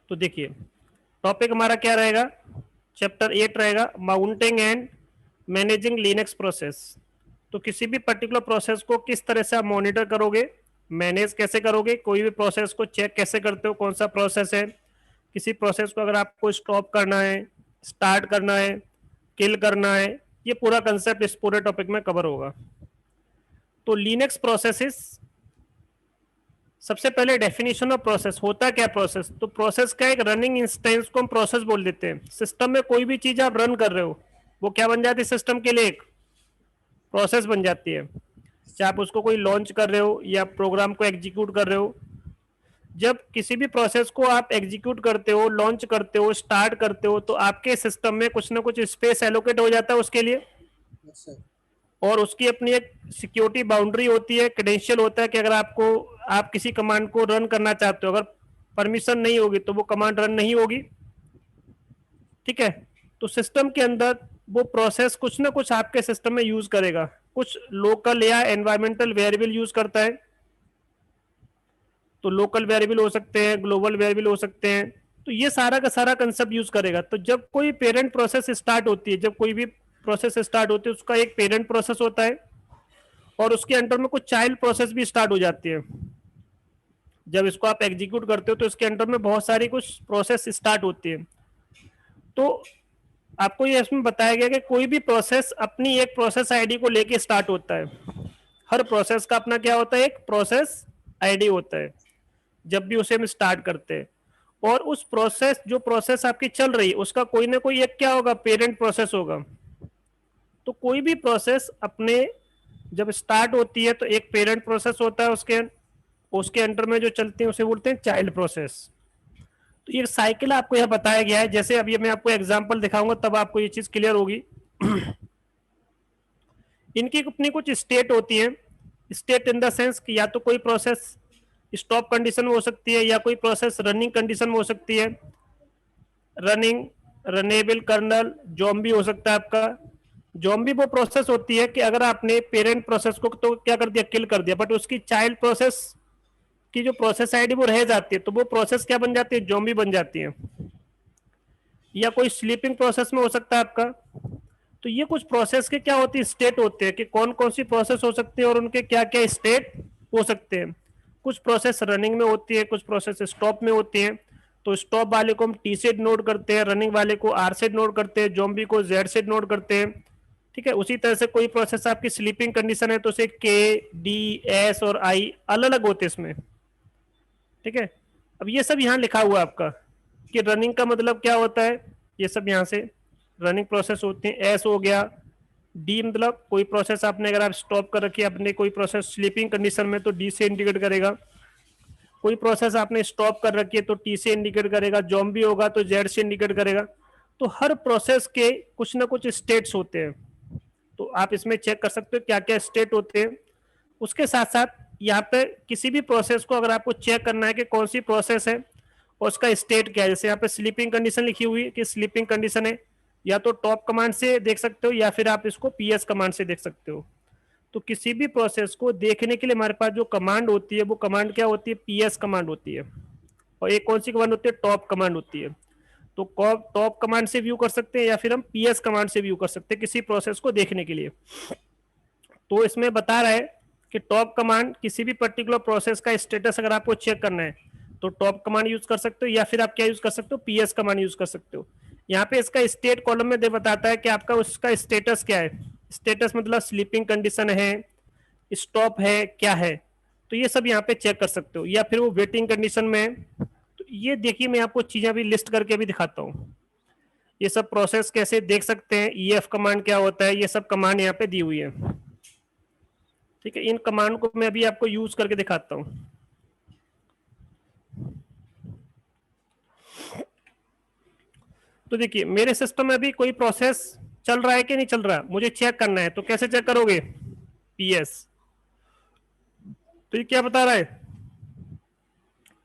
तो देखिए टॉपिक हमारा क्या रहेगा, चैप्टर 8 रहेगा, mounting and managing Linux process. तो किसी भी पर्टिकुलर प्रोसेस को किस तरह से आप मॉनिटर करोगे, मैनेज कैसे करोगे, कोई भी प्रोसेस को चेक कैसे करते हो, कौन सा प्रोसेस है, किसी प्रोसेस को अगर आपको स्टॉप करना है, स्टार्ट करना है, किल करना है, ये पूरा कंसेप्ट इस पूरे टॉपिक में कवर होगा। तो लिनक्स प्रोसेसेस, सबसे पहले डेफिनेशन ऑफ प्रोसेस, होता क्या प्रोसेस। तो प्रोसेस का एक रनिंग इंस्टेंस को हम प्रोसेस बोल देते हैं। सिस्टम में कोई भी चीज आप रन कर रहे हो वो क्या बन जाती है, सिस्टम के लिए एक प्रोसेस बन जाती है। चाहे आप उसको कोई लॉन्च कर रहे हो या प्रोग्राम को एग्जीक्यूट कर रहे हो, जब किसी भी प्रोसेस को आप एग्जीक्यूट करते हो, लॉन्च करते हो, स्टार्ट करते हो, तो आपके सिस्टम में कुछ ना कुछ स्पेस एलोकेट हो जाता है उसके लिए। और उसकी अपनी एक सिक्योरिटी बाउंड्री होती है, क्रेडेंशियल होता है कि अगर आपको, आप किसी कमांड को रन करना चाहते हो, अगर परमिशन नहीं होगी तो वो कमांड रन नहीं होगी। ठीक है, तो सिस्टम के अंदर वो प्रोसेस कुछ ना कुछ आपके सिस्टम में यूज करेगा, कुछ लोकल या एनवायरमेंटल वेरिएबल यूज करता है। तो लोकल वेरिएबल हो सकते हैं, ग्लोबल वेरिएबल हो सकते हैं। तो ये सारा का सारा कंसेप्ट यूज करेगा। तो जब कोई पेरेंट प्रोसेस स्टार्ट होती है, जब कोई भी प्रोसेस स्टार्ट होती है, उसका एक पेरेंट प्रोसेस होता है और उसके अंडर में कुछ चाइल्ड प्रोसेस भी स्टार्ट हो जाती है। जब इसको आप एग्जीक्यूट करते हो तो इसके अंडर में बहुत सारी कुछ प्रोसेस स्टार्ट होती है। तो आपको ये इसमें बताया गया कि कोई भी प्रोसेस अपनी एक प्रोसेस आईडी को लेके स्टार्ट होता है। हर प्रोसेस का अपना क्या होता है, एक प्रोसेस आईडी होता है जब भी उसे हम स्टार्ट करते हैं। और उस प्रोसेस, जो प्रोसेस आपकी चल रही है, उसका कोई ना कोई एक क्या होगा, पेरेंट प्रोसेस होगा। तो कोई भी प्रोसेस अपने जब स्टार्ट होती है तो एक पेरेंट प्रोसेस होता है, उसके उसके अंडर में जो चलते हैं उसे बोलते हैं चाइल्ड प्रोसेस। तो ये साइकिल आपको यह बताया गया है। जैसे अभी मैं आपको एग्जांपल दिखाऊंगा तब आपको ये चीज क्लियर होगी। इनकी अपनी कुछ स्टेट होती है। स्टेट इन द सेंस कि या तो कोई प्रोसेस स्टॉप कंडीशन में हो सकती है या कोई प्रोसेस रनिंग कंडीशन में हो सकती है। रनिंग, रनेबल कर्नल, जॉम्बी हो सकता है आपका। जॉम्बी वो प्रोसेस होती है कि अगर आपने पेरेंट प्रोसेस को तो क्या कर दिया, किल कर दिया, बट उसकी चाइल्ड प्रोसेस की जो प्रोसेस आईडी वो रह जाती है, तो वो प्रोसेस क्या बन जाती है, जॉम्बी बन जाती है। या कोई स्लीपिंग प्रोसेस में हो सकता है आपका। तो ये कुछ प्रोसेस के क्या होती है, स्टेट होते हैं कि कौन कौन सी प्रोसेस हो सकती है और उनके क्या क्या स्टेट हो सकते हैं। कुछ प्रोसेस रनिंग में होती है, कुछ प्रोसेस स्टॉप में होती है। तो स्टॉप वाले को हम टी सेड नोड करते हैं, रनिंग वाले को आर सेड नोड करते हैं, जॉम्बी को जेड सेड नोड करते हैं। ठीक है, उसी तरह से कोई प्रोसेस आपकी स्लीपिंग कंडीशन है तो उसे के, डी, एस और आई अलग अलग होते हैं इसमें। ठीक है, अब ये सब यहाँ लिखा हुआ है आपका कि रनिंग का मतलब क्या होता है, ये सब यहाँ से रनिंग प्रोसेस होती है। एस हो गया, डी मतलब कोई प्रोसेस आपने अगर आप स्टॉप कर रखी है अपने कोई प्रोसेस स्लीपिंग कंडीशन में तो डी से इंडिकेट करेगा। कोई प्रोसेस आपने स्टॉप कर रखी है तो टी से इंडिकेट करेगा। जॉम्बी होगा तो जेड से इंडिकेट करेगा। तो हर प्रोसेस के कुछ ना कुछ स्टेट्स होते हैं। तो आप इसमें चेक कर सकते हो क्या क्या स्टेट होते हैं। उसके साथ साथ यहाँ पे किसी भी प्रोसेस को अगर आपको चेक करना है कि कौन सी प्रोसेस है और उसका स्टेट क्या है, जैसे यहाँ पे स्लीपिंग कंडीशन लिखी हुई है कि स्लीपिंग कंडीशन है, या तो टॉप कमांड से देख सकते हो या फिर आप इसको पीएस कमांड से देख सकते हो। तो किसी भी प्रोसेस को देखने के लिए हमारे पास जो कमांड होती है वो कमांड क्या होती है, पीएस कमांड होती है। और एक कौन सी कमांड होती है, टॉप कमांड होती है। तो टॉप कमांड से व्यू कर सकते हैं या फिर हम पीएस कमांड से व्यू कर सकते हैं किसी प्रोसेस को देखने के लिए। तो इसमें बता रहा है कि टॉप कमांड किसी भी पर्टिकुलर प्रोसेस का स्टेटस अगर आपको चेक करना है तो टॉप कमांड यूज कर सकते हो, या फिर आप क्या यूज कर सकते हो, पीएस कमांड यूज कर सकते हो। यहाँ पे इसका स्टेट कॉलम में दे बताता है कि आपका उसका स्टेटस क्या है। स्टेटस मतलब स्लीपिंग कंडीशन है, स्टॉप है, क्या है। तो ये सब यहाँ पे चेक कर सकते हो, या फिर वो वेटिंग कंडीशन में है। तो ये देखिए मैं आपको चीजें अभी लिस्ट करके भी दिखाता हूँ। ये सब प्रोसेस कैसे देख सकते हैं, ईएफ कमांड क्या होता है, ये सब कमांड यहाँ पे दी हुई है। ठीक है, इन कमांड को मैं अभी आपको यूज करके दिखाता हूं। तो देखिए मेरे सिस्टम में अभी कोई प्रोसेस चल रहा है कि नहीं चल रहा, मुझे चेक करना है। तो कैसे चेक करोगे, पीएस। तो ये क्या बता रहा है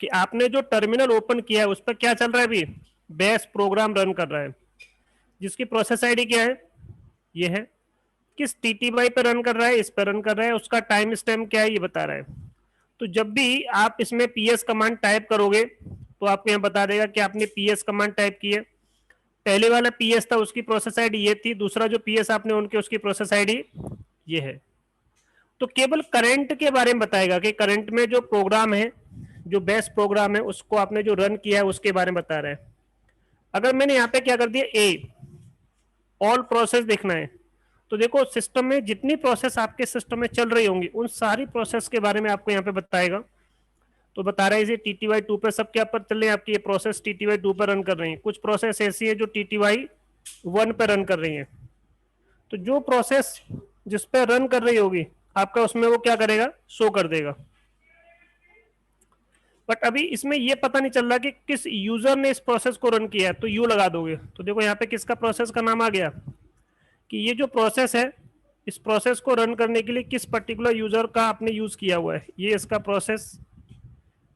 कि आपने जो टर्मिनल ओपन किया है उस पर क्या चल रहा है, अभी बैश प्रोग्राम रन कर रहा है, जिसकी प्रोसेस आईडी क्या है, ये है। किस टीटीवाई पे रन कर रहा है, इस पर रन कर रहा है। उसका टाइम स्टैम्प क्या है ये बता रहा है। तो जब भी आप इसमें PS कमांड टाइप करोगे तो आपको यहाँ बता देगा कि आपने PS कमांड टाइप की है। पहले वाला PS था, उसकी प्रोसेस आईडी ये थी, दूसरा जो PS आपने ऑन किया उसकी प्रोसेस आईडी ये है। तो केवल करंट के बारे में बताएगा कि करंट में जो प्रोग्राम है, जो बेस्ट प्रोग्राम है, उसको आपने जो रन किया है उसके बारे में बता रहा है। अगर मैंने यहाँ पे क्या कर दिया, ए ऑल प्रोसेस देखना है, तो देखो सिस्टम में जितनी प्रोसेस आपके सिस्टम में चल रही होंगी उन सारी प्रोसेस के बारे में आपको यहाँ पे बताएगा। तो बता रहा है इसे TTY2 पे सब क्या पर चल रहे हैं, आपकी ये प्रोसेस TTY2 पर रन कर रही है। कुछ प्रोसेस ऐसी है जो TTY1 पर रन कर रही है। तो जो प्रोसेस जिस पे रन कर रही होगी आपका उसमें वो क्या करेगा, शो कर देगा। बट अभी इसमें ये पता नहीं चल रहा कि किस यूजर ने इस प्रोसेस को रन किया है, तो यू लगा दोगे तो देखो यहाँ पे किसका प्रोसेस का नाम आ गया कि ये जो प्रोसेस है इस प्रोसेस को रन करने के लिए किस पर्टिकुलर यूजर का आपने यूज किया हुआ है, ये इसका प्रोसेस,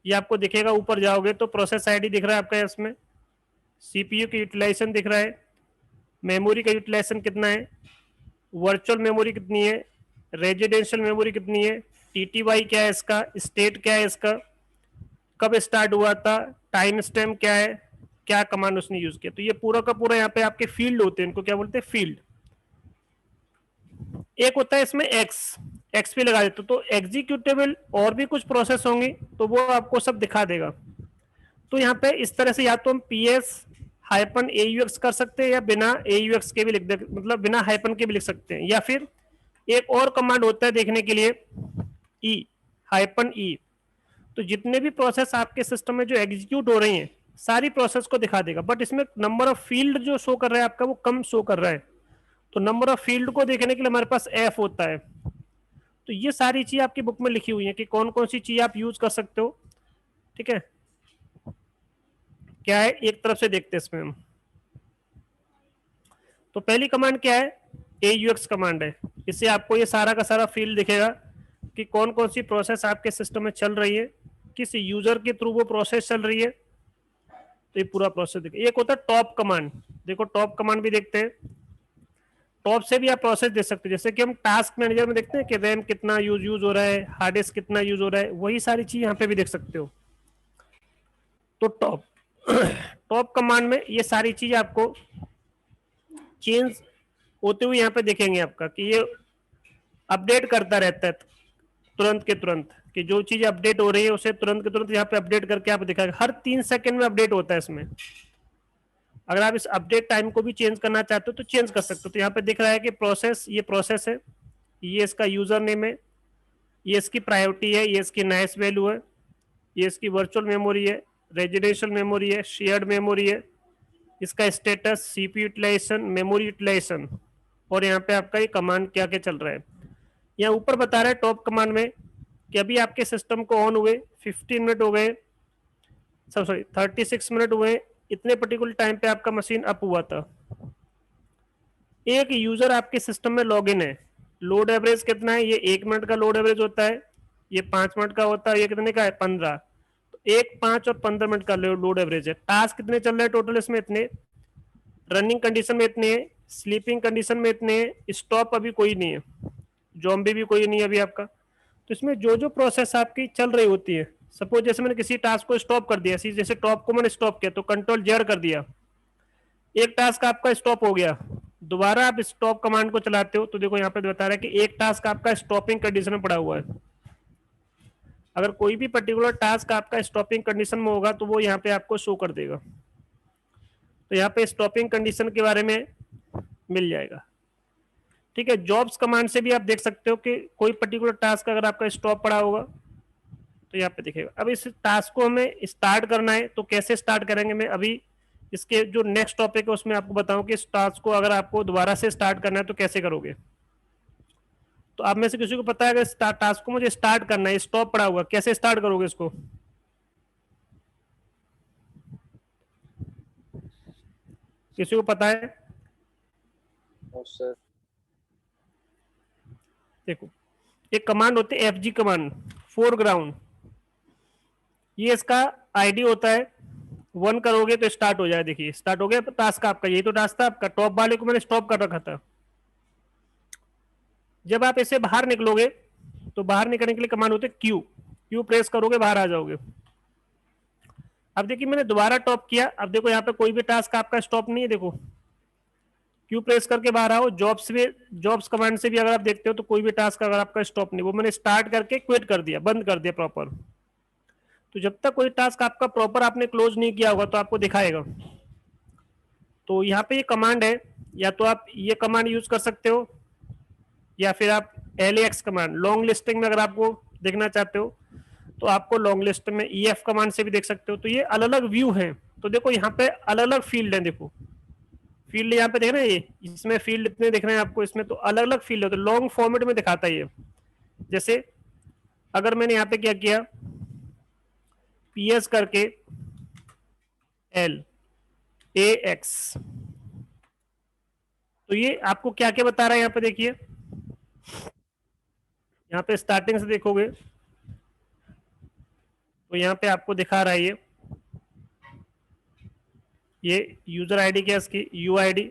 ये आपको दिखेगा। ऊपर जाओगे तो प्रोसेस आईडी दिख रहा है आपका, इसमें सीपीयू की यूटिलाइजेशन दिख रहा है, मेमोरी का यूटिलाइजेशन कितना है, वर्चुअल मेमोरी कितनी है, रेजिडेंशियल मेमोरी कितनी है, टीटीवाई क्या है इसका, स्टेट क्या है इसका, कब स्टार्ट हुआ था, टाइम स्टैम्प क्या है, क्या कमांड उसने यूज किया। तो ये पूरा का पूरा यहाँ पे आपके फील्ड होते हैं, इनको क्या बोलते हैं, फील्ड। एक होता है इसमें एक्स पे लगा देते तो एग्जीक्यूटेबल और भी कुछ प्रोसेस होंगी तो वो आपको सब दिखा देगा। तो यहाँ पे इस तरह से या तो हम PS-AUX कर सकते हैं या बिना AUX के भी लिख दे, मतलब बिना हाइपन के भी लिख सकते हैं, या फिर एक और कमांड होता है देखने के लिए -E। तो जितने भी प्रोसेस आपके सिस्टम में जो एग्जीक्यूट हो रही हैं सारी प्रोसेस को दिखा देगा। बट इसमें नंबर ऑफ फील्ड जो शो कर रहा है आपका वो कम शो कर रहा है, तो नंबर ऑफ फील्ड को देखने के लिए हमारे पास F होता है। तो ये सारी चीज आपकी बुक में लिखी हुई है कि कौन कौन सी चीज आप यूज कर सकते हो। ठीक है, क्या है एक तरफ से देखते हैं इसमें हम। तो पहली कमांड क्या है, AUX कमांड है। इससे आपको ये सारा का सारा फील्ड दिखेगा कि कौन कौन सी प्रोसेस आपके सिस्टम में चल रही है, किस यूजर के थ्रू वो प्रोसेस चल रही है, तो ये पूरा प्रोसेस दिखे। एक होता है टॉप कमांड, देखो टॉप कमांड भी देखते हैं। टॉप से भी आप प्रोसेस दे सकते हैं, जैसे कि हम टास्क मैनेजर में देखते हैं कि रैम कितना यूज हो रहा है, हार्ड डिस्क कितना यूज हो रहा है, वही सारी चीज यहाँ पे भी देख सकते हो। तो टॉप कमांड में ये सारी चीज आपको चेंज होते हुए यहाँ पे देखेंगे आपका कि ये अपडेट करता रहता है तुरंत के तुरंत, कि जो चीज अपडेट हो रही है उसे तुरंत के तुरंत यहाँ पे अपडेट करके आप दिखाएगा। हर 3 सेकंड में अपडेट होता है इसमें। अगर आप इस अपडेट टाइम को भी चेंज करना चाहते हो तो चेंज कर सकते हो। तो यहाँ पे दिख रहा है कि प्रोसेस, ये प्रोसेस है, ये इसका यूजर नेम है, ये इसकी प्रायोरिटी है, ये इसकी नाइस वैल्यू है, ये इसकी वर्चुअल मेमोरी है, रेजिडेंशियल मेमोरी है, शेयर्ड मेमोरी है, इसका status, CP utilization, memory utilization, और यहाँ पे आपका ये कमांड क्या क्या चल रहा है। यहाँ ऊपर बता रहा है टॉप कमांड में कि अभी आपके सिस्टम को ऑन हुए 15 मिनट हो गए, सॉरी 36 मिनट हुए, इतने पर्टिकुलर टाइम पे आपका मशीन अप हुआ था। एक यूजर आपके सिस्टम में लॉग इन है, लोड एवरेज कितना है, ये 1 मिनट का लोड एवरेज होता है, ये 5 मिनट का होता है, ये कितने का है 15। तो 1, 5 और 15 मिनट का लोड एवरेज है। टास्क कितने चल रहे हैं टोटल इसमें, इतने, रनिंग कंडीशन में इतने, स्लीपिंग कंडीशन में इतने, स्टॉप अभी कोई नहीं है, जॉम्बी भी कोई नहीं है अभी आपका। तो इसमें जो जो प्रोसेस आपकी चल रही होती है, सपोज जैसे मैंने किसी टास्क को स्टॉप कर दिया, जैसे टॉप को मैंने स्टॉप किया तो कंट्रोल-Z कर दिया, एक टास्क आपका स्टॉप हो गया, दोबारा आप स्टॉप कमांड को चलाते हो तो देखो यहाँ पे बता रहा है कि एक टास्क आपका स्टॉपिंग कंडीशन में पड़ा हुआ है। अगर कोई भी पर्टिकुलर टास्क आपका स्टॉपिंग कंडीशन में होगा तो वो यहाँ पे आपको शो कर देगा। तो यहाँ पे स्टॉपिंग कंडीशन के बारे में मिल जाएगा। ठीक है, जॉब्स कमांड से भी आप देख सकते हो कि कोई पर्टिकुलर टास्क अगर आपका स्टॉप पड़ा होगा तो यहाँ पे दिखेगा। अब इस टास्क को हमें स्टार्ट करना है तो कैसे स्टार्ट करेंगे, मैं अभी इसके जो नेक्स्ट टॉपिक है उसमें आपको बताऊं कि इस टास्क को अगर आपको दोबारा से स्टार्ट करना है तो कैसे करोगे। तो आप में से किसी को पता है अगर टास्क को मुझे स्टार्ट करना है, स्टॉप पड़ा हुआ, कैसे स्टार्ट करोगे इसको, किसी को पता है? सर देखो एक कमांड होती है FG कमांड, फोरग्राउंड, ये इसका आईडी होता है, 1 करोगे तो स्टार्ट हो जाए। देखिए स्टार्ट हो गया टास्क आपका, यही तो टास्क था आपका, टॉप वाले को मैंने स्टॉप कर रखा था। जब आप इसे बाहर निकलोगे तो बाहर निकलने के लिए कमांड होती है Q क्यू प्रेस करोगे बाहर आ जाओगे। अब देखिए मैंने दोबारा टॉप किया, अब देखो यहाँ पे कोई भी टास्क आपका स्टॉप नहीं है, देखो क्यू प्रेस करके बाहर आओ। जॉब्स भी, जॉब्स कमांड से भी अगर आप देखते हो तो कोई भी टास्क अगर आपका स्टॉप नहीं, वो मैंने स्टार्ट करके क्विट कर दिया, बंद कर दिया प्रॉपर। तो जब तक कोई टास्क आपका प्रॉपर आपने क्लोज नहीं किया होगा तो आपको दिखाएगा। तो यहाँ पे ये कमांड है, या तो आप ये कमांड यूज कर सकते हो, या फिर आप LAX कमांड, लॉन्ग लिस्टिंग में अगर आपको देखना चाहते हो तो आपको लॉन्ग लिस्ट में EF कमांड से भी देख सकते हो। तो ये अलग अलग व्यू है। तो देखो यहाँ पे अलग अलग फील्ड है, देखो फील्ड यहाँ पे देख रहे हैं, ये इसमें फील्ड इतने दिख रहे हैं आपको, इसमें तो अलग अलग फील्ड है। तो लॉन्ग फॉर्मेट में दिखाता है ये। जैसे अगर मैंने यहाँ पे क्या किया, PS करके LAX, तो ये आपको क्या क्या बता रहा है यहाँ पे देखिए। यहाँ पे स्टार्टिंग से देखोगे तो यहाँ पे आपको दिखा रहा है ये यूजर आईडी क्या है इसकी, UID,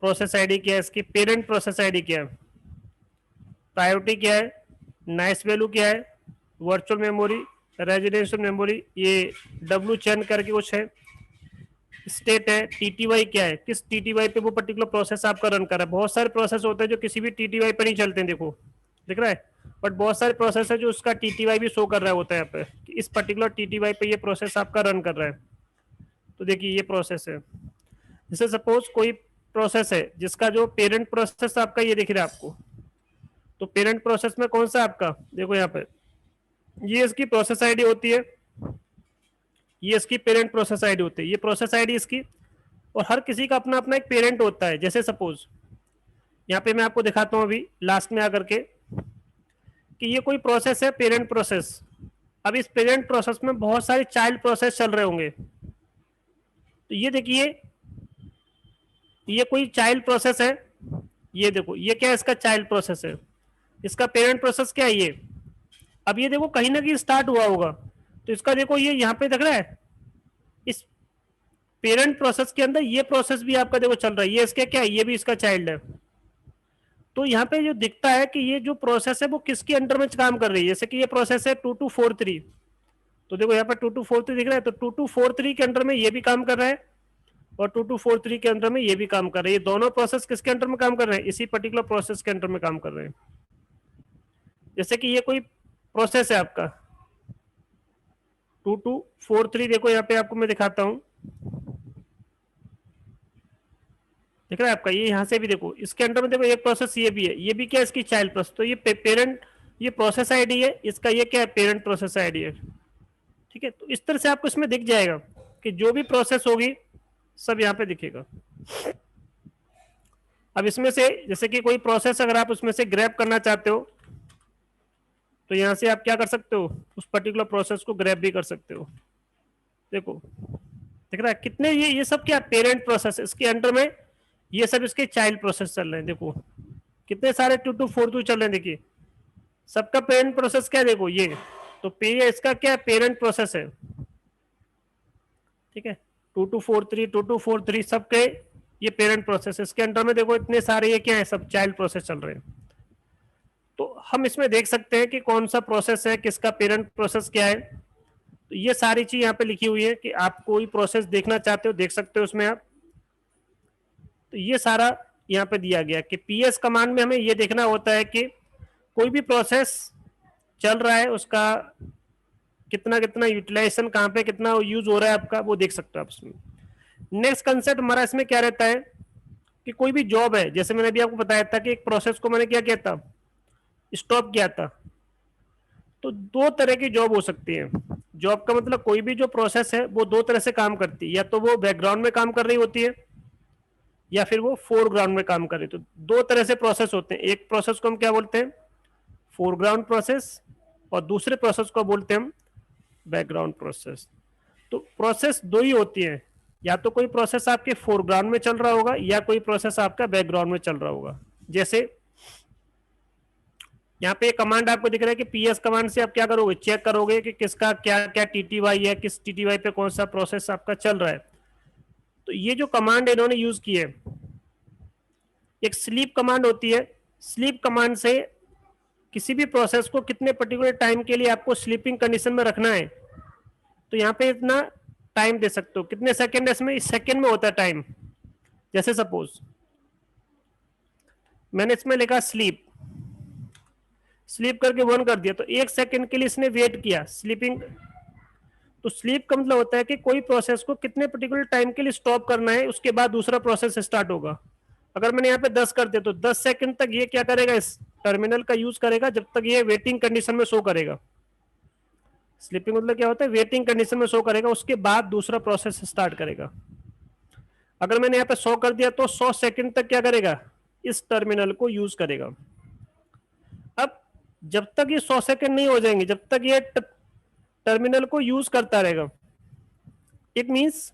प्रोसेस आईडी क्या है इसकी, पेरेंट प्रोसेस आईडी क्या है, प्रायोरिटी क्या है, नाइस वैल्यू क्या है, वर्चुअल मेमोरी, रेजिडेंशियल मेमोरी, ये W चैन करके कुछ है, स्टेट है, TTY क्या है, किस TTY पे वो पर्टिकुलर प्रोसेस आपका रन कर रहा है। बहुत सारे प्रोसेस होते हैं जो किसी भी TTY पर नहीं चलते हैं, देखो दिख रहा है, बट बहुत सारे प्रोसेस है जो उसका TTY भी शो कर रहा होता है यहाँ पे कि इस पर्टिकुलर TTY पे ये प्रोसेस आपका रन कर रहा है। तो देखिए ये प्रोसेस है, जैसे सपोज कोई प्रोसेस है जिसका जो पेरेंट प्रोसेस आपका ये दिख रहा है आपको, तो पेरेंट प्रोसेस में कौन सा आपका, देखो यहाँ पे ये इसकी प्रोसेस आईडी होती है, ये इसकी पेरेंट प्रोसेस आईडी होती है, ये प्रोसेस आईडी इसकी, और हर किसी का अपना अपना एक पेरेंट होता है। जैसे सपोज यहाँ पे मैं आपको दिखाता हूँ अभी लास्ट में आकर के कि ये कोई प्रोसेस है, पेरेंट प्रोसेस। अब इस पेरेंट प्रोसेस में बहुत सारे चाइल्ड प्रोसेस चल रहे होंगे। तो ये देखिए ये कोई चाइल्ड प्रोसेस है, ये देखो ये क्या है, इसका चाइल्ड प्रोसेस है, इसका पेरेंट प्रोसेस क्या है ये। अब ये देखो कहीं ना कहीं स्टार्ट हुआ होगा, तो इसका देखो ये यहाँ पे दिख रहा है, इस पेरेंट प्रोसेस के अंदर ये प्रोसेस भी आपका देखो चल रहा है, ये इसका क्या है, ये भी इसका चाइल्ड है। तो यहाँ पे जो दिखता है कि ये जो प्रोसेस है वो किसके अंडर में काम कर रही है। जैसे कि ये प्रोसेस है 2243, तो देखो यहाँ पे 2243 दिख रहा है, तो 2243 के अंडर में ये भी काम कर रहा है और 2243 के अंडर में ये भी काम कर रहे हैं। ये दोनों प्रोसेस किसके अंडर में काम कर रहे हैं, इसी पर्टिकुलर प्रोसेस के अंडर में काम कर रहे हैं। जैसे कि ये कोई प्रोसेस है आपका 2243, देखो यहाँ पे आपको मैं दिखाता हूं, दिख रहा है आपका, ये यहाँ से भी देखो इसके अंडर में देखो एक प्रोसेस ये भी है, ये भी क्या है इसकी चाइल्ड प्रोसेस। तो ये पेरेंट, ये प्रोसेस आईडी है, इसका ये क्या है, पेरेंट प्रोसेस आईडी है। ठीक है, तो इस तरह से आपको इसमें दिख जाएगा कि जो भी प्रोसेस होगी सब यहाँ पे दिखेगा। अब इसमें से जैसे कि कोई प्रोसेस अगर आप उसमें से ग्रैब करना चाहते हो तो यहाँ से आप क्या कर सकते हो, उस पर्टिकुलर प्रोसेस को ग्रैब भी कर सकते हो। देखो दिख रहा है कितने, ये सब क्या पेरेंट प्रोसेस, इसके अंडर में ये सब इसके चाइल्ड प्रोसेस चल रहे हैं। देखो कितने सारे 2242 चल रहे हैं, देखिए सबका पेरेंट प्रोसेस क्या है, देखो ये तो इसका क्या पेरेंट प्रोसेस है। ठीक है, 2243 सबके ये पेरेंट प्रोसेस, इसके अंडर में देखो इतने सारे ये क्या है, सब चाइल्ड प्रोसेस चल रहे हैं। तो हम इसमें देख सकते हैं कि कौन सा प्रोसेस है, किसका पेरेंट प्रोसेस क्या है। तो ये सारी चीज यहाँ पे लिखी हुई है कि आप कोई प्रोसेस देखना चाहते हो देख सकते हो उसमें आप। तो ये सारा यहाँ पे दिया गया कि PS कमांड में हमें ये देखना होता है कि कोई भी प्रोसेस चल रहा है उसका कितना कितना यूटिलाइजेशन, कहाँ पे कितना यूज हो रहा है आपका, वो देख सकते हो आप इसमें। नेक्स्ट कंसेप्ट हमारा इसमें क्या रहता है कि कोई भी जॉब है, जैसे मैंने अभी आपको बताया था कि एक प्रोसेस को मैंने क्या किया था, स्टॉप किया था। तो दो तरह की जॉब हो सकती है। जॉब का मतलब कोई भी जो प्रोसेस है वो दो तरह से काम करती है, या तो वो बैकग्राउंड में काम कर रही होती है या फिर वो फोरग्राउंड में काम कर रही है। तो दो तरह से प्रोसेस होते हैं, एक प्रोसेस को हम क्या बोलते हैं, फोरग्राउंड प्रोसेस, और दूसरे प्रोसेस को बोलते हैं हम बैकग्राउंड प्रोसेस। तो प्रोसेस दो ही होती है, या तो कोई प्रोसेस आपके फोरग्राउंड में चल रहा होगा या कोई प्रोसेस आपका बैकग्राउंड में चल रहा होगा। जैसे यहाँ पे कमांड आपको दिख रहा है कि PS कमांड से आप क्या करोगे, चेक करोगे कि किसका क्या क्या TTY है, किस TTY पे कौन सा प्रोसेस आपका चल रहा है। तो ये जो कमांड इन्होंने यूज की है, एक स्लीप कमांड होती है। स्लीप कमांड से किसी भी प्रोसेस को कितने पर्टिकुलर टाइम के लिए आपको स्लीपिंग कंडीशन में रखना है, तो यहाँ पे इतना टाइम दे सकते हो। कितने सेकंड है इसमें, इस सेकंड में होता है टाइम। जैसे सपोज मैंने इसमें लिखा स्लीप, स्लीप करके 1 कर दिया, तो 1 सेकंड के लिए इसने वेट किया स्लीपिंग। तो स्लीप का मतलब होता है कि कोई प्रोसेस को कितने पर्टिकुलर टाइम के लिए स्टॉप करना है, उसके बाद दूसरा प्रोसेस स्टार्ट होगा। अगर मैंने यहाँ पे 10 कर दिया तो 10 सेकंड तक ये क्या करेगा, इस टर्मिनल का यूज करेगा जब तक ये वेटिंग कंडीशन में शो करेगा। स्लीपिंग मतलब क्या होता है, वेटिंग कंडीशन में शो करेगा, उसके बाद दूसरा प्रोसेस स्टार्ट करेगा। अगर मैंने यहाँ पे 100 कर दिया तो 100 सेकंड तक क्या करेगा, इस टर्मिनल को यूज करेगा। अब जब तक ये 100 सेकंड नहीं हो जाएंगे, जब तक ये टर्मिनल को यूज करता रहेगा, इट मींस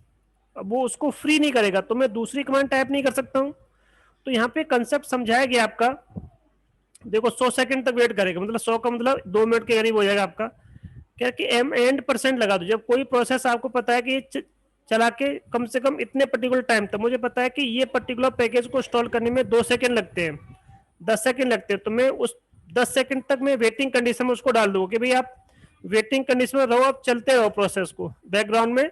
वो उसको फ्री नहीं करेगा, तो मैं दूसरी कमांड टाइप नहीं कर सकता हूं। तो यहाँ पे कंसेप्ट समझाया गया आपका। देखो 100 सेकंड तक वेट करेगा, मतलब 100 का मतलब 2 मिनट के करीब हो जाएगा आपका। क्या कि एम एंड परसेंट लगा दो। जब कोई प्रोसेस आपको पता है कि चला के कम से कम इतने पर्टिकुलर टाइम तक, मुझे पता है कि ये पर्टिकुलर पैकेज को इंस्टॉल करने में 2 सेकंड लगते हैं, 10 सेकंड लगते हैं, तो मैं उस 10 सेकंड तक मैं वेटिंग कंडीशन में उसको डाल दूंगा कि भाई आप वेटिंग कंडीशन में रहो, आप चलते रहो, प्रोसेस को बैकग्राउंड में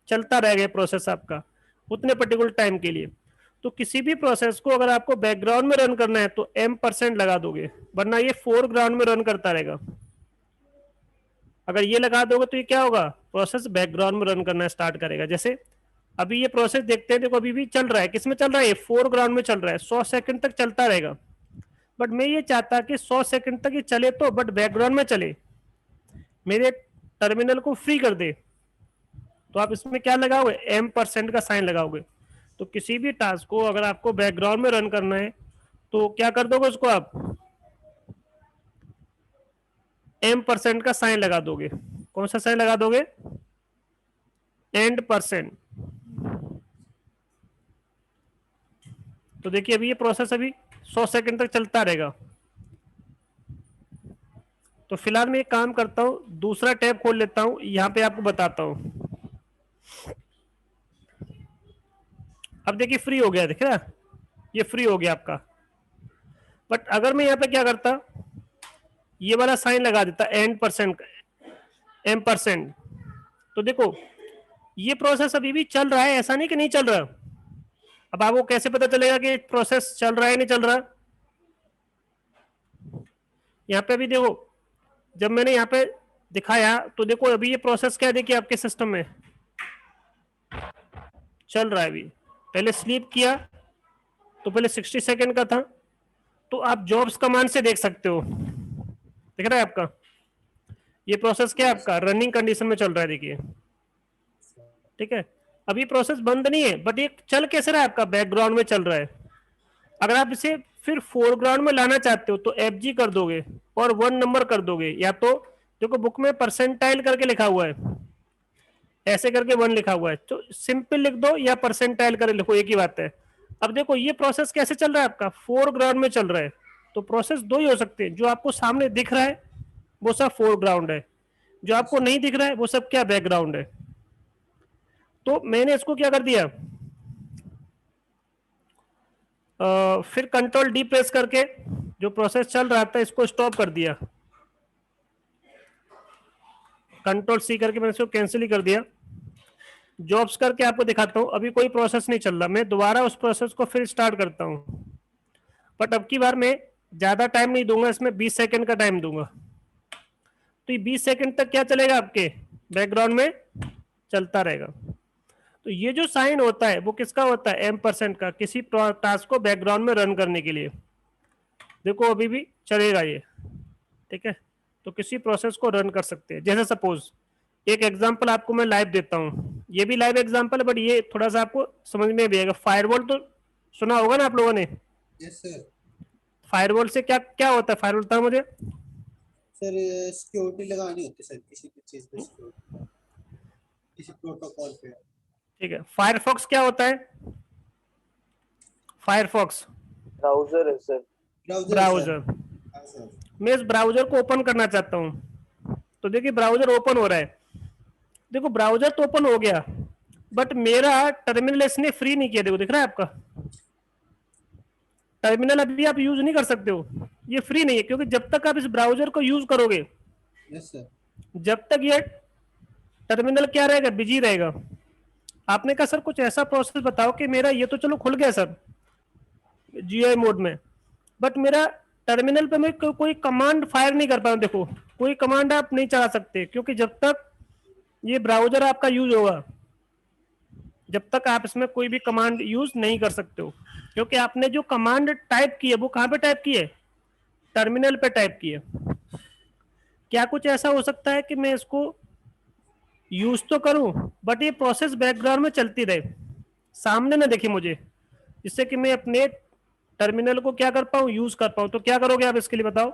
चलता रहेगा प्रोसेस आपका उतने पर्टिकुलर टाइम के लिए। तो किसी भी प्रोसेस को अगर आपको बैकग्राउंड में रन करना है तो m% लगा दोगे, वरना ये फोरग्राउंड में रन करता रहेगा। अगर ये लगा दोगे तो ये क्या होगा, प्रोसेस बैकग्राउंड में रन करना स्टार्ट करेगा। जैसे अभी ये प्रोसेस देखते हैं, देखो अभी भी चल रहा है, किसमें चल रहा है, ये फोरग्राउंड में चल रहा है, 100 सेकंड तक चलता रहेगा। बट मैं ये चाहता कि 100 सेकंड तक ये चले तो, बट बैकग्राउंड में चले, मेरे टर्मिनल को फ्री कर दे। तो आप इसमें क्या लगाओगे, m% का साइन लगाओगे। तो किसी भी टास्क को अगर आपको बैकग्राउंड में रन करना है तो क्या कर दोगे, उसको आप m% का साइन लगा दोगे। कौन सा साइन लगा दोगे, %। तो देखिए अभी ये प्रोसेस अभी 100 सेकंड तक चलता रहेगा। तो फिलहाल मैं एक काम करता हूं, दूसरा टैब खोल लेता हूं, यहां पे आपको बताता हूं। अब देखिए फ्री हो गया, दिख रहा है, ये फ्री हो गया आपका। बट अगर मैं यहाँ पे क्या करता, ये वाला साइन लगा देता %, तो देखो ये प्रोसेस अभी भी चल रहा है, ऐसा नहीं कि नहीं चल रहा। अब आपको कैसे पता चलेगा कि प्रोसेस चल रहा है नहीं चल रहा, यहाँ पे अभी देखो जब मैंने यहाँ पे दिखाया तो देखो अभी ये प्रोसेस क्या है, देखिए आपके सिस्टम में चल रहा है। अभी पहले स्लीप किया तो पहले 60 सेकंड का था, तो आप जॉब्स कमांड से देख सकते हो, दिख रहा है आपका ये प्रोसेस क्या है, आपका रनिंग कंडीशन में चल रहा है, देखिए ठीक है। अभी प्रोसेस बंद नहीं है, बट ये चल कैसे रहा है, आपका बैकग्राउंड में चल रहा है। अगर आप इसे फिर फोरग्राउंड में लाना चाहते हो तो FG कर दोगे और 1 नंबर कर दोगे, या तो देखो बुक में परसेंटाइल करके लिखा हुआ है, ऐसे करके 1 लिखा हुआ है, तो सिंपल लिख दो या परसेंटाइल कर लिखो, एक ही बात है। अब देखो ये प्रोसेस कैसे चल रहा है, आपका फोरग्राउंड में चल रहा है। तो प्रोसेस 2 ही हो सकते हैं, जो आपको सामने दिख रहा है वो सब फोरग्राउंड है, जो आपको नहीं दिख रहा है वो सब क्या, बैकग्राउंड है। तो मैंने इसको क्या कर दिया, फिर Ctrl+D प्रेस करके जो प्रोसेस चल रहा था इसको स्टॉप कर दिया, Ctrl+C करके मैंने इसको कैंसिल ही कर दिया। जॉब्स करके आपको दिखाता हूं, अभी कोई प्रोसेस नहीं चल रहा, मैं दोबारा उस प्रोसेस को फिर स्टार्ट करता हूं। बट अब की बार मैं ज्यादा टाइम नहीं दूंगा, इसमें 20 सेकंड का टाइम दूंगा। तो ये 20 सेकंड तक क्या चलेगा, आपके बैकग्राउंड में चलता रहेगा। तो ये जो साइन होता है वो किसका होता है, m% का, किसी टास्क को बैकग्राउंड में रन करने के लिए। देखो अभी भी चलेगा ये, ठीक है। तो किसी प्रोसेस को रन कर सकते हैं। जैसे सपोज एक एग्जांपल आपको मैं लाइव देता हूँ, ये भी लाइव एग्जांपल है, बट ये थोड़ा सा आपको समझ में भी आएगा। फायरवॉल तो सुना होगा ना आप लोगों ने। Yes sir. फायरवॉल से क्या क्या होता है, फायरवॉल था मुझे सर सिक्योरिटी लगानी होती है सर, किसी भी चीज पे सिक्योरिटी, किसी प्रोटोकॉल पे। ठीक है। फायरफॉक्स क्या होता है, फायरफॉक्स ब्राउजर है सर। ब्राउजर। हाँ सर। मैं इस ब्राउजर को ओपन करना चाहता हूँ, तो देखिए ब्राउजर ओपन हो रहा है। देखो ब्राउजर तो ओपन हो गया, बट मेरा टर्मिनल इसने फ्री नहीं किया। देखो दिख रहा है आपका टर्मिनल, अभी आप यूज नहीं कर सकते हो। ये फ्री नहीं है, क्योंकि जब तक आप इस ब्राउजर को यूज करोगे, यस सर। जब तक ये टर्मिनल क्या रहेगा, बिजी रहेगा। आपने कहा सर कुछ ऐसा प्रोसेस बताओ कि मेरा ये तो चलो खुल गया सर जीआई मोड में, बट मेरा टर्मिनल पे मैं कोई कमांड फायर नहीं कर पा रहा हूं। देखो कोई कमांड आप नहीं चला सकते, क्योंकि जब तक ये ब्राउजर आपका यूज होगा, जब तक आप इसमें कोई भी कमांड यूज नहीं कर सकते हो, क्योंकि आपने जो कमांड टाइप की है वो कहां पे टाइप की है, टर्मिनल पे टाइप की है। क्या कुछ ऐसा हो सकता है कि मैं इसको यूज तो करूं, बट ये प्रोसेस बैकग्राउंड में चलती रहे, सामने ना देखे मुझे, जिससे कि मैं अपने टर्मिनल को क्या कर पाऊं, यूज कर पाऊं। तो क्या करोगे आप इसके लिए बताओ,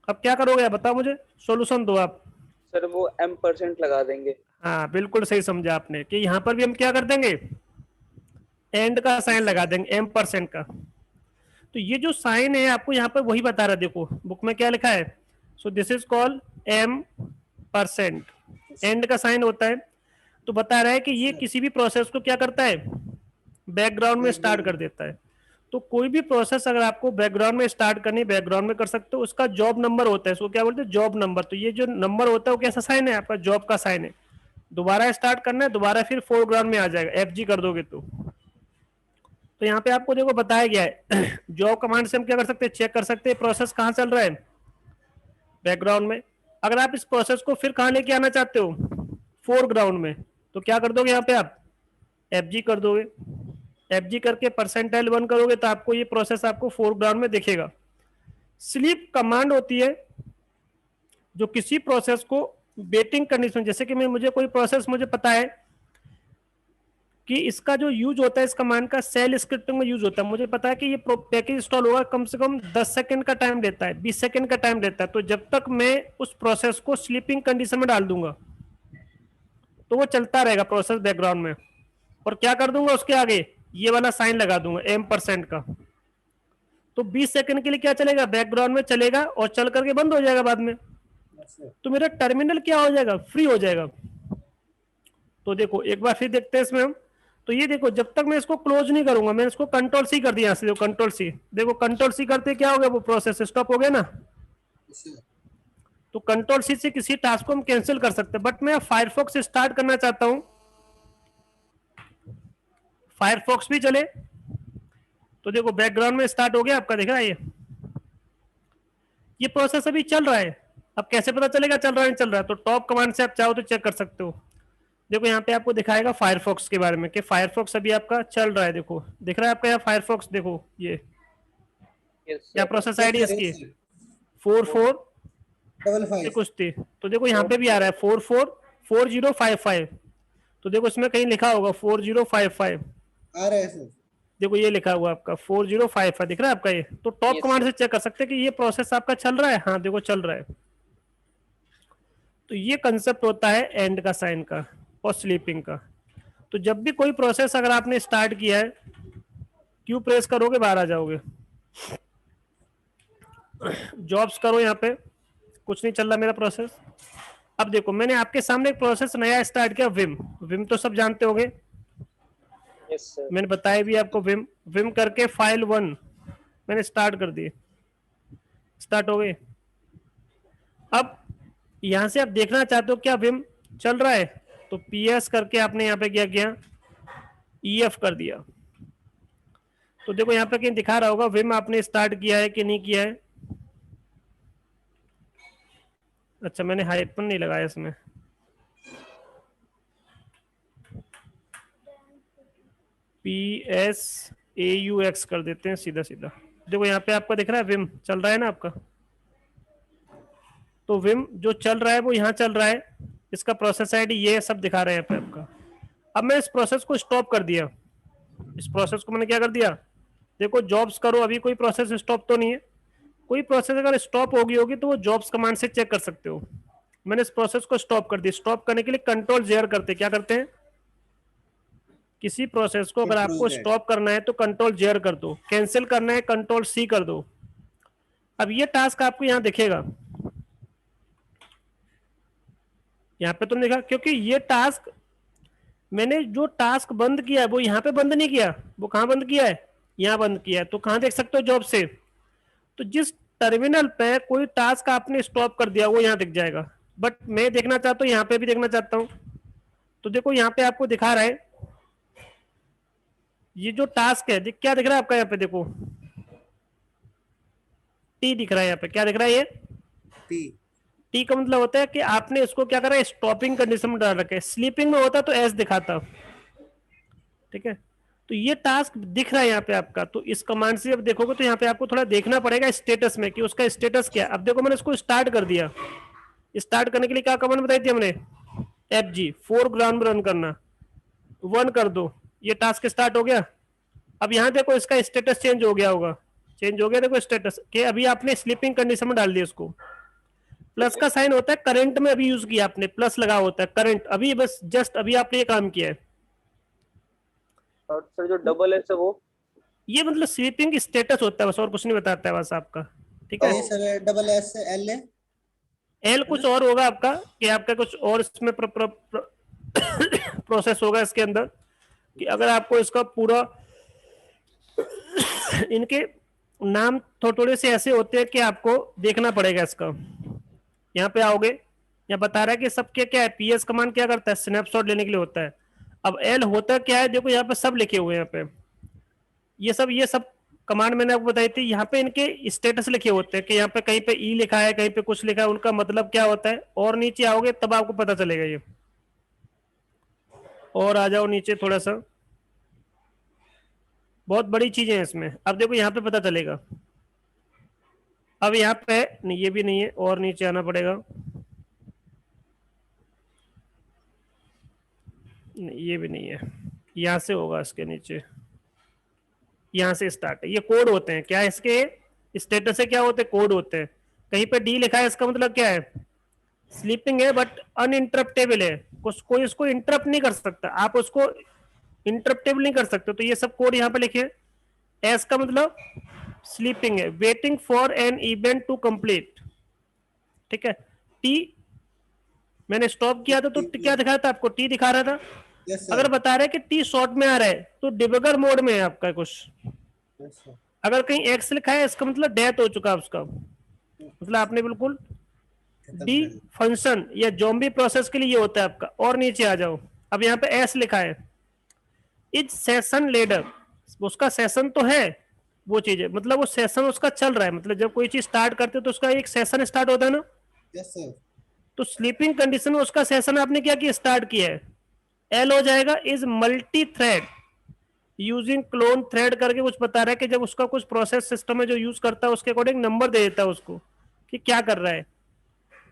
अब क्या करोगे आप बताओ मुझे, सॉल्यूशन दो आप। सर वो M% लगा देंगे। हाँ बिल्कुल सही समझा आपने, कि यहाँ पर भी हम क्या कर देंगे, एंड का साइन लगा देंगे, M% का। तो ये जो साइन है आपको यहाँ पर वही बता रहा है, देखो बुक में क्या लिखा है, so this is called M%, and का साइन होता है। तो बता रहा है कि ये किसी भी प्रोसेस को क्या करता है, बैकग्राउंड में स्टार्ट कर देता है। तो कोई भी प्रोसेस अगर आपको बैकग्राउंड में स्टार्ट करनी, बैकग्राउंड में कर सकते हो। उसका जॉब नंबर होता है, इसको क्या बोलते हैं, जॉब नंबर। तो ये जो नंबर होता है वो कैसा साइन है, आपका जॉब का साइन है। दोबारा स्टार्ट करना है, दोबारा फिर फोरग्राउंड में आ जाएगा, FG कर दोगे तो यहाँ पे आपको देखो बताया गया है जॉब कमांड से हम क्या कर सकते हैं, चेक कर सकते हैं प्रोसेस कहाँ चल रहा है, बैकग्राउंड में। अगर आप इस प्रोसेस को फिर कहाँ लेके आना चाहते हो, फोरग्राउंड में, तो क्या कर दोगे यहाँ पे आप, FG कर दोगे। FG करके %1 करोगे तो आपको ये प्रोसेस आपको फोरग्राउंड में दिखेगा। स्लीप कमांड होती है जो किसी प्रोसेस को वेटिंग कंडीशन, जैसे कि मैं मुझे कोई प्रोसेस मुझे पता है कि इसका जो यूज होता है, इस कमांड का सेल स्क्रिप्टिंग में यूज होता है, मुझे पता है कि ये पैकेज इंस्टॉल होगा, कम से कम 10 सेकंड का टाइम लेता है, 20 सेकंड का टाइम लेता है। तो जब तक मैं उस प्रोसेस को स्लीपिंग कंडीशन में डाल दूंगा तो वो चलता रहेगा प्रोसेस बैकग्राउंड में। और क्या कर दूंगा उसके आगे, ये वाला साइन लगा दूंगा M% का। तो 20 सेकंड के लिए क्या चलेगा, बैकग्राउंड में चलेगा और चल करके बंद हो जाएगा बाद में। तो मेरा टर्मिनल क्या हो जाएगा, फ्री हो जाएगा। तो देखो एक बार फिर देखते हैं इसमें हम। तो ये देखो जब तक मैं इसको क्लोज नहीं करूंगा, मैंने इसको कंट्रोल C कर दिया, देखो कंट्रोल C, देखो कंट्रोल C करते क्या हो गया, वो प्रोसेस स्टॉप हो गया ना। तो कंट्रोल C से किसी टास्क को हम कैंसिल कर सकते हैं। बट मैं फायरफॉक्स स्टार्ट करना चाहता हूं, फायरफॉक्स भी चले, तो देखो बैकग्राउंड में स्टार्ट हो गया आपका, दिख रहा है ये प्रोसेस अभी चल रहा है। अब कैसे पता चलेगा चल रहा है नहीं चल रहा है, तो टॉप कमांड से आप चाहो तो चेक कर सकते हो। देखो यहाँ पे आपको दिखाएगा फायरफॉक्स के बारे में कि फायरफॉक्स अभी आपका चल रहा है, देखो दिख रहा है आपका यहाँ फायरफॉक्स, देखो ये यस क्या सर। प्रोसेस आईडी इसकी 44 कुछ थी। तो देखो यहाँ पे भी आ रहा है 444055। तो देखो इसमें कहीं लिखा होगा 4055, आ रहा है सर। देखो ये लिखा हुआ आपका 4055 दिख रहा है आपका ये। तो टॉप Yes, कमांड sir. से चेक कर सकते हैं कि ये प्रोसेस आपका चल रहा है, हाँ देखो चल रहा है। तो ये कंसेप्ट होता है एंड का साइन का और स्लीपिंग का। तो जब भी कोई प्रोसेस अगर आपने स्टार्ट किया है, क्यू प्रेस करोगे बाहर आ जाओगे, जॉब्स करो, यहाँ पे कुछ नहीं चल रहा मेरा प्रोसेस। अब देखो मैंने आपके सामने एक प्रोसेस नया स्टार्ट किया, विम। विम तो सब जानते होंगे, यस सर। मैंने बताया भी आपको। विम विम करके फाइल 1 मैंने स्टार्ट कर दी, स्टार्ट हो गई। अब यहां से आप देखना चाहते हो क्या विम चल रहा है, तो PS करके आपने यहाँ पे क्या किया, EF कर दिया। तो देखो यहाँ पे कहीं दिखा रहा होगा विम आपने स्टार्ट किया है कि नहीं किया है। अच्छा मैंने हाइफन नहीं लगाया इसमें, PSAUX कर देते हैं सीधा सीधा। देखो यहाँ पे आपका दिख रहा है विम चल रहा है ना आपका। तो विम जो चल रहा है वो यहाँ चल रहा है, इसका प्रोसेस आईडी ये सब दिखा रहे हैं यहाँ पे आपका। अब मैं इस प्रोसेस को स्टॉप कर दिया, इस प्रोसेस को मैंने क्या कर दिया, देखो जॉब्स करो, अभी कोई प्रोसेस स्टॉप तो नहीं है। कोई प्रोसेस अगर स्टॉप होगी होगी तो वो जॉब्स कमांड से चेक कर सकते हो। मैंने इस प्रोसेस को स्टॉप कर दिया। स्टॉप करने के लिए कंट्रोल-J करते, क्या करते हैं, किसी प्रोसेस को अगर आपको स्टॉप करना है तो कंट्रोल-J कर दो, कैंसिल करना है कंट्रोल-C कर दो। अब ये टास्क आपको यहाँ दिखेगा, यहाँ पे तुमने देखा, क्योंकि ये टास्क मैंने जो टास्क बंद किया है वो यहाँ पे बंद नहीं किया, वो कहाँ बंद किया है, यहाँ बंद किया है। तो कहाँ देख सकते हो जॉब से, तो जिस टर्मिनल पे कोई टास्क आपने स्टॉप कर दिया वो यहाँ दिख जाएगा। बट मैं देखना चाहता हूँ यहाँ पे भी देखना चाहता हूँ, तो देखो यहाँ पे आपको दिखा रहा है ये जो टास्क है, क्या दिख रहा है आपका यहाँ पे, देखो टी दिख रहा है यहाँ पे, क्या दिख रहा है ये टी। टी का मतलब होता है कि आपने इसको क्या करा है, स्टॉपिंग कंडीशन में डाल रखा है। स्लीपिंग में होता तो एस दिखाता, ठीक है। तो ये टास्क दिख रहा है यहाँ पे आपका, तो इस कमांड से अब देखोगे तो यहाँ पे आपको थोड़ा देखना पड़ेगा स्टेटस में कि उसका स्टेटस क्या है। अब देखो मैंने इसको स्टार्ट कर दिया, स्टार्ट करने के लिए क्या कमांड बताई थी हमने, एफ जी, फोरग्राउंड में रन करना, 1 कर दो, ये टास्क स्टार्ट हो गया। अब यहाँ देखो इसका स्टेटस चेंज हो गया होगा, चेंज हो गया देखो स्टेटस के, अभी आपने स्लीपिंग कंडीशन में डाल दिया इसको। प्लस का साइन होता है करंट में, अभी यूज किया आपने, प्लस लगा होता है करंट, अभी बस जस्ट अभी आपने ये काम किया है। और सर जो डबल एस है वो, ये मतलब स्लीपिंग स्टेटस होता है बस, और कुछ नहीं बताता है बस आपका, ठीक है। ये सर डबल एस एल है। एल कुछ और होगा आपका, कि आपका कुछ और इसमें प्रोसेस होगा इसके अंदर, कि अगर आपको इसका पूरा इनके नाम थोड़े से ऐसे होते हैं कि आपको देखना पड़ेगा इसका। यहाँ पे आओगे, यहाँ बता रहा है कि सबके क्या है, पीएस कमांड क्या करता है, स्नैपशॉट लेने के लिए होता है। अब एल होता क्या है, देखो यहाँ पे सब लिखे हुए हैं, यहाँ पे ये सब कमांड मैंने आपको बताई थी। यहाँ पे इनके स्टेटस लिखे होते हैं कि यहाँ पे कहीं पे ई लिखा है, कहीं पे कुछ लिखा है, उनका मतलब क्या होता है। और नीचे आओगे तब आपको पता चलेगा ये, और आ जाओ नीचे थोड़ा सा, बहुत बड़ी चीजें हैं इसमें। अब देखो यहाँ पे पता चलेगा, अब यहाँ पे नहीं, ये भी नहीं है, और नीचे आना पड़ेगा, नहीं ये भी नहीं है, यहाँ से होगा इसके नीचे, यहाँ से स्टार्ट है। ये कोड होते हैं क्या, इसके स्टेटस से क्या होते हैं, कोड होते हैं। कहीं पे डी लिखा है, इसका मतलब क्या है, स्लीपिंग है बट अनइंटरप्टेबल है, कोई इसको इंटरप्ट नहीं कर सकता, आप उसको इंटरप्टेबल नहीं कर सकते। तो ये सब कोड यहाँ पे लिखे। एस का मतलब स्लीपिंग है, waiting for an event to complete, ठीक है। टी मैंने स्टॉप किया था तो क्या दिखा था आपको, टी दिखा रहा था। यस अगर सर। बता रहे कि टी शॉर्ट में आ रहा है तो डिबगर मोड में है आपका कुछ। Yes sir. अगर कहीं एक्स लिखा है इसका मतलब डेथ हो चुका है उसका, मतलब आपने बिल्कुल डी फंक्शन या जॉम्बी प्रोसेस के लिए ये होता है आपका। और नीचे आ जाओ, अब यहाँ पे एस लिखा है, इज सेशन लेडर, उसका सेशन तो है, वो चीज है, मतलब वो सेशन उसका चल रहा है, मतलब जब कोई चीज स्टार्ट करते हो तो उसका एक सेशन स्टार्ट होता है ना। Yes sir. तो स्लीपिंग कंडीशन में उसका सेशन आपने क्या किया, स्टार्ट किया है। एल हो जाएगा is multi thread using clone thread करके कुछ बता रहा है कि जब उसका कुछ प्रोसेस सिस्टम है जो यूज करता है उसके अकॉर्डिंग नंबर दे देता है उसको कि क्या कर रहा है।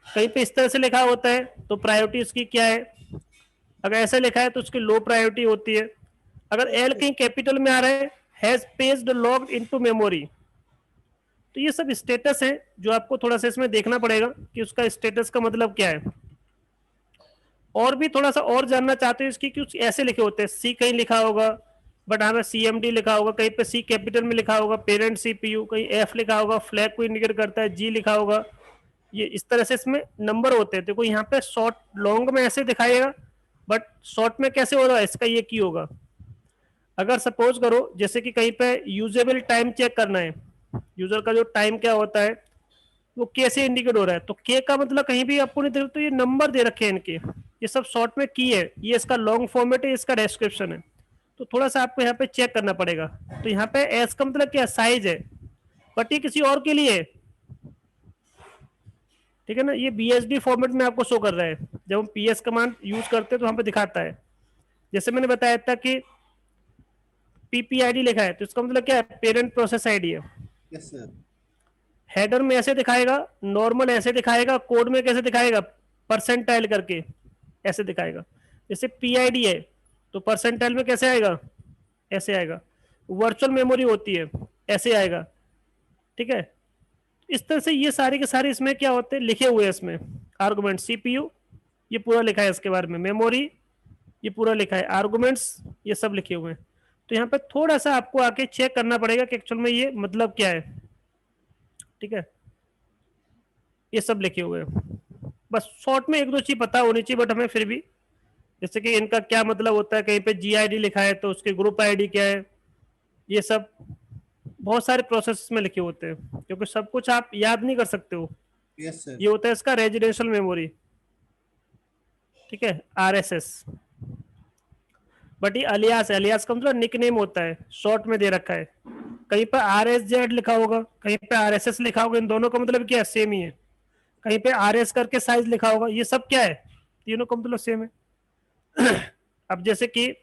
कहीं पे इस तरह से लिखा होता है तो प्रायोरिटी उसकी क्या है, अगर ऐसा लिखा है तो उसकी लो प्रायोरिटी होती है। अगर एल कहीं कैपिटल में आ रहा है, हैज पेज्ड लॉग्ड इनटू मेमोरी। तो ये सब स्टेटस है जो आपको थोड़ा सा इसमें देखना पड़ेगा कि उसका स्टेटस का मतलब क्या है। और भी थोड़ा सा और जानना चाहते हो इसकी, कुछ ऐसे लिखे होते हैं, सी कहीं लिखा होगा बट हमें CMD लिखा होगा, कहीं पे सी कैपिटल में लिखा होगा, पेरेंट CPU, कहीं एफ लिखा होगा, फ्लैग को इंडिकेट करता है, जी लिखा होगा। ये इस तरह से इसमें नंबर होते हैं। देखो यहाँ पे शॉर्ट लॉन्ग में ऐसे दिखाएगा बट शॉर्ट में कैसे होगा, इसका ये की होगा। अगर सपोज करो जैसे कि कहीं पे यूजेबल टाइम चेक करना है, यूजर का जो टाइम क्या होता है वो कैसे इंडिकेट हो रहा है, तो के का मतलब कहीं भी आपको नहीं देख, तो ये नंबर दे रखे हैं इनके, ये सब शॉर्ट में की है, ये इसका लॉन्ग फॉर्मेट है, इसका डिस्क्रिप्शन है। तो थोड़ा सा आपको यहाँ पे चेक करना पड़ेगा। तो यहाँ पे एस का मतलब क्या, साइज है, बट ये किसी और के लिए है, ठीक है ना। ये BSD फॉर्मेट में आपको शो कर रहा है, जब हम PS कमांड यूज करते हैं तो वहां पे दिखाता है। जैसे मैंने बताया था कि PPID लिखा है तो इसका मतलब क्या है, पेरेंट प्रोसेस आईडी है। Yes sir. हेडर में ऐसे दिखाएगा, नॉर्मल ऐसे दिखाएगा, कोड में कैसे दिखाएगा, परसेंटाइल करके ऐसे दिखाएगा। जैसे PID है तो परसेंटाइल में कैसे आएगा, ऐसे आएगा। वर्चुअल मेमोरी होती है, ऐसे आएगा, ठीक है। इस तरह से ये सारे के सारे इसमें क्या होते हैं, लिखे हुए हैं इसमें। आर्गुमेंट CPU ये पूरा लिखा है इसके बारे में, मेमोरी ये पूरा लिखा है, आर्गुमेंट्स ये सब लिखे हुए हैं। तो यहाँ पे थोड़ा सा आपको आके चेक करना पड़ेगा कि एक्चुअल में ये मतलब क्या है, ठीक है। ये सब लिखे हुए हैं, बस शॉर्ट में एक दो चीज पता होनी चाहिए, बट हमें फिर भी जैसे कि इनका क्या मतलब होता है, कहीं पे GID लिखा है तो उसके ग्रुप ID क्या है, ये सब बहुत सारे प्रोसेस में लिखे होते हैं, क्योंकि सब कुछ आप याद नहीं कर सकते हो। Yes sir. ये होता है इसका रेजिडेंशियल मेमोरी, ठीक है, RSS। बट ये अलियास, अलियास का मतलब निकनेम होता है, शॉर्ट में दे रखा है। कहीं पर RSZ लिखा होगा, कहीं पे RSS लिखा होगा, इन दोनों का मतलब क्या है, सेम ही है। कहीं पे RS करके साइज लिखा होगा, ये सब क्या है, तीनों का मतलब सेम है। अब जैसे कि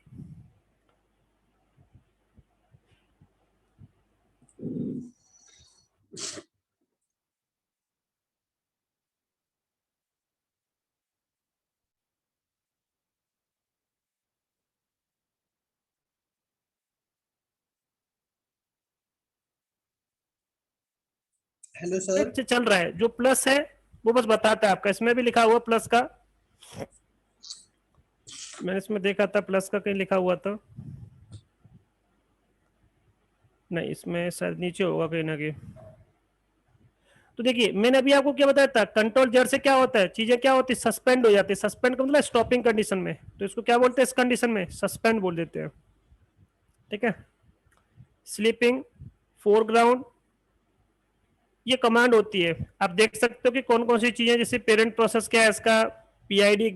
हेलो सर। चल रहा है, जो प्लस है वो बस बताता है आपका, इसमें भी लिखा हुआ प्लस का, मैंने इसमें देखा था प्लस का कहीं लिखा हुआ था, नहीं इसमें शायद नीचे होगा कहीं ना कहीं। तो देखिए मैंने अभी आपको क्या बताया था, कंट्रोल जेड से क्या होता है, चीजें क्या होती है, सस्पेंड हो जाती है। सस्पेंड का मतलब स्टॉपिंग कंडीशन में, तो इसको क्या बोलते हैं, इस कंडीशन में सस्पेंड बोल देते हैं, ठीक है। स्लीपिंग, फोरग्राउंड, ये कमांड होती है। आप देख सकते हो कि कौन कौन सी चीजें, जैसे पेरेंट प्रोसेस क्या है इसका, PID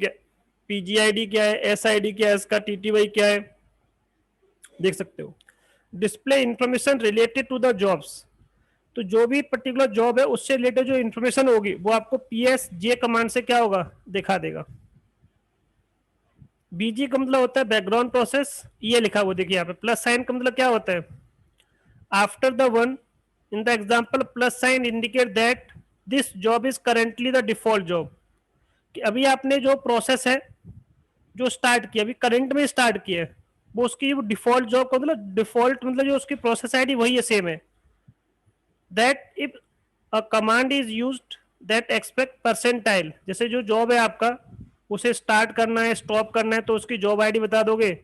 PGID क्या है, SID क्या है इसका, TTY क्या है, देख सकते हो। Display information related to the jobs, तो जो भी पर्टिकुलर जॉब है उससे रिलेटेड जो इन्फॉर्मेशन होगी वो आपको PSJ कमांड से क्या होगा, दिखा देगा। BG का मतलब होता है बैकग्राउंड प्रोसेस, ये लिखा हुआ देखिए यहाँ पे। प्लस साइन का मतलब क्या होता है, after the one in the example plus sign indicate that this job is currently the default job, कि अभी आपने जो प्रोसेस है जो स्टार्ट किया, अभी करंट में स्टार्ट किया है, वो उसकी डिफॉल्ट जॉब का मतलब, डिफॉल्ट मतलब जो उसकी प्रोसेस ID वही है, सेम है। That if a command is used that expect percentile, जैसे जो जॉब है आपका उसे स्टार्ट करना है, स्टॉप करना है, तो उसकी जॉब ID बता दोगे,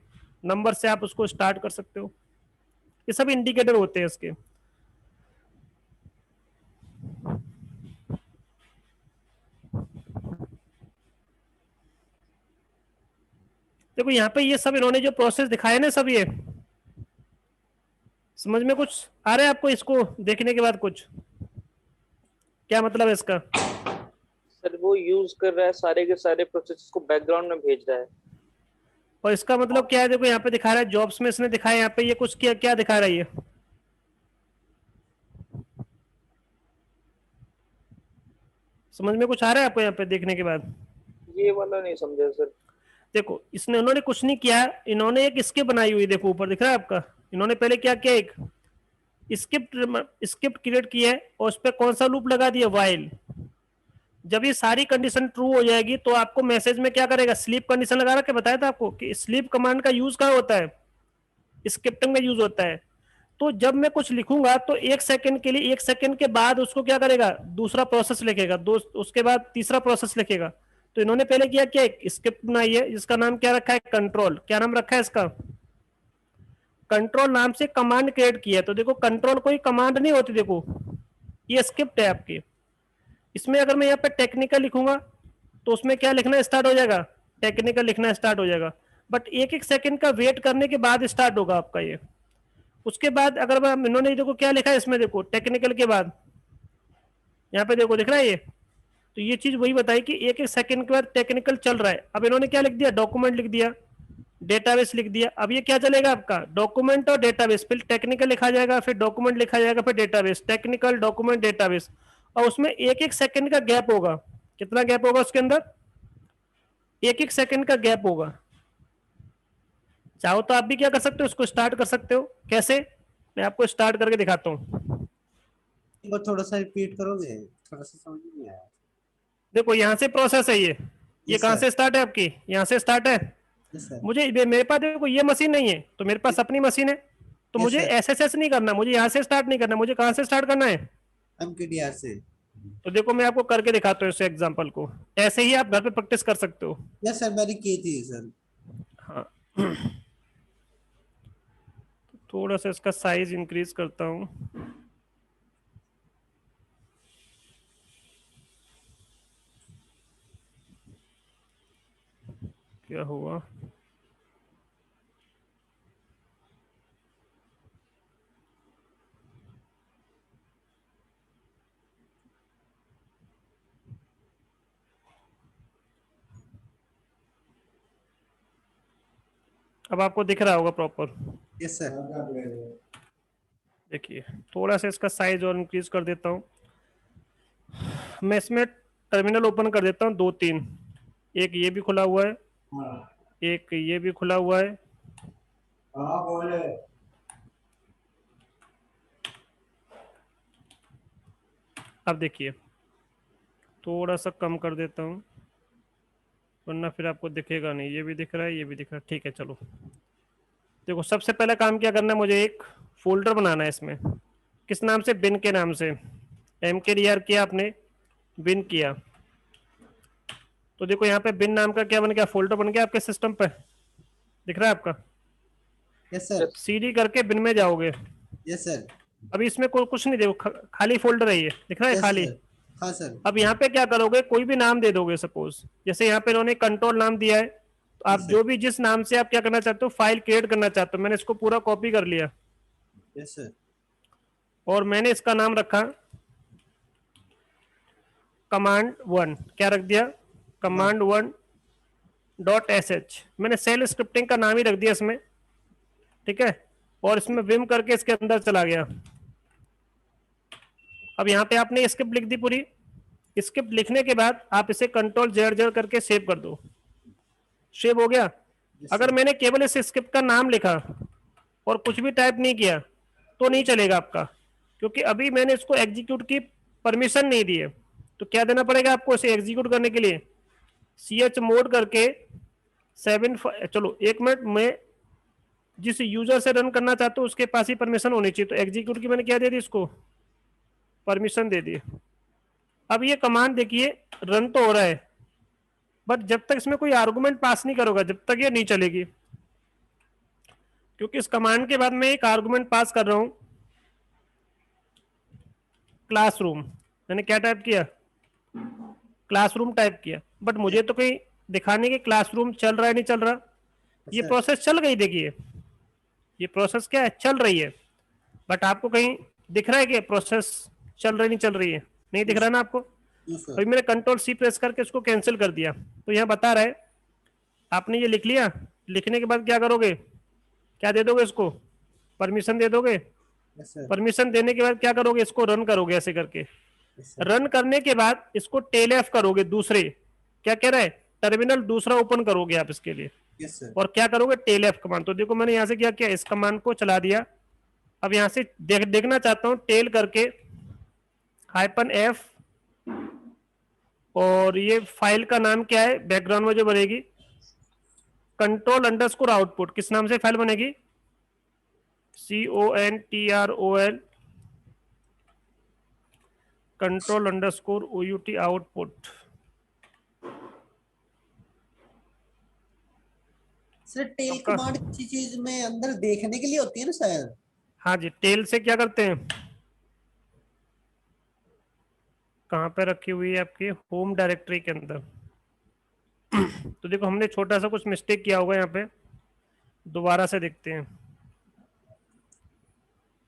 नंबर से आप उसको स्टार्ट कर सकते हो। ये सब इंडिकेटर होते हैं इसके। देखो यहाँ पे ये सब इन्होंने जो प्रोसेस दिखाए ना सब, ये समझ में कुछ आ रहा है आपको, इसको देखने के बाद कुछ क्या मतलब है इसका? सर वो यूज कर रहा है सारे के सारे प्रोसेस को बैकग्राउंड में भेज रहा है। और इसका मतलब क्या है, देखो यहाँ पे दिखा रहा है जॉब्स में इसने दिखाया, यहाँ पे ये कुछ क्या क्या दिखा रहा है ये, समझ में कुछ आ रहा है आपको यहाँ पे देखने के बाद? ये वाला नहीं समझा सर। देखो इसने, उन्होंने कुछ नहीं किया, इन्होंने एक स्क्रिप्ट बनाई हुई, देखो ऊपर दिख रहा है आपका, इन्होंने पहले क्या किया, एक स्क्रिप्ट क्रिएट की है, और उस पर कौन सा लूप लगा दिया, वाइल। जब ये सारी कंडीशन ट्रू हो जाएगी तो आपको मैसेज में क्या करेगा, स्लीप कंडीशन लगा रखे, बताया था आपको कि स्लीप कमांड का यूज कहाँ होता है, स्क्रिप्टिंग में यूज होता है। तो जब मैं कुछ लिखूंगा तो 1 सेकंड के लिए, 1 सेकंड के बाद उसको क्या करेगा, दूसरा प्रोसेस लिखेगा, उसके बाद तीसरा प्रोसेस लिखेगा। तो इन्होंने पहले किया क्या, एक स्क्रिप्ट बनाई है जिसका नाम क्या रखा है, कंट्रोल। क्या नाम रखा है इसका, कंट्रोल नाम से कमांड क्रिएट किया है। तो देखो कंट्रोल कोई कमांड नहीं होती, देखो ये स्क्रिप्ट है आपकी। इसमें अगर मैं यहाँ पे टेक्निकल लिखूंगा तो उसमें क्या लिखना स्टार्ट हो जाएगा, टेक्निकल लिखना स्टार्ट हो जाएगा। बट 1 1 सेकंड का वेट करने के बाद स्टार्ट होगा आपका ये। उसके बाद अगर मैं, इन्होंने देखो क्या लिखा है इसमें, देखो टेक्निकल के बाद यहाँ पे देखो दिख रहा है ये, तो ये चीज वही बताई कि 1 1 सेकंड के बाद टेक्निकल चल रहा है। अब इन्होंने क्या लिख दिया, डॉक्यूमेंट लिख दिया, डेटाबेस लिख दिया। अब ये क्या चलेगा आपका, डॉक्यूमेंट और डेटाबेस, फिर टेक्निकल लिखा जाएगा, फिर डॉक्यूमेंट लिखा जाएगा, फिर डेटाबेस, टेक्निकल डॉक्यूमेंट डेटाबेस। और उसमें 1 1 सेकंड का गैप होगा, कितना गैप होगा उसके अंदर, 1 1 सेकंड का गैप होगा। चाहो तो आप भी क्या कर सकते हो, उसको स्टार्ट कर सकते हो। कैसे, मैं आपको स्टार्ट करके दिखाता हूँ। एक बार थोड़ा सा रिपीट करोगे, थोड़ा सा समझ नहीं आया। देखो यहाँ से प्रोसेस है ये यस कहाँ सर। से स्टार्ट है आपकी, यहाँ से स्टार्ट है। Yes sir. मेरे पास देखो ये मशीन नहीं है, तो मेरे पास अपनी मशीन है, तो यस मुझे सर। SSS नहीं करना, मुझे यहाँ से स्टार्ट नहीं करना, मुझे कहाँ से स्टार्ट करना है। MKDR से। तो देखो मैं आपको करके दिखाता हूँ इस एग्जांपल को, ऐसे ही आप घर पे प्रैक्टिस कर सकते हो। यस सर, मैंने की थी सर। हाँ, थोड़ा सा इसका साइज इंक्रीज करता हूँ। क्या हुआ? अब आपको दिख रहा होगा प्रॉपर? Yes sir. देखिए थोड़ा सा इसका साइज और इंक्रीज कर देता हूँ मैं। इसमें टर्मिनल ओपन कर देता हूँ 2-3। एक ये भी खुला हुआ है, एक ये भी खुला हुआ है। अब देखिए थोड़ा सा कम कर देता हूँ वरना फिर आपको दिखेगा नहीं। ये भी दिख रहा है, ये भी दिख रहा है। ठीक है चलो। देखो सबसे पहला काम क्या करना है, मुझे एक फोल्डर बनाना है इसमें। किस नाम से? बिन के नाम से। एम के डी आर किया आपने, बिन किया, तो देखो यहाँ पे बिन नाम का क्या बन गया, फोल्डर बन गया आपके सिस्टम पे। दिख रहा है आपका? Yes sir. सीडी करके बिन में जाओगे। Yes sir. अभी इसमें कोई कुछ नहीं, देखो खाली फोल्डर है ये, दिख रहा है यस खाली। सर। हाँ सर। अब यहाँ पे क्या करोगे, कोई भी नाम दे दोगे। सपोज जैसे यहाँ पे इन्होंने कंट्रोल नाम दिया है, तो आप यस जो सर। भी जिस नाम से आप क्या करना चाहते हो, फाइल क्रिएट करना चाहते हो, मैंने इसको पूरा कॉपी कर लिया यस सर। और मैंने इसका नाम रखा command1। क्या रख दिया? command1 dot sh। मैंने सेल स्क्रिप्टिंग का नाम ही रख दिया इसमें, ठीक है। और इसमें विम करके इसके अंदर चला गया। अब यहाँ पे आपने स्क्रिप्ट लिख दी पूरी। स्क्रिप्ट लिखने के बाद आप इसे कंट्रोल जेड जेड करके सेव कर दो। सेव हो गया। यस अगर सर। मैंने केवल इस स्क्रिप्ट का नाम लिखा और कुछ भी टाइप नहीं किया तो नहीं चलेगा आपका, क्योंकि अभी मैंने इसको एग्जीक्यूट की परमिशन नहीं दी है। तो क्या देना पड़ेगा आपको इसे एग्जीक्यूट करने के लिए? ch मोड करके 7। चलो 1 मिनट में, जिस यूजर से रन करना चाहते हो उसके पास ही परमिशन होनी चाहिए। तो एग्जीक्यूट की मैंने क्या दे दी, इसको परमिशन दे दी। अब ये कमांड देखिए रन तो हो रहा है, बट जब तक इसमें कोई आर्गुमेंट पास नहीं करोगे जब तक ये नहीं चलेगी। क्योंकि इस कमांड के बाद मैं एक आर्गुमेंट पास कर रहा हूं, क्लासरूम। मैंने क्या टाइप किया? क्लासरूम टाइप किया। बट मुझे तो कहीं दिखाने के क्लासरूम चल रहा है, नहीं चल रहा। ये सर। प्रोसेस चल गई, देखिए ये प्रोसेस क्या है, चल रही है। बट आपको कहीं दिख रहा है कि प्रोसेस चल रही नहीं चल रही है? नहीं दिख रहा ना आपको? Yes sir. अभी मैंने कंट्रोल सी प्रेस करके इसको कैंसिल कर दिया, तो यहाँ बता रहा है आपने ये लिख लिया। लिखने के बाद क्या करोगे, क्या दे दोगे इसको? परमिशन दे दोगे। Yes sir. परमिशन देने के बाद क्या करोगे, इसको रन करोगे ऐसे करके। Yes sir. रन करने के बाद इसको टेल एफ करोगे दूसरे, क्या कह रहा है, टर्मिनल दूसरा ओपन करोगे आप इसके लिए। Yes sir. और क्या करोगे, टेल एफ कमांड। तो देखो मैंने यहाँ से क्या किया, इस कमांड को चला दिया। अब यहाँ से देखना चाहता हूँ टेल करके -f, और ये फाइल का नाम क्या है बैकग्राउंड में जो बनेगी, कंट्रोल आउटपुट। किस नाम से फाइल बनेगी? CONTROL control_out output. Sir tell आपका कमांड किसी चीज में अंदर देखने के लिए होती है ना शायद? हाँ जी, टेल से क्या करते हैं, कहाँ पे रखी हुई है आपकी होम डायरेक्टरी के अंदर। तो देखो हमने छोटा सा कुछ मिस्टेक किया होगा यहाँ पे, दोबारा से देखते हैं।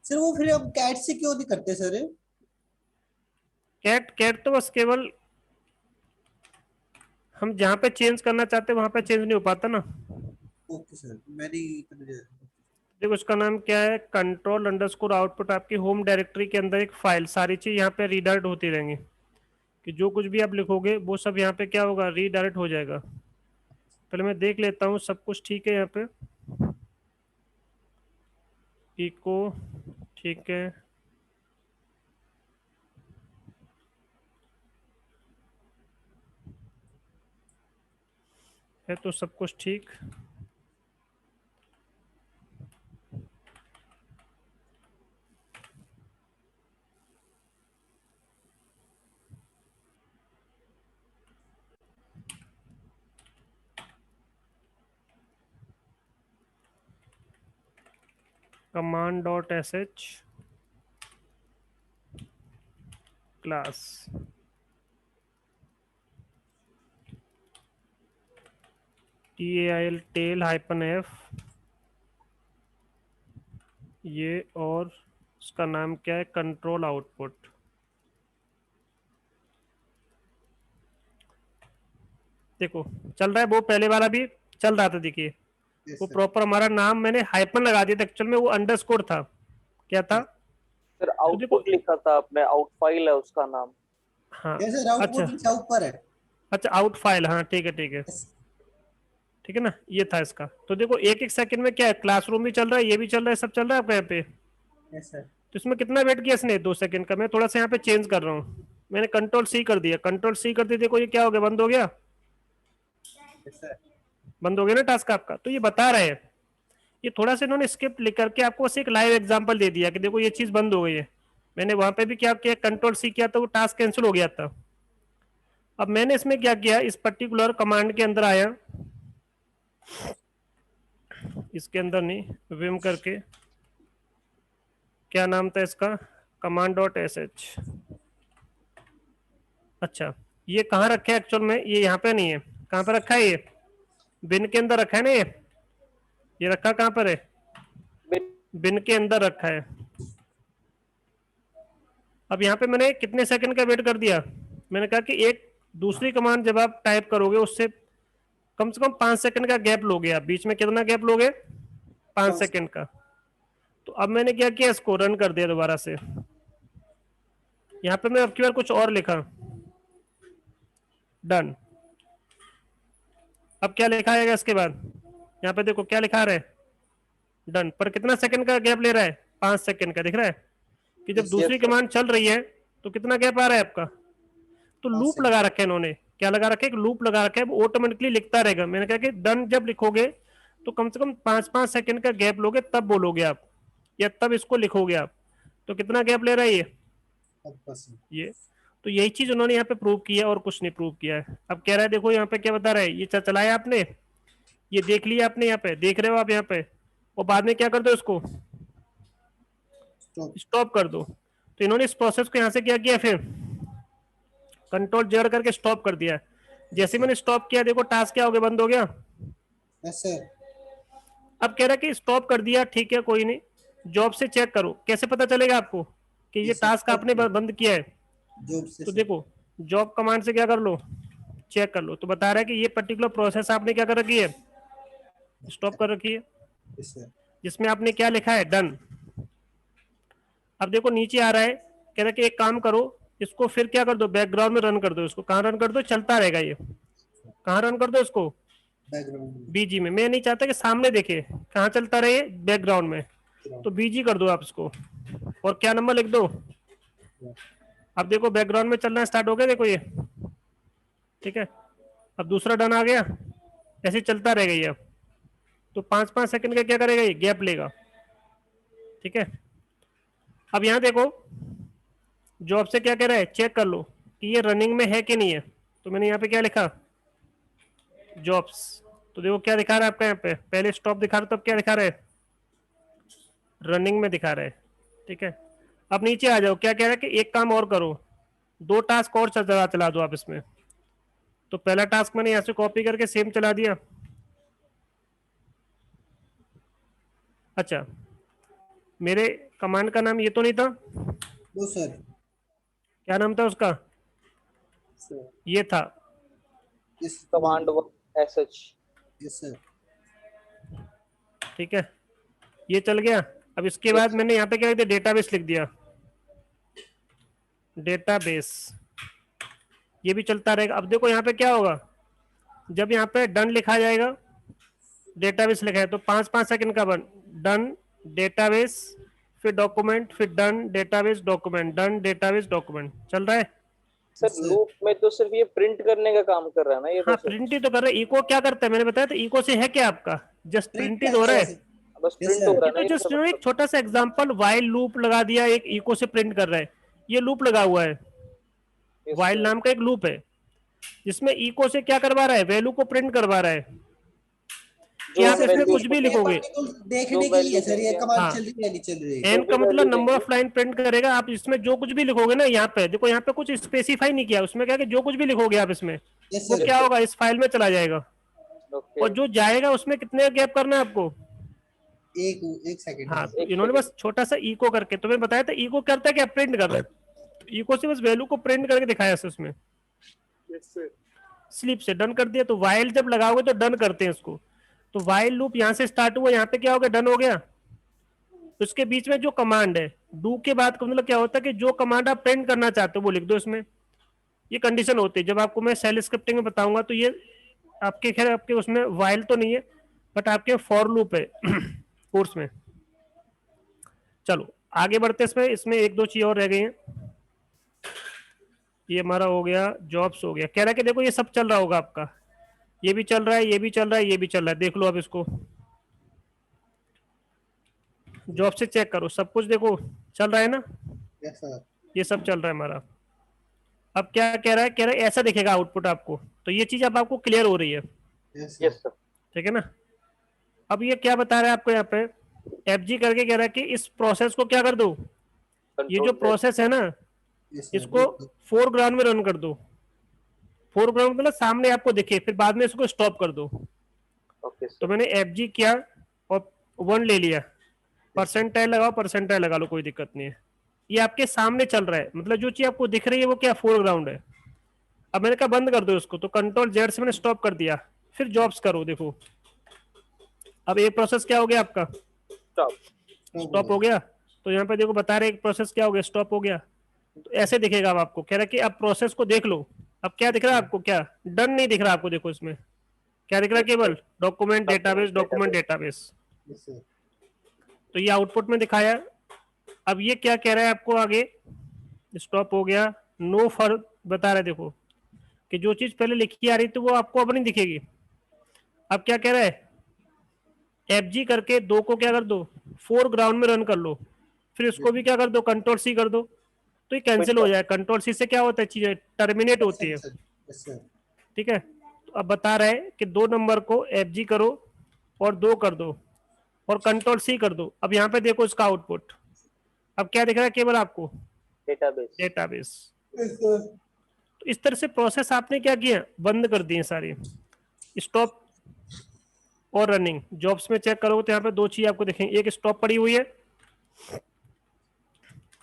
सर वो फिर अब कैट से क्यों नहीं करते सर? कैट कैट तो बस केवल हम जहाँ पे चेंज करना चाहते हैं वहां पे चेंज नहीं हो पाता ना। ओके सर, मैंने देखो उसका नाम क्या है, कंट्रोल_आउटपुट। आपकी होम डायरेक्टरी के अंदर एक फाइल, सारी चीज यहाँ पे रीडायरेक्ट होती रहेंगी, कि जो कुछ भी आप लिखोगे वो सब यहाँ पे क्या होगा, रीडायरेक्ट हो जाएगा। पहले मैं देख लेता हूँ सब कुछ ठीक है यहाँ पे। इको ठीक है, तो सब कुछ ठीक। command.sh class. TAIL tell -F, ये, और उसका नाम क्या है, कंट्रोल आउटपुट। देखो चल रहा है, वो पहले वाला भी चल रहा था, देखिए यस वो सर। प्रॉपर हमारा नाम मैंने हाइपन लगा दिया था, एक्चुअल में वो अंडरस्कोर था, क्या था। सर तो देखो, आउटपुट लिखा था आपने, आउट फाइल है उसका नाम। हाँ, यस सर, अच्छा आउटपुट लिखा ऊपर है। अच्छा, आउट फाइल, हाँ ठीक है ठीक है यस ठीक है ना, ये था इसका। तो देखो एक एक सेकंड में क्या है, क्लासरूम भी चल रहा है, ये भी चल रहा है, सब चल रहा है आपका यहाँ पे। Yes sir. तो इसमें कितना वेट किया इसने, 2 सेकंड का। मैं थोड़ा सा यहाँ पे चेंज कर रहा हूँ, मैंने कंट्रोल सी कर दिया, कंट्रोल सी कर दिया, देखो ये क्या हो गया, बंद हो गया, यस सर। बंद हो गया ना टास्क आपका। तो ये बता रहे हैं, ये थोड़ा सा इन्होंने स्क्रिप्ट लिख करके आपको बस एक लाइव एग्जांपल दे दिया कि देखो ये चीज बंद हो गई है। मैंने वहां पे भी क्या किया, कंट्रोल सी किया तो वो टास्क कैंसिल हो गया था। अब मैंने इसमें क्या किया, इस पर्टिकुलर कमांड के अंदर आया, इसके अंदर नहीं, विम करके, क्या नाम था इसका, command.sh। अच्छा, ये कहाँ रखा है एक्चुअल में, ये यहाँ पे नहीं है, कहाँ पे रखा है, ये बिन के अंदर रखा है ना, ये रखा कहाँ पर है, बिन के अंदर रखा है। अब यहाँ पे मैंने कितने सेकंड का वेट कर दिया, मैंने कहा कि एक दूसरी कमांड जब आप टाइप करोगे उससे कम से कम 5 सेकंड का गैप लोगे आप, बीच में कितना गैप लोगे, 5 सेकंड का। तो अब मैंने क्या किया, इसको रन कर दिया दोबारा से। यहाँ पे मैं अब की बार कुछ और लिखा, डन। अब क्या लिखा आएगा इसके बाद, यहाँ पे देखो क्या लिखा रहा है, डन। पर कितना सेकंड का गैप ले रहा है, 5 सेकंड का। दिख रहा है कि जब Yes, दूसरी yes, sir. कमांड चल रही है तो कितना गैप आ रहा है आपका। तो पाँच लूप सेकंड। लगा रखे हैं इन्होंने, क्या लगा रखे, एक लूप लगा रखा है, वो ऑटोमेटिकली लिखता रहेगा। मैंने कहा कि डन जब लिखोगे तो कम से कम 5-5 सेकंड का गैप लोगे, तब बोलोगे आप, या तब इसको लिखोगे आप। तो कितना गैप ले रहा है ये। तो यही चीज उन्होंने यहाँ पे प्रूव किया और कुछ नहीं प्रूव किया है। अब कह रहा है देखो यहाँ पे क्या बता रहा है, ये चलाया आपने, ये देख लिया आपने, यहाँ पे देख रहे हो आप यहाँ पे, और बाद में क्या कर दो, इसको स्टॉप कर दो। तो इन्होंने इस प्रोसेस को यहाँ से क्या किया, फिर कंट्रोल जेड करके स्टॉप कर दिया। जैसे मैंने स्टॉप किया, देखो टास्क क्या हो गया, बंद हो गया। Yes sir. अब कह रहा है कि स्टॉप कर दिया, ठीक है कोई नहीं, जॉब से चेक करो। कैसे पता चलेगा आपको कि ये टास्क आपने बंद किया है। जॉब से तो सर। देखो जॉब कमांड से क्या कर लो, चेक कर लो। तो बता रहा है कि ये पर्टिकुलर प्रोसेस आपने क्या कर रखी है, स्टॉप कर रखी है, यस सर। जिसमें आपने क्या लिखा है, डन। अब देखो नीचे आ रहा है, कह रहा है कि एक काम करो, इसको फिर क्या कर दो, बैकग्राउंड में रन कर दो। इसको कहाँ रन कर दो, चलता रहेगा ये, कहाँ रन कर दो इसको, बैकग्राउंड में। बीजी में। मैं नहीं चाहता कि सामने देखे, कहाँ चलता रहे, बैकग्राउंड में। तो बीजी कर दो आप इसको, और क्या नंबर लिख दो। अब देखो बैकग्राउंड में चलना स्टार्ट हो गया, देखो ये, ठीक है। अब दूसरा डन आ गया, ऐसे चलता रहेगा ये। अब तो 5-5 सेकंड का क्या करेगा, ये गैप लेगा, ठीक है। अब यहाँ देखो जॉब से क्या कह रहा है, चेक कर लो कि ये रनिंग में है कि नहीं है। तो मैंने यहाँ पे क्या लिखा, जॉब्स। तो देखो क्या दिखा रहा है आपका, यहाँ पे पहले स्टॉप दिखा रहा, तब क्या दिखा रहा है, रनिंग में दिखा रहा है, ठीक है। अब नीचे आ जाओ, क्या कह रहा है कि एक काम और करो, 2 टास्क और चला दो आप इसमें। तो पहला टास्क मैंने यहाँ से कॉपी करके सेम चला दिया। अच्छा, मेरे कमांड का नाम ये तो नहीं था, नो सर। क्या नाम था उसका, सर ये था, yes command SH. Yes sir. ठीक है, ये चल गया। अब इसके बाद मैंने यहाँ पे क्या लिख दिया, डेटाबेस लिख दिया, डेटाबेस, ये भी चलता रहेगा। अब देखो यहाँ पे क्या होगा, जब यहाँ पे डन लिखा जाएगा, डेटाबेस लिखा है, तो 5-5 सेकंड का डन डेटाबेस, फिर डॉक्यूमेंट, फिर done database document, done database document, चल रहा है। सर लूप में तो सिर्फ ये प्रिंट करने का काम कर रहा है ना ये, हाँ तो प्रिंट ही तो कर रहा है। इको क्या करता है, मैंने बताया था, इको से है क्या आपका, जस्ट प्रिंट ही हो रहा है। बस यस प्रिंट हो सर। रहा ये है ना तो ये जस्ट मेरा एक मतलब। छोटा सा एग्जांपल, वाइल लूप लगा दिया, एक इको से प्रिंट कर रहा है, ये लूप लगा हुआ है, Yes, वाइल sir. नाम का एक लूप है, जिसमें इको से क्या करवा रहा है, वैल्यू को प्रिंट करवा रहा है कि जो आप इसमें वैल्यू कुछ भी लिखोगे। देखने के लिए सर ये कमांड हाँ, चल रही है नहीं चल रही है। एन जो भी का मतलब वैल्यू नंबर देंगे। ऑफ लाइन प्रिंट करेगा। आप इसमें जो कुछ भी लिखोगे ना, यहाँ पे देखो, यहाँ पे कुछ स्पेसिफाई नहीं किया, उसमें क्या कि जो कुछ भी लिखोगे आप इसमें, यस वो सर। क्या होगा, इस फाइल में चला जाएगा। ओके और जो जाएगा उसमें कितने गैप करना है आपको? एक सेकंड। हाँ, तो एक इन्होंने second। बस छोटा सा इको करके तुम्हें बताया था। इको करता है क्या? प्रिंट कर रहा है। तो इको से बस वैल्यू को प्रिंट करके दिखाया उसमें यस सर। स्लीप से डन कर दिया। तो वाइल जब लगाओगे तो डन करते हैं इसको। तो वाइल लूप यहाँ से स्टार्ट हुआ, यहाँ पे क्या हो गया? डन हो गया। उसके बीच में जो कमांड है डू के बाद का मतलब क्या होता है कि जो कमांड आप प्रिंट करना चाहते हो वो लिख दो इसमें। ये कंडीशन होती है। जब आपको मैं सेल स्क्रिप्टिंग में बताऊंगा तो ये आपके खैर आपके उसमें वाइल तो नहीं है बट आपके फॉर लूप है कोर्स में। चलो आगे बढ़ते हैं। इसमें इसमें एक दो चीज और रह गई हैं। ये हमारा हो गया, जॉब्स हो गया। कह रहा है कि देखो ये सब चल रहा होगा आपका, ये भी चल रहा है, ये भी चल रहा है, ये भी चल रहा है। देख लो अब इसको जॉब से चेक करो, सब कुछ देखो चल रहा है ना, यस सर। ये सब चल रहा है हमारा। अब क्या कह रहा है? कह रहा है ऐसा दिखेगा आउटपुट आपको। तो ये चीज अब आपको क्लियर हो रही है, यस यस सर। ठीक है ना। अब ये क्या बता रहा है आपको यहाँ पे? एफ जी करके कह रहा है कि इस प्रोसेस को क्या कर दो, ये जो प्रोसेस है ना यस इसको फोरग्राउंड में रन कर दो। फोरग्राउंड मतलब सामने आपको दिखे, फिर बाद में इसको स्टॉप कर दो। ओके तो सर। मैंने एफ जी किया और 1 ले लिया। परसेंटाइल लगाओ, परसेंटाइल लगा लो, कोई दिक्कत नहीं है। ये आपके सामने चल रहा है, मतलब जो चीज आपको दिख रही है वो क्या? फोरग्राउंड है। अब मैंने कहा बंद कर दो इसको, तो कंट्रोल जेड से मैंने स्टॉप कर दिया। फिर जॉब्स करो, देखो अब एक प्रोसेस क्या हो गया आपका? स्टॉप। स्टॉप हो गया। तो यहाँ पे देखो बता रहे एक प्रोसेस क्या हो गया? स्टॉप हो गया। तो ऐसे दिखेगा अब आपको। कह रहा है कि अब प्रोसेस को देख लो। अब क्या दिख रहा है आपको? क्या डन नहीं दिख रहा आपको? देखो इसमें क्या दिख रहा है? केवल document database, document database. Yes sir. तो ये आउटपुट में दिखाया। अब ये क्या कह रहा है आपको आगे? स्टॉप हो गया, नो फर बता रहा है। देखो कि जो चीज पहले लिखी आ रही थी वो आपको अब नहीं दिखेगी। अब क्या कह रहा है? एफ जी करके दो को क्या कर दो? फोरग्राउंड में रन कर लो। फिर उसको भी क्या कर दो? कंट्रोल सी कर दो। तो ये कैंसिल हो जाए। कंट्रोल सी से क्या होता है? चीजें टर्मिनेट होती है, यस सर। ठीक है। तो अब बता रहा है कि 2 नंबर को एफ जी करो और 2 कर दो और कंट्रोल सी कर दो। अब यहाँ पे देखो इसका आउटपुट अब क्या दिख रहा है केवल आपको? डेटाबेस। डेटाबेस। Yes sir. तो इस तरह से प्रोसेस आपने क्या किया? बंद कर दिए सारी। स्टॉप और रनिंग। जॉब्स में चेक करोगे तो यहाँ पे दो चीज आपको दिखेंगे, एक स्टॉप पड़ी हुई है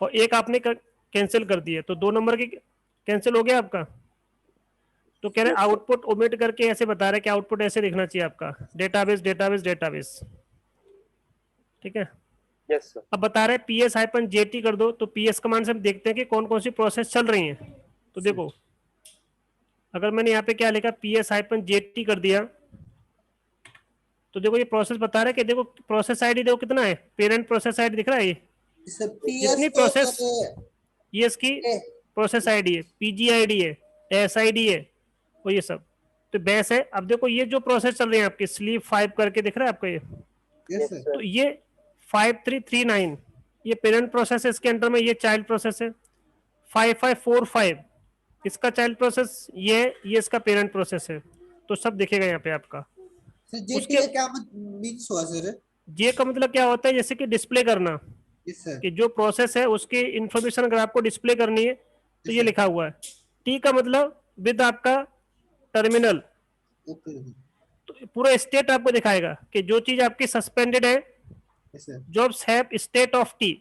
और एक आपने कैंसिल कर दी है। तो 2 नंबर की कैंसिल हो गया आपका। तो कह रहे आउटपुट ओमिट करके ऐसे बता रहे कि आउटपुट ऐसे दिखना चाहिए आपका, डेटाबेस डेटाबेस डेटाबेस, ठीक है। Yes sir. अब बता रहे PS-JT कर दो। तो PS कमांड से हम देखते हैं कि कौन कौन सी प्रोसेस चल रही हैं। तो देखो अगर मैंने यहाँ पे क्या लिखा PS-JT कर दिया तो देखो ये प्रोसेस बता रहा है कि देखो प्रोसेस आईडी देखो कितना है, पेरेंट प्रोसेस आईडी दिख रहा है। ये सर जितनी प्रोसेस ये इसकी प्रोसेस आईडी है, PG आईडी है, SID है और ये सब तो बेस है। अब देखो ये जो प्रोसेस चल रही है आपकी स्लीप 5 करके दिख रहा है आपका ये। Yes sir. तो ये 5339 ये पेरेंट प्रोसेस है, इसके अंडर में ये चाइल्ड प्रोसेस है। 5545 इसका चाइल्ड प्रोसेस ये इसका पेरेंट प्रोसेस है। तो सब दिखेगा यहाँ पे आपका। सर जेटी का क्या मींस हुआ सर? जे का मतलब क्या होता है? जैसे कि डिस्प्ले करना, यस सर। कि जो प्रोसेस है उसकी इंफॉर्मेशन अगर आपको डिस्प्ले करनी है तो ये लिखा हुआ है। टी का मतलब विद आपका टर्मिनल। ओके। तो पूरा स्टेट आपको दिखाएगा कि जो चीज आपकी सस्पेंडेड है, yes sir. Jobs have state of T.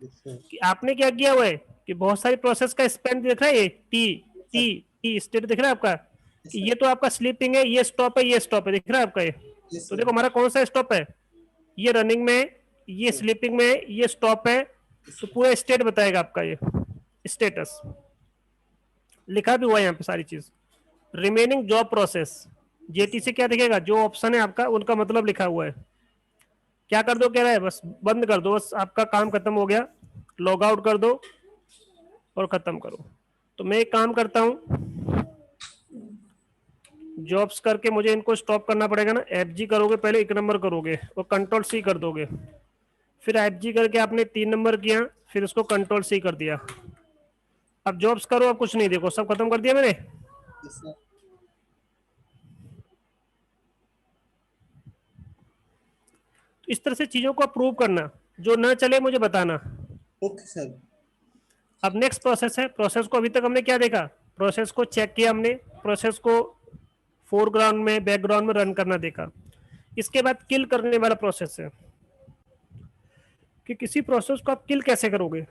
Yes sir. कि आपने क्या किया हुआ है कि बहुत सारी प्रोसेस का स्पेंड दिख रहा है, ये टी टी टी स्टेट दिख रहा है आपका कि ये तो आपका स्लीपिंग है, ये स्टॉप है, ये स्टॉप है, दिख रहा है आपका ये। यस तो सर। देखो हमारा कौन सा स्टॉप है? ये रनिंग में, ये स्लीपिंग में, ये स्टॉप है। तो पूरा स्टेट बताएगा आपका ये स्टेटस। लिखा भी हुआ है यहाँ पे सारी चीज। रिमेनिंग जॉब प्रोसेस जेटी से क्या दिखेगा? जो ऑप्शन है आपका उनका मतलब लिखा हुआ है। क्या कर दो कह रहा है? बस बंद कर दो, बस आपका काम खत्म हो गया। लॉग आउट कर दो और खत्म करो। तो मैं एक काम करता हूं, जॉब्स करके मुझे इनको स्टॉप करना पड़ेगा ना। FG करोगे पहले 1 नंबर करोगे और कंट्रोल C कर दोगे। फिर FG करके आपने 3 नंबर किया, फिर उसको कंट्रोल C कर दिया। अब जॉब्स करो, अब कुछ नहीं, देखो सब खत्म कर दिया मैंने। Yes sir. तो इस तरह से चीजों को अप्रूव करना, जो ना चले मुझे बताना। Okay sir. अब नेक्स्ट प्रोसेस है। प्रोसेस को अभी तक हमने क्या देखा? प्रोसेस को चेक किया हमने, प्रोसेस को फोरग्राउंड में बैकग्राउंड में रन करना देखा। इसके बाद किल करने वाला प्रोसेस है कि किसी प्रोसेस को आप किल कैसे करोगे।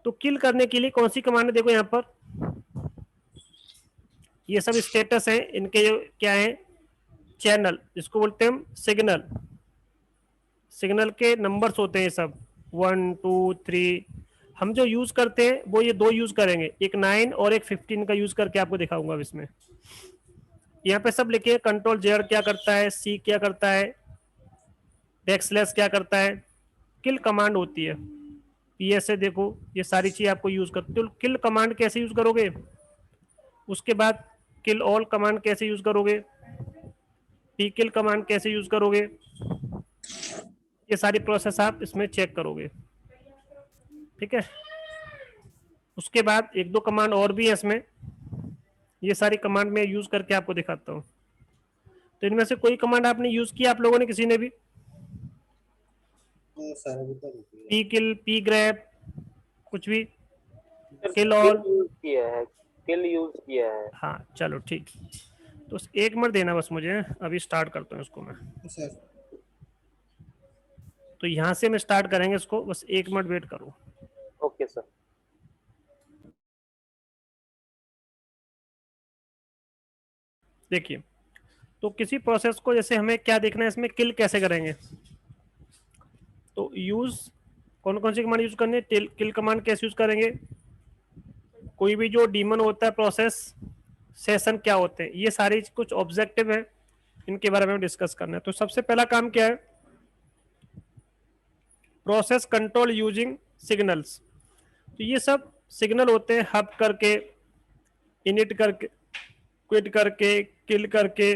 तो किल करने के लिए कौन सी कमांड है, देखो यहाँ पर ये सब स्टेटस है इनके, क्या है, चैनल जिसको बोलते हैं हम सिग्नल। सिग्नल के नंबर्स होते हैं सब 1 2 3। हम जो यूज करते हैं वो ये दो यूज करेंगे, एक 9 और एक 15 का यूज करके आपको दिखाऊंगा अब इसमें। यहाँ पे सब लिखे, कंट्रोल जेड क्या करता है, सी क्या करता है, बैकस्लैश क्या करता है, किल कमांड होती है। पीएस से देखो ये सारी चीज आपको यूज करते हो। किल कमांड कैसे यूज करोगे, उसके बाद किल ऑल कमांड कैसे यूज करोगे, पी किल कमांड कैसे यूज करोगे, ये सारी प्रोसेस आप इसमें चेक करोगे। ठीक है, उसके बाद एक दो कमांड और भी है इसमें, ये सारी कमांड में यूज करके आपको दिखाता हूँ। तो इनमें से कोई कमांड आपने यूज किया आप लोगों ने, किसी ने भी? सारा बता दीजिए। पी किल, पी ग्रैब, कुछ भी? सर, किल ऑल यूज किया है, किल यूज किया है। हाँ चलो ठीक। तो एक मिनट देना बस मुझे, अभी स्टार्ट करता हूँ इसको मैं। सर तो यहाँ से मैं स्टार्ट करेंगे इसको, बस एक मिनट वेट करो। Okay sir. देखिए, तो किसी प्रोसेस को जैसे हमें क्या देखना है इसमें, किल कैसे करेंगे। तो यूज कौन कौन सी कमांड यूज करनी है, किल कमांड कैसे यूज करेंगे, कोई भी जो डीमन होता है प्रोसेस, सेशन क्या होते हैं, ये सारी कुछ ऑब्जेक्टिव है, इनके बारे में डिस्कस करना है। तो सबसे पहला काम क्या है, प्रोसेस कंट्रोल यूजिंग सिग्नल्स। तो ये सब सिग्नल होते हैं, हब करके, इनिट करके, क्विट करके, किल करके,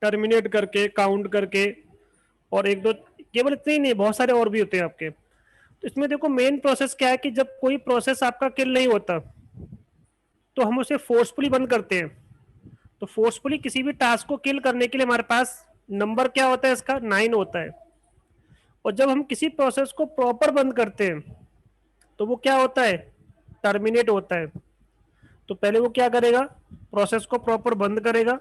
टर्मिनेट करके, काउंट करके, और एक दो, केवल इतने ही नहीं, बहुत सारे और भी होते हैं आपके। तो इसमें देखो मेन प्रोसेस क्या है कि जब कोई प्रोसेस आपका किल नहीं होता तो हम उसे फोर्सफुली बंद करते हैं। तो फोर्सफुली किसी भी टास्क को किल करने के लिए हमारे पास नंबर क्या होता है, इसका 9 होता है। और जब हम किसी प्रोसेस को प्रॉपर बंद करते हैं तो वो क्या होता है, टर्मिनेट होता है। तो पहले वो क्या करेगा, प्रोसेस को प्रॉपर बंद करेगा।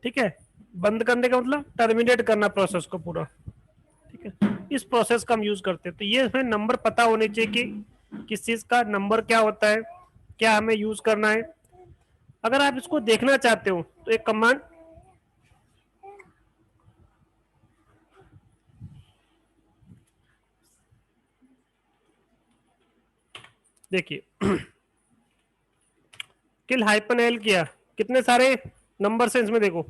ठीक है, बंद करने का मतलब टर्मिनेट करना प्रोसेस को पूरा। ठीक है, इस प्रोसेस का हम यूज करते हैं। तो ये हमें नंबर पता होने चाहिए कि किस चीज का नंबर क्या होता है, क्या हमें यूज करना है। अगर आप इसको देखना चाहते हो तो एक कमांड, देखिए किल हाइपन एल किया, कितने सारे नंबर्स हैं इसमें, देखो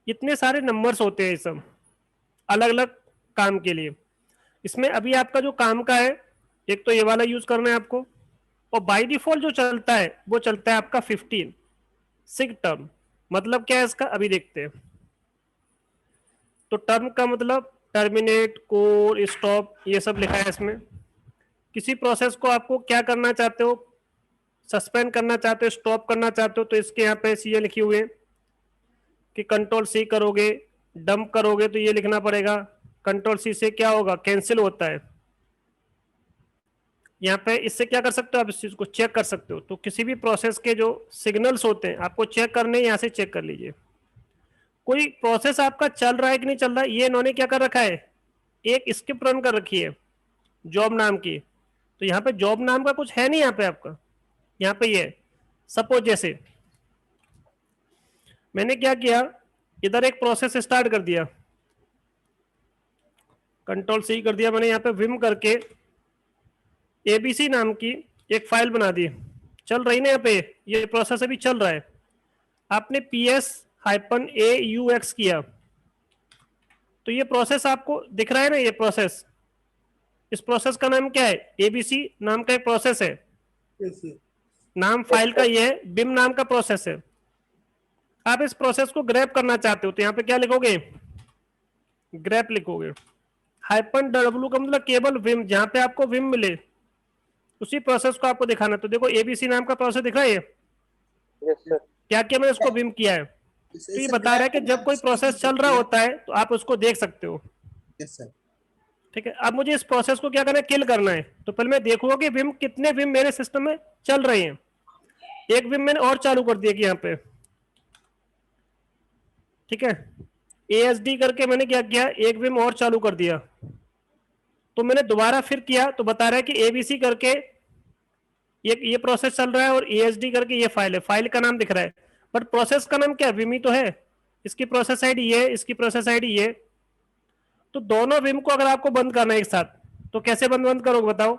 इतने सारे नंबर्स होते हैं, सब अलग अलग काम के लिए। इसमें अभी आपका जो काम का है, एक तो ये वाला यूज करना है आपको, और बाय डिफॉल्ट जो चलता है वो चलता है आपका 15 सिग टर्म। मतलब क्या है इसका, अभी देखते हैं। तो टर्म का मतलब टर्मिनेट, कोर, स्टॉप, ये सब लिखा है इसमें। किसी प्रोसेस को आपको क्या करना चाहते हो, सस्पेंड करना चाहते हो, स्टॉप करना चाहते हो, तो इसके यहाँ पे ये लिखे हुए हैं कि कंट्रोल सी करोगे, डंप करोगे तो ये लिखना पड़ेगा। कंट्रोल सी से क्या होगा, कैंसिल होता है। यहाँ पे इससे क्या कर सकते हो आप, इस चीज को चेक कर सकते हो। तो किसी भी प्रोसेस के जो सिग्नल्स होते हैं आपको चेक करने, यहाँ से चेक कर लीजिए। कोई प्रोसेस आपका चल रहा है कि नहीं चल रहा है, ये इन्होंने क्या कर रखा है, एक स्क्रिप्ट रन कर रखी है जॉब नाम की। तो यहाँ पे जॉब नाम का कुछ है नहीं, यहाँ पे आपका, यहाँ पे ये सपोज जैसे मैंने क्या किया, इधर एक प्रोसेस स्टार्ट कर दिया, कंट्रोल सी कर दिया मैंने, यहाँ पे विम करके एबीसी नाम की एक फाइल बना दी, चल रही ना यहाँ पे, ये प्रोसेस अभी चल रहा है। आपने PS-AUX किया तो ये प्रोसेस आपको दिख रहा है ना, ये प्रोसेस, इस प्रोसेस का नाम क्या है, एबीसी नाम का एक प्रोसेस है। नाम फाइल का ये है, बिम नाम का प्रोसेस है। आप इस प्रोसेस को ग्रैब करना चाहते हो तो यहाँ पे क्या लिखोगे, ग्रैब लिखोगे। हाइपन डब्ल्यू का मतलब केवल विम, जहां पे आपको विम मिले उसी प्रोसेस को आपको दिखाना। तो देखो एबीसी नाम का प्रोसेस दिख रहा है, यस सर। क्या किया मैंने, उसको विम किया है। तो ये बता रहा है कि जब कोई प्रोसेस चल रहा होता है तो आप उसको देख सकते हो। Yes sir. ठीक है, अब मुझे इस प्रोसेस को क्या करना है, किल करना है। तो पहले मैं देखूंगा कि विम, कितने विम मेरे सिस्टम में चल रहे हैं। एक विम मैंने और चालू कर दिया कि यहाँ पे, ठीक है, ASD करके मैंने क्या किया, एक विम और चालू कर दिया। तो मैंने दोबारा फिर किया तो बता रहा है कि ABC करके ये प्रोसेस चल रहा है और ASD करके ये फाइल है, फाइल का नाम दिख रहा है, बट प्रोसेस का नाम क्या है, विम ही तो है। इसकी प्रोसेस आईडी ये, इसकी प्रोसेस आईडी ये। तो दोनों विम को अगर आपको बंद करना है एक साथ, तो कैसे बंद करोगे बताओ?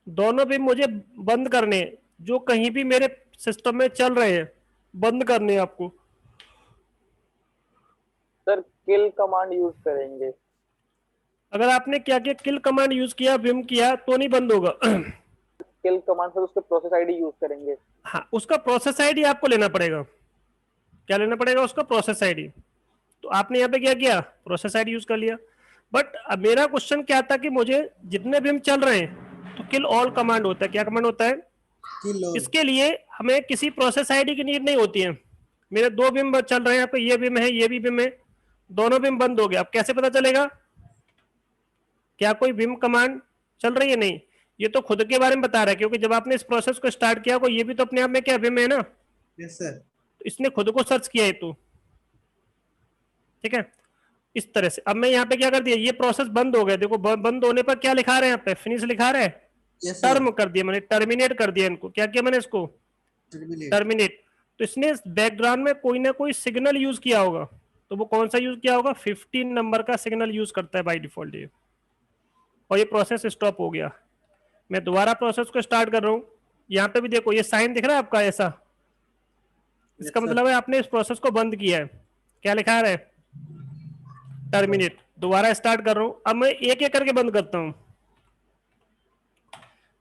दोनों विम मुझे बंद करने हैं, जो कहीं भी मेरे सिस्टम में चल रहे हैं, बंद करने हैं आपको। सर किल कमांड यूज करेंगे। अगर आपने क्या किया, किल कमांड यूज किया, विम किया, तो नहीं बंद होगा। किल कमांड सर उसके प्रोसेस आईडी यूज करेंगे। हाँ, उसका प्रोसेस आईडी आपको लेना पड़ेगा। क्या लेना पड़ेगा? उसका प्रोसेस आईडी। तो आपने यहाँ पे क्या किया, प्रोसेस आईडी यूज कर लिया। बट अब मेरा क्वेश्चन क्या था कि मुझे जितने विम चल रहे हैं तो किल ऑल कमांड होता है। क्या कमांड होता है? Kill all. इसके लिए हमें किसी प्रोसेस आईडी की नीड नहीं होती है। मेरे दो विम चल रहे हैं यहाँ पे, ये विम है, ये भी विम है, दोनों विम बंद हो गया। अब कैसे पता चलेगा क्या कोई विम कमांड चल रही है? नहीं, ये तो खुद के बारे में बता रहा है, क्योंकि जब आपने इस प्रोसेस को स्टार्ट किया को, ये भी तो अपने आप में क्या विम है ना, यस सर। तो इसने खुद को सर्च किया है। तो ठीक है, इस तरह से। अब मैं यहाँ पे क्या कर दिया, ये प्रोसेस बंद हो गया। देखो बंद होने पर क्या लिखा रहा है यहाँ पे, फिनिश लिखा रहा है। Yes sir. टर्म कर दिया मैंने, टर्मिनेट कर दिया इनको। क्या किया मैंने इसको? टर्मिनेट। टर्मिनेट। तो इसने बैकग्राउंड में कोई ना कोई सिग्नल यूज किया होगा। तो वो कौन सा यूज किया होगा? 15 नंबर का सिग्नल यूज करता है बाय डिफॉल्ट ये। और ये प्रोसेस स्टॉप हो गया। मैं दोबारा प्रोसेस को स्टार्ट कर रहा हूँ। यहाँ पे भी देखो, ये साइन दिख रहा है आपका ऐसा, इसका मतलब है आपने इस प्रोसेस को बंद किया है। क्या लिखा है? टर्मिनेट। दोबारा स्टार्ट कर रहा हूँ। अब मैं एक एक करके बंद करता हूँ।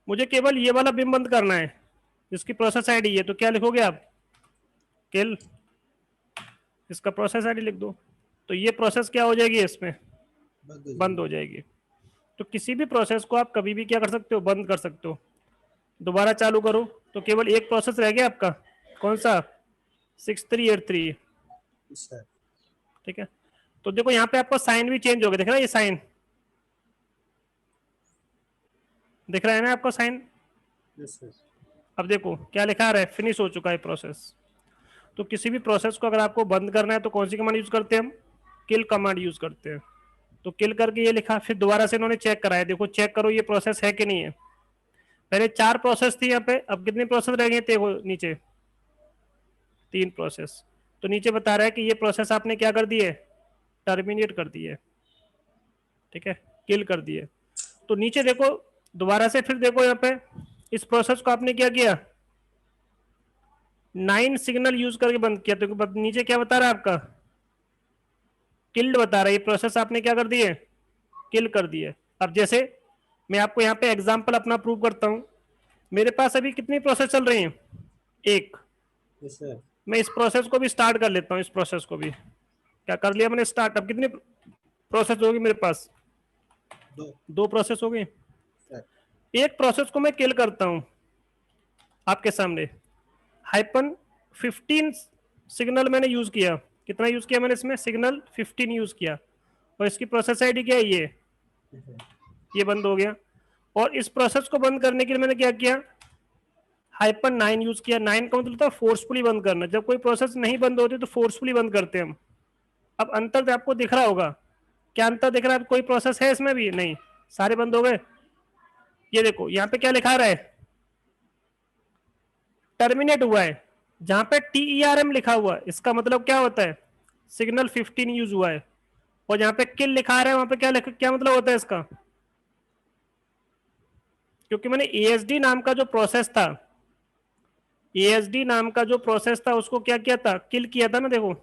मुझे केवल ये वाला बिम बंद करना है जिसकी प्रोसेस आईडी है। तो क्या लिखोगे आप? किल, इसका प्रोसेस आईडी लिख दो। तो ये प्रोसेस क्या हो जाएगी, इसमें बंद हो जाएगी। तो किसी भी प्रोसेस को आप कभी भी क्या कर सकते हो, बंद कर सकते हो। दोबारा चालू करो तो केवल एक प्रोसेस रह गया आपका, कौन सा? 6383। सर। ठीक है, तो देखो यहाँ पे आपका साइन भी चेंज हो गया, दिख रहा है? ये साइन दिख रहा है ना आपको, साइन? Yes sir. अब देखो क्या लिखा रहा है, फिनिश हो चुका है प्रोसेस। तो किसी भी प्रोसेस को अगर आपको बंद करना है तो कौन सी कमांड यूज करते हैं हम? किल कमांड यूज करते हैं। तो किल करके ये लिखा, फिर दोबारा से इन्होंने चेक कराया। देखो चेक करो ये प्रोसेस है कि नहीं है। पहले 4 प्रोसेस थी यहाँ पे, अब कितनी प्रोसेस रह गई थे नीचे? 3 प्रोसेस। तो नीचे बता रहा है कि ये प्रोसेस आपने क्या कर दी है, टर्मिनेट कर दी है। ठीक है, किल कर दिए। तो नीचे देखो दोबारा से, फिर देखो यहाँ पे इस प्रोसेस को आपने क्या किया, 9 सिग्नल यूज करके बंद किया। तो नीचे क्या बता रहा है आपका, किल्ड बता रहा है। ये प्रोसेस आपने क्या कर दिए, किल कर दिए। अब जैसे मैं आपको यहाँ पे एग्जांपल अपना प्रूव करता हूँ। मेरे पास अभी कितनी प्रोसेस चल रही हैं? एक। Yes sir. मैं इस प्रोसेस को भी स्टार्ट कर लेता हूँ। इस प्रोसेस को भी क्या कर लिया मैंने स्टार्ट। अब कितनी प्रोसेस होगी मेरे पास? 2 प्रोसेस हो गई। एक प्रोसेस को मैं किल करता हूं आपके सामने, -15 सिग्नल मैंने यूज किया। कितना यूज किया मैंने इसमें? सिग्नल 15 यूज किया। और इसकी प्रोसेस आईडी क्या है? ये बंद हो गया। और इस प्रोसेस को बंद करने के लिए मैंने क्या किया, -9 यूज किया। 9 का मतलब था फोर्सफुली बंद करना। जब कोई प्रोसेस नहीं बंद होती तो फोर्सफुली बंद करते हैं हम। अब अंतर आपको दिख रहा होगा। क्या अंतर दिख रहा है? कोई प्रोसेस है इसमें भी नहीं, सारे बंद हो गए। ये देखो यहाँ पे क्या लिखा रहा है, टर्मिनेट हुआ है। जहां पे TERM लिखा हुआ है इसका मतलब क्या होता है, सिग्नल 15 यूज हुआ है। और जहां पे किल लिखा रहा है वहां पे क्या मतलब होता है इसका? क्योंकि मैंने ASD नाम का जो प्रोसेस था, ASD नाम का जो प्रोसेस था उसको क्या किया था, किल किया था ना। देखो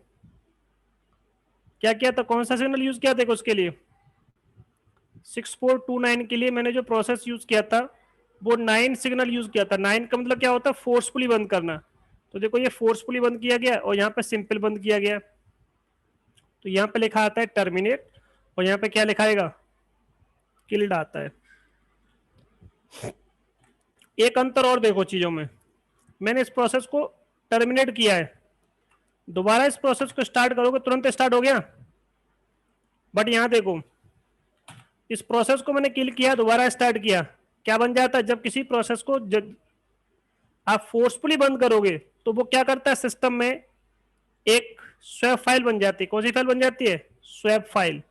क्या किया था, कौन सा सिग्नल यूज किया था उसके लिए? 6429 के लिए मैंने जो प्रोसेस यूज किया था वो 9 सिग्नल यूज किया था। 9 का मतलब क्या होता है, फोर्सफुली बंद करना। तो देखो ये फोर्सफुली बंद किया गया और यहाँ पे सिंपल बंद किया गया। तो यहाँ पे लिखा आता है टर्मिनेट और यहाँ पे क्या लिखाएगा, किल्ड आता है। एक अंतर और देखो चीजों में, मैंने इस प्रोसेस को टर्मिनेट किया है, दोबारा इस प्रोसेस को स्टार्ट करोगे तुरंत स्टार्ट हो गया। बट यहाँ देखो इस प्रोसेस को मैंने किल किया, दोबारा स्टार्ट किया, क्या बन जाता है? जब किसी प्रोसेस को आप फोर्सफुली बंद करोगे तो वो क्या करता है, सिस्टम में एक स्वैप फाइल बन जाती है। कौन सी फाइल बन जाती है, स्वैप फाइल।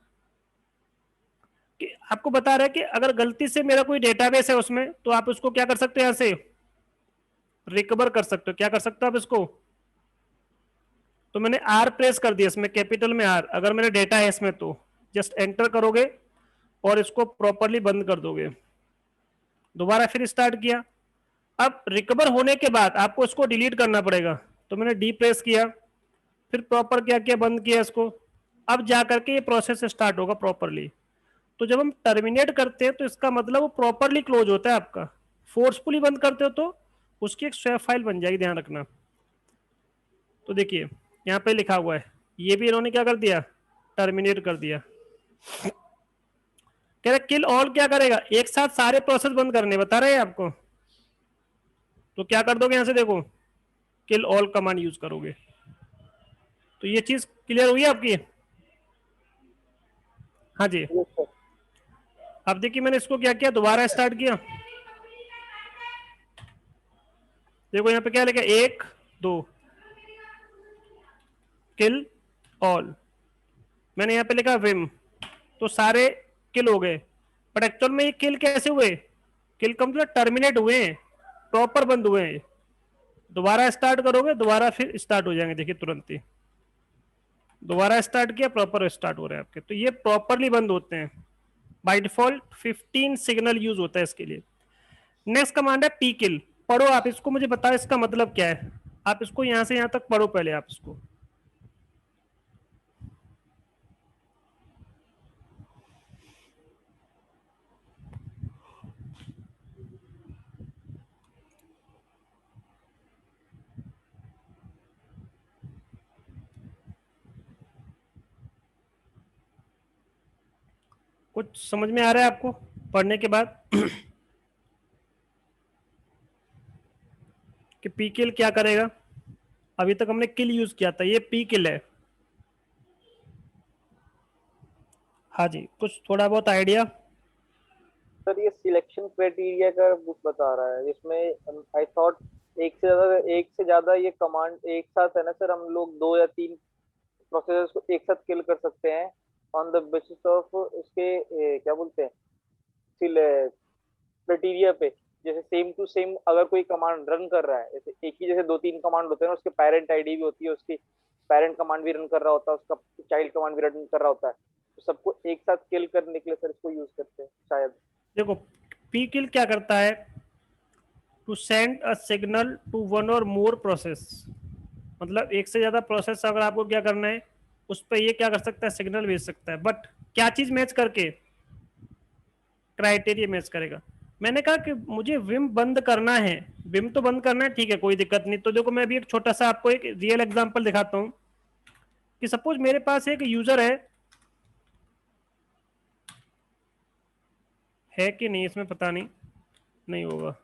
कि आपको बता रहा है कि अगर गलती से मेरा कोई डेटाबेस है उसमें, तो आप उसको क्या कर सकते हो, यहां से रिकवर कर सकते हो। क्या कर सकते हो आप इसको, तो मैंने आर प्रेस कर दिया इसमें, कैपिटल में आर, अगर मेरा डेटा है इसमें तो जस्ट एंटर करोगे और इसको प्रॉपरली बंद कर दोगे। दोबारा फिर स्टार्ट किया। अब रिकवर होने के बाद आपको इसको डिलीट करना पड़ेगा, तो मैंने डी प्रेस किया, फिर प्रॉपर क्या किया, बंद किया इसको। अब जा करके ये प्रोसेस स्टार्ट होगा प्रॉपरली। तो जब हम टर्मिनेट करते हैं तो इसका मतलब वो प्रॉपरली क्लोज होता है आपका। फोर्सफुली बंद करते हो तो उसकी एक स्वैप फाइल बन जाएगी, ध्यान रखना। तो देखिए यहाँ पे लिखा हुआ है, ये भी इन्होंने क्या कर दिया, टर्मिनेट कर दिया। कह रहे किल ऑल क्या करेगा, एक साथ सारे प्रोसेस बंद करने बता रहे हैं आपको। तो क्या कर दोगे, यहां से देखो किल ऑल कमांड यूज करोगे। तो ये चीज क्लियर हुई है आपकी। हाँ जी। Yes, sir. अब देखिए मैंने इसको क्या किया, दोबारा स्टार्ट किया। देखो यहाँ पे क्या लिखा, 1 2 किल ऑल। मैंने यहाँ पे लिखा विम, तो सारे किल हो गए। बट एक्चुअल में ये किल कैसे हुए, किल का मतलब टर्मिनेट हुए हैं, प्रॉपर बंद हुए हैं। दोबारा स्टार्ट करोगे, दोबारा फिर स्टार्ट हो जाएंगे, देखिए तुरंत ही। दोबारा स्टार्ट किया, प्रॉपर स्टार्ट हो रहे हैं आपके। तो ये प्रॉपरली बंद होते हैं। बाय डिफॉल्ट 15 सिग्नल यूज होता है इसके लिए। नेक्स्ट कमांड है पी किल। पढ़ो आप इसको, मुझे बताओ इसका मतलब क्या है। आप इसको यहां से यहां तक पढ़ो पहले आप इसको। कुछ समझ में आ रहा है आपको पढ़ने के बाद कि पी किल क्या करेगा। अभी तक हमने किल यूज किया था, ये पी किल है। हाँ जी, कुछ थोड़ा बहुत आइडिया। सर ये सिलेक्शन क्राइटेरिया का बुक बता रहा है, जिसमें आई थॉट एक से ज्यादा ये कमांड एक साथ है ना सर, हम लोग 2 या 3 प्रोसेसर्स को एक साथ किल कर सकते हैं ऑन द बेसिस ऑफ उसके क्या बोलते हैं, क्राइटेरिया पे। जैसे सेम टू सेम अगर कोई कमांड रन कर रहा है, जैसे एक ही जैसे 2-3 कमांड होते हैं ना, उसके पेरेंट आईडी भी होती है, उसकी पेरेंट कमांड भी रन कर रहा होता है, उसका चाइल्ड कमांड भी रन कर रहा होता है, तो सबको एक साथ किल करने के लिए सर इसको यूज करते हैं शायद। देखो पी किल क्या करता है, to send a signal to one और मोर प्रोसेस। मतलब एक से ज्यादा प्रोसेस अगर आपको क्या करना है, उस पर ये क्या कर सकता है, सिग्नल भेज सकता है। बट क्या चीज मैच करके, क्राइटेरिया मैच करेगा। मैंने कहा कि मुझे विम बंद करना है, विम तो बंद करना है, ठीक है कोई दिक्कत नहीं। तो देखो मैं अभी एक छोटा सा आपको एक रियल एग्जांपल दिखाता हूं कि सपोज मेरे पास एक यूजर है कि नहीं, इसमें पता नहीं, नहीं होगा,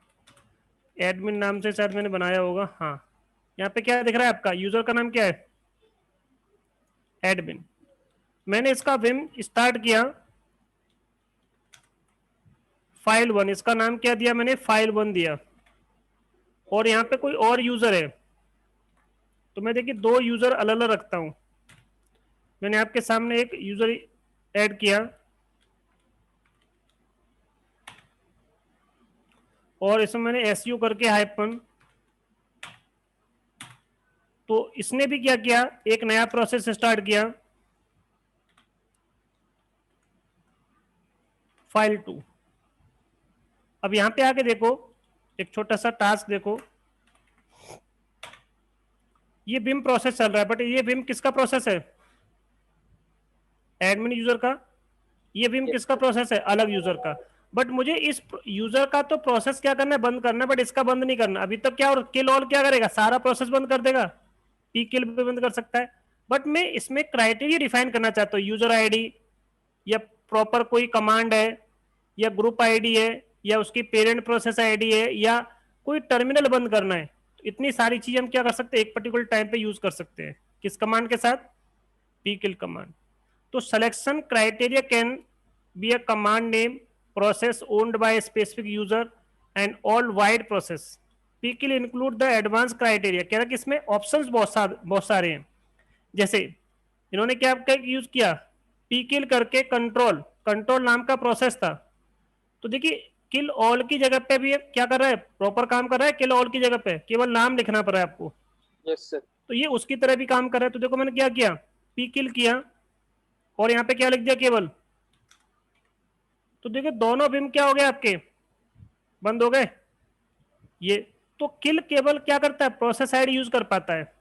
एडमिन नाम से शायद मैंने बनाया होगा। हाँ, यहाँ पे क्या दिख रहा है आपका, यूजर का नाम क्या है, एडमिन। मैंने इसका विम स्टार्ट किया, फाइल 1, इसका नाम क्या दिया मैंने, फाइल 1 दिया। और यहाँ पे कोई और यूजर है, तो मैं देखिए 2 यूजर अलग अलग रखता हूं। मैंने आपके सामने एक यूजर ऐड किया और इसमें मैंने एसयू करके हाइपन, तो इसने भी क्या किया, एक नया प्रोसेस स्टार्ट किया, फाइल 2। अब यहां पे आके देखो, एक छोटा सा टास्क देखो, ये बिम प्रोसेस चल रहा है, बट ये बिम किसका प्रोसेस है, एडमिन यूजर का। ये बिम किसका प्रोसेस है, अलग यूजर का। बट मुझे इस यूजर का तो प्रोसेस क्या करना है, बंद करना है, बट इसका बंद नहीं करना। अभी तक क्या, और किल ऑल क्या करेगा, सारा प्रोसेस बंद कर देगा, पी किल भी बंद कर सकता है। बट मैं इसमें क्राइटेरिया डिफाइन करना चाहता हूँ, यूजर आईडी या प्रॉपर कोई कमांड है या ग्रुप आईडी है या उसकी पेरेंट प्रोसेस आईडी है या कोई टर्मिनल बंद करना है। तो इतनी सारी चीजें हम क्या कर सकते हैं, एक पर्टिकुलर टाइम पे यूज कर सकते हैं, किस कमांड के साथ, पी किल कमांड। तो selection criteria can be a command name, process owned by a specific user and all wide process P kill include the advance criteria, कह रहा है कि इसमें ऑप्शंस बहुत सारे हैं। जैसे इन्होंने क्या यूज किया, पी किल करके कंट्रोल, कंट्रोल नाम का प्रोसेस था। तो देखिए किल ऑल की जगह पे भी क्या कर रहा है, प्रॉपर काम कर रहा है। किल ऑल की जगह पे केवल नाम लिखना पड़ रहा है आपको, यस सर। तो ये उसकी तरह भी काम कर रहा है। तो देखो मैंने क्या किया, पी किल किया और यहाँ पे क्या लिख दिया केवल, तो देखिए दोनों बिम क्या हो गए आपके, बंद हो गए ये। तो किल केवल क्या करता है, प्रोसेस आईडी यूज कर पाता है।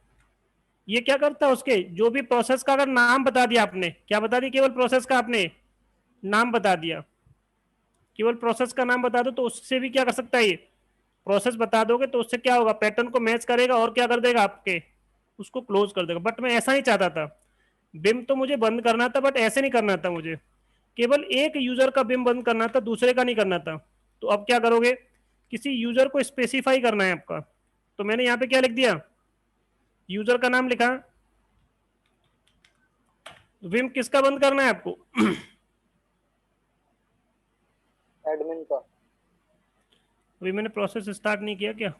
ये क्या करता है, उसके जो भी प्रोसेस का अगर नाम बता दिया आपने, क्या बता दिया, केवल प्रोसेस का आपने नाम बता दिया, केवल प्रोसेस का नाम बता दो, तो उससे भी क्या कर सकता है, ये प्रोसेस बता दोगे तो उससे क्या होगा, पैटर्न को मैच करेगा और क्या कर देगा आपके, उसको क्लोज कर देगा। बट मैं ऐसा नहीं चाहता था, बिम तो मुझे बंद करना था, बट ऐसे नहीं करना था मुझे, केवल एक यूजर का बिम बंद करना था, दूसरे का नहीं करना था। तो अब क्या करोगे, किसी यूजर को स्पेसिफाई करना है आपका। तो मैंने यहाँ पे क्या लिख दिया, यूजर का नाम लिखा, विम किसका बंद करना है आपको एडमिन का। अभी मैंने प्रोसेस स्टार्ट नहीं किया क्या,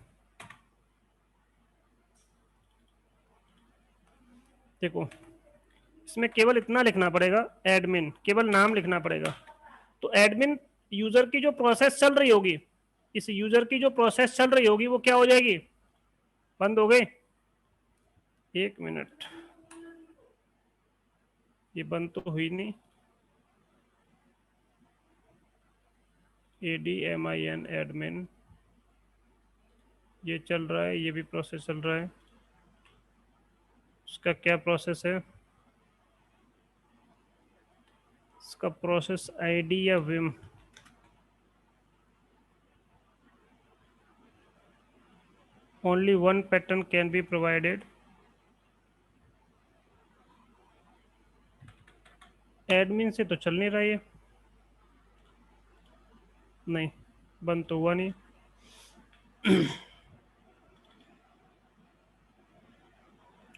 देखो इसमें केवल इतना लिखना पड़ेगा, एडमिन, केवल नाम लिखना पड़ेगा। तो एडमिन यूजर की जो प्रोसेस चल रही होगी, इस यूजर की जो प्रोसेस चल रही होगी वो क्या हो जाएगी, बंद हो गई। एक मिनट, ये बंद तो हुई नहीं, ADMIN एडमिन, ये चल रहा है, ये भी प्रोसेस चल रहा है, उसका क्या प्रोसेस है, इसका प्रोसेस आईडी या Vim, only one pattern can be provided, admin से तो चल नहीं रहा है, नहीं बंद तो हुआ नहीं।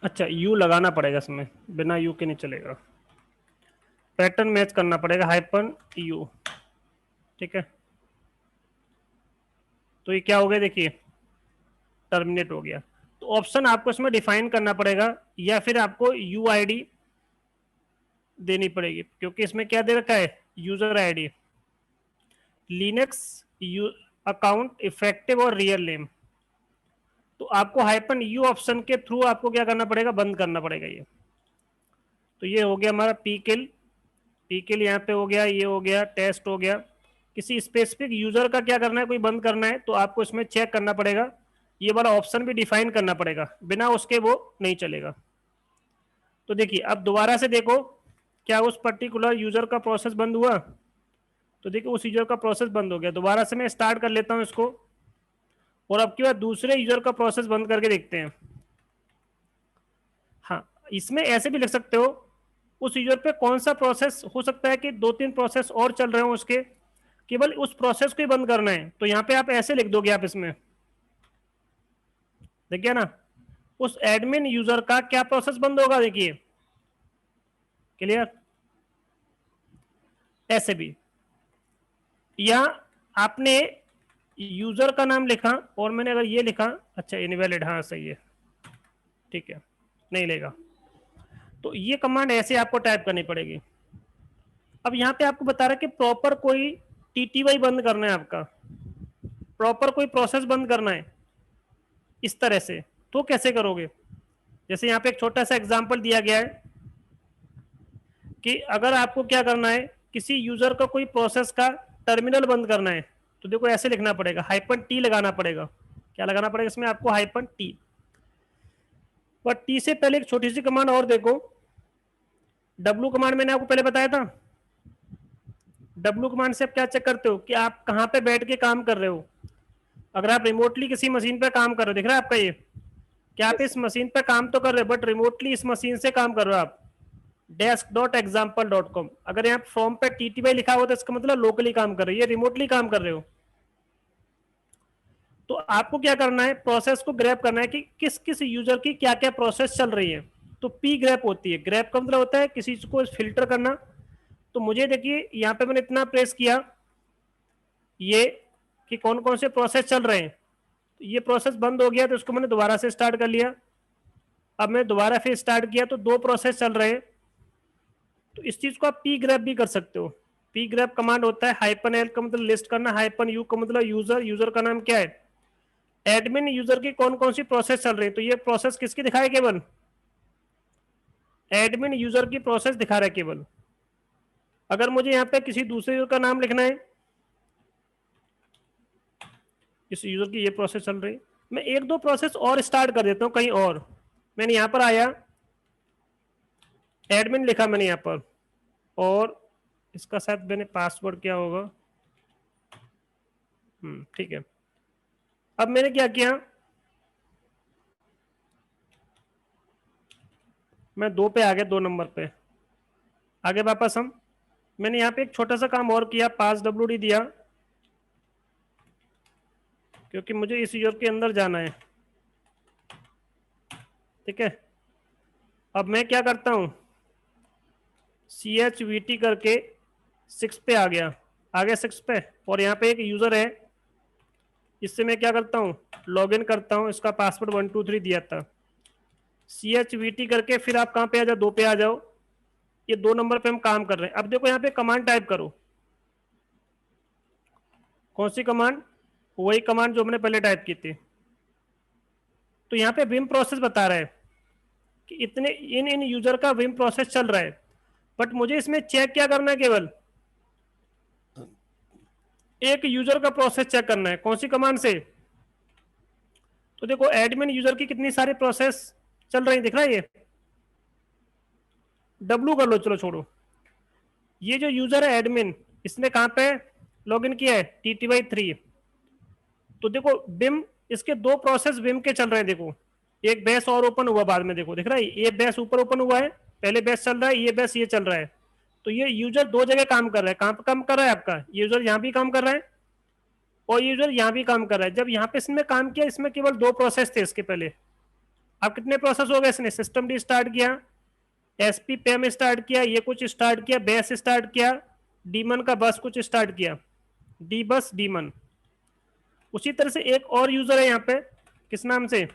अच्छा यू लगाना पड़ेगा इसमें, बिना यू के नहीं चलेगा, पैटर्न मैच करना पड़ेगा, हाइपन यू, ठीक है। तो ये क्या हो गया, देखिए टर्मिनेट हो गया। तो ऑप्शन आपको इसमें डिफाइन करना पड़ेगा, या फिर आपको UID देनी पड़ेगी, क्योंकि इसमें क्या दे रखा है, user ID, Linux account effective और रियल नेम। तो आपको हाइपन यू ऑप्शन के थ्रू आपको क्या करना पड़ेगा, बंद करना पड़ेगा ये। तो ये हो गया हमारा पी किल यहाँ पे हो गया, ये हो गया टेस्ट हो गया। किसी स्पेसिफिक यूजर का क्या करना है, कोई बंद करना है, तो आपको इसमें चेक करना पड़ेगा, ये वाला ऑप्शन भी डिफाइन करना पड़ेगा, बिना उसके वो नहीं चलेगा। तो देखिए अब दोबारा से देखो, क्या उस पर्टिकुलर यूजर का प्रोसेस बंद हुआ, तो देखिए उस यूजर का प्रोसेस बंद हो गया। दोबारा से मैं स्टार्ट कर लेता हूं इसको, और अब की बार दूसरे यूजर का प्रोसेस बंद करके देखते हैं। हाँ इसमें ऐसे भी लिख सकते हो, उस यूजर पे कौन सा प्रोसेस हो सकता है कि 2-3 प्रोसेस और चल रहे हो उसके, केवल उस प्रोसेस को ही बंद करना है। तो यहाँ पे आप ऐसे लिख दोगे, आप इसमें देखिए ना, उस एडमिन यूजर का क्या प्रोसेस बंद होगा, देखिए क्लियर, ऐसे भी। या आपने यूजर का नाम लिखा और मैंने अगर ये लिखा, अच्छा इनवैलिड, हाँ सही है, ठीक है, नहीं लेगा। तो ये कमांड ऐसे आपको टाइप करनी पड़ेगी। अब यहाँ पे आपको बता रहा है कि प्रॉपर कोई TTY बंद करना है आपका, प्रॉपर कोई प्रोसेस बंद करना है इस तरह से, तो कैसे करोगे। जैसे यहाँ पे एक छोटा सा एग्जांपल दिया गया है कि अगर आपको क्या करना है, किसी यूजर का कोई प्रोसेस का टर्मिनल बंद करना है, तो देखो ऐसे लिखना पड़ेगा, -T लगाना पड़ेगा। क्या लगाना पड़ेगा इसमें आपको, -T। पर T से पहले एक छोटी सी कमांड और देखो, W कमांड मैंने आपको पहले बताया था। W कमांड से आप क्या चेक करते हो कि आप कहाँ पे बैठ के काम कर रहे हो। अगर आप रिमोटली किसी मशीन पे काम कर रहे हो, दिख रहा है आपका ये, क्या आप इस मशीन पे काम तो कर रहे हो, बट रिमोटली इस मशीन से काम कर रहे हो आप, desk.example.com। अगर यहाँ फॉर्म पे TTY लिखा हुआ तो इसका मतलब लोकली काम कर रहे हो, ये रिमोटली काम कर रहे हो। तो आपको क्या करना है, प्रोसेस को ग्रैब करना है कि किस किस यूजर की क्या क्या प्रोसेस चल रही है। तो पी ग्रैप होती है, ग्रैप का मतलब होता है किसी चीज को फिल्टर करना। तो मुझे देखिए यहाँ पे मैंने इतना प्रेस किया ये कि कौन कौन से प्रोसेस चल रहे हैं, तो ये प्रोसेस बंद हो गया तो इसको मैंने दोबारा से स्टार्ट कर लिया। अब मैं दोबारा फिर स्टार्ट किया तो 2 प्रोसेस चल रहे हैं। तो इस चीज को आप पी ग्रैब भी कर सकते हो। पी ग्रैब कमांड होता है, हाइपन एल का मतलब लिस्ट करना, हाइपन यू का मतलब यूजर, यूजर का नाम क्या है, एडमिन यूजर की कौन कौन सी प्रोसेस चल रही है। तो ये प्रोसेस किसकी दिखा है, केवल एडमिन यूजर की प्रोसेस दिखा रहा है केवल। अगर मुझे यहाँ पे किसी दूसरे यूजर का नाम लिखना है, इस यूजर की ये प्रोसेस चल रही है, मैं 1-2 प्रोसेस और स्टार्ट कर देता हूँ कहीं और। मैंने यहाँ पर आया, एडमिन लिखा मैंने यहाँ पर, और इसका शायद मैंने पासवर्ड क्या होगा, ठीक है। अब मैंने क्या किया, मैं 2 पे आ गया, 2 नंबर पे आगे वापस हम। मैंने यहाँ पे एक छोटा सा काम और किया, पास WD दिया, क्योंकि मुझे इस यूजर के अंदर जाना है, ठीक है। अब मैं क्या करता हूँ, CHVT करके 6 पे आ गया, 6 पे, और यहाँ पे एक यूजर है, इससे मैं क्या करता हूँ, लॉगिन करता हूँ, इसका पासवर्ड 123 दिया था। CHVT करके फिर आप कहाँ पे आ जाओ, 2 पे आ जाओ, ये 2 नंबर पे हम काम कर रहे हैं। अब देखो यहाँ पे कमांड टाइप करो, कौन सी कमांड, वही कमांड जो हमने पहले टाइप की थी। तो यहाँ पे विम प्रोसेस बता रहा है कि इतने इन यूजर का विम प्रोसेस चल रहा है, बट मुझे इसमें चेक क्या करना है, केवल एक यूजर का प्रोसेस चेक करना है। कौन सी कमांड से, तो देखो एडमिन यूजर की कितनी सारी प्रोसेस चल रही दिख रहा है, ये W कर लो, चलो छोड़ो। ये जो यूजर है एडमिन, इसने कहां पे लॉगिन किया है, TTY3। तो देखो बिम, इसके 2 प्रोसेस बिम के चल रहे हैं। देखो एक बेस और ओपन हुआ बाद में, देखो दिख रहा है, ये बेस ऊपर ओपन हुआ है, पहले बेस चल रहा है, ये बेस ये चल रहा है। तो ये यूजर 2 जगह काम कर रहा है। कहां पर काम कर रहा है आपका यूजर, यहाँ भी काम कर रहा है, और यूजर यहाँ भी काम कर रहा है। जब यहाँ पे इसने काम किया, इसमें केवल 2 प्रोसेस थे इसके पहले। अब कितने प्रोसेस हो गए, इसने सिस्टम डी स्टार्ट किया, SP पेम स्टार्ट किया, ये कुछ स्टार्ट किया, बेस स्टार्ट किया, डीमन का बस कुछ स्टार्ट किया, डी बस डीमन। उसी तरह से एक और यूजर है यहाँ पे, किस नाम से,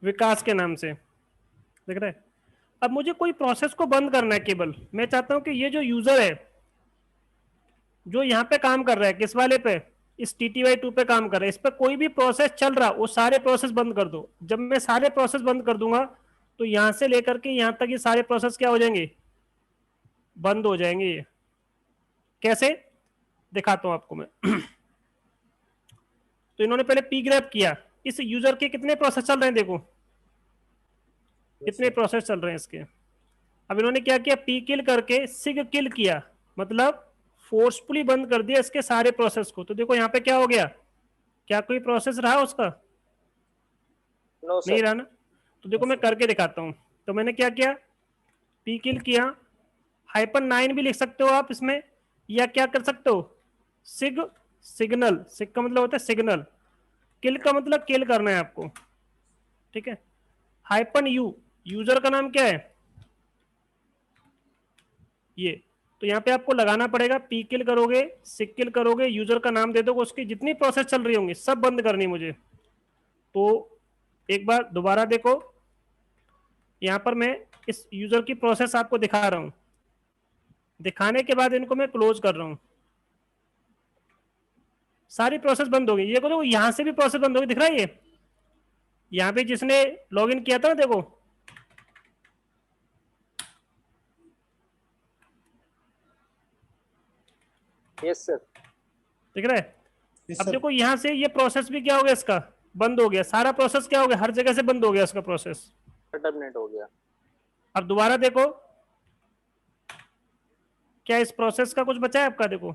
विकास के नाम से, देख रहे हैं। अब मुझे कोई प्रोसेस को बंद करना है, केवल मैं चाहता हूं कि ये जो यूजर है जो यहाँ पे काम कर रहा है, किस वाले पे, इस TTY2 पे काम कर रहा है, इस पे कोई भी प्रोसेस चल रहा, वो सारे प्रोसेस बंद कर दो। जब मैं सारे प्रोसेस बंद कर दूंगा, तो यहां से लेकर के यहां तक ये सारे प्रोसेस क्या हो जाएंगे, बंद हो जाएंगे। ये कैसे दिखाता हूं आपको मैं। तो इन्होंने पहले पी ग्रैब किया, इस यूजर के कितने प्रोसेस चल रहे हैं, देखो कितने प्रोसेस चल रहे हैं इसके। अब इन्होंने क्या किया, पी किल करके सिग किल किया, मतलब फोर्सफुली बंद कर दिया इसके सारे प्रोसेस को। तो देखो यहाँ पे क्या हो गया, क्या कोई प्रोसेस रहा उसका, नहीं रहा ना। तो देखो मैं करके दिखाता हूँ। तो मैंने क्या किया, पी किल किया, -9 भी लिख सकते हो आप इसमें, या क्या कर सकते हो, सिग सिग्नल, सिग का मतलब होता है सिग्नल, किल का मतलब किल करना है आपको, ठीक है। -U, यूजर का नाम क्या है ये, तो यहाँ पे आपको लगाना पड़ेगा, पी किल करोगे, सिक किल करोगे, यूजर का नाम दे दोगे, उसकी जितनी प्रोसेस चल रही होंगी सब बंद करनी मुझे। तो एक बार दोबारा देखो, यहाँ पर मैं इस यूजर की प्रोसेस आपको दिखा रहा हूँ, दिखाने के बाद इनको मैं क्लोज कर रहा हूँ, सारी प्रोसेस बंद हो गई। ये देखो यहाँ से भी प्रोसेस बंद हो गई, दिख रहा है ये, यहाँ पे जिसने लॉगिन किया था ना, देखो यस सर, दिख रहा है। अब देखो यहाँ से ये प्रोसेस भी क्या हो गया, इसका बंद हो गया, सारा प्रोसेस क्या हो गया, हर जगह से बंद हो गया इसका प्रोसेस, टर्मिनेट हो गया। अब दोबारा देखो, क्या इस प्रोसेस का कुछ बचा है आपका, देखो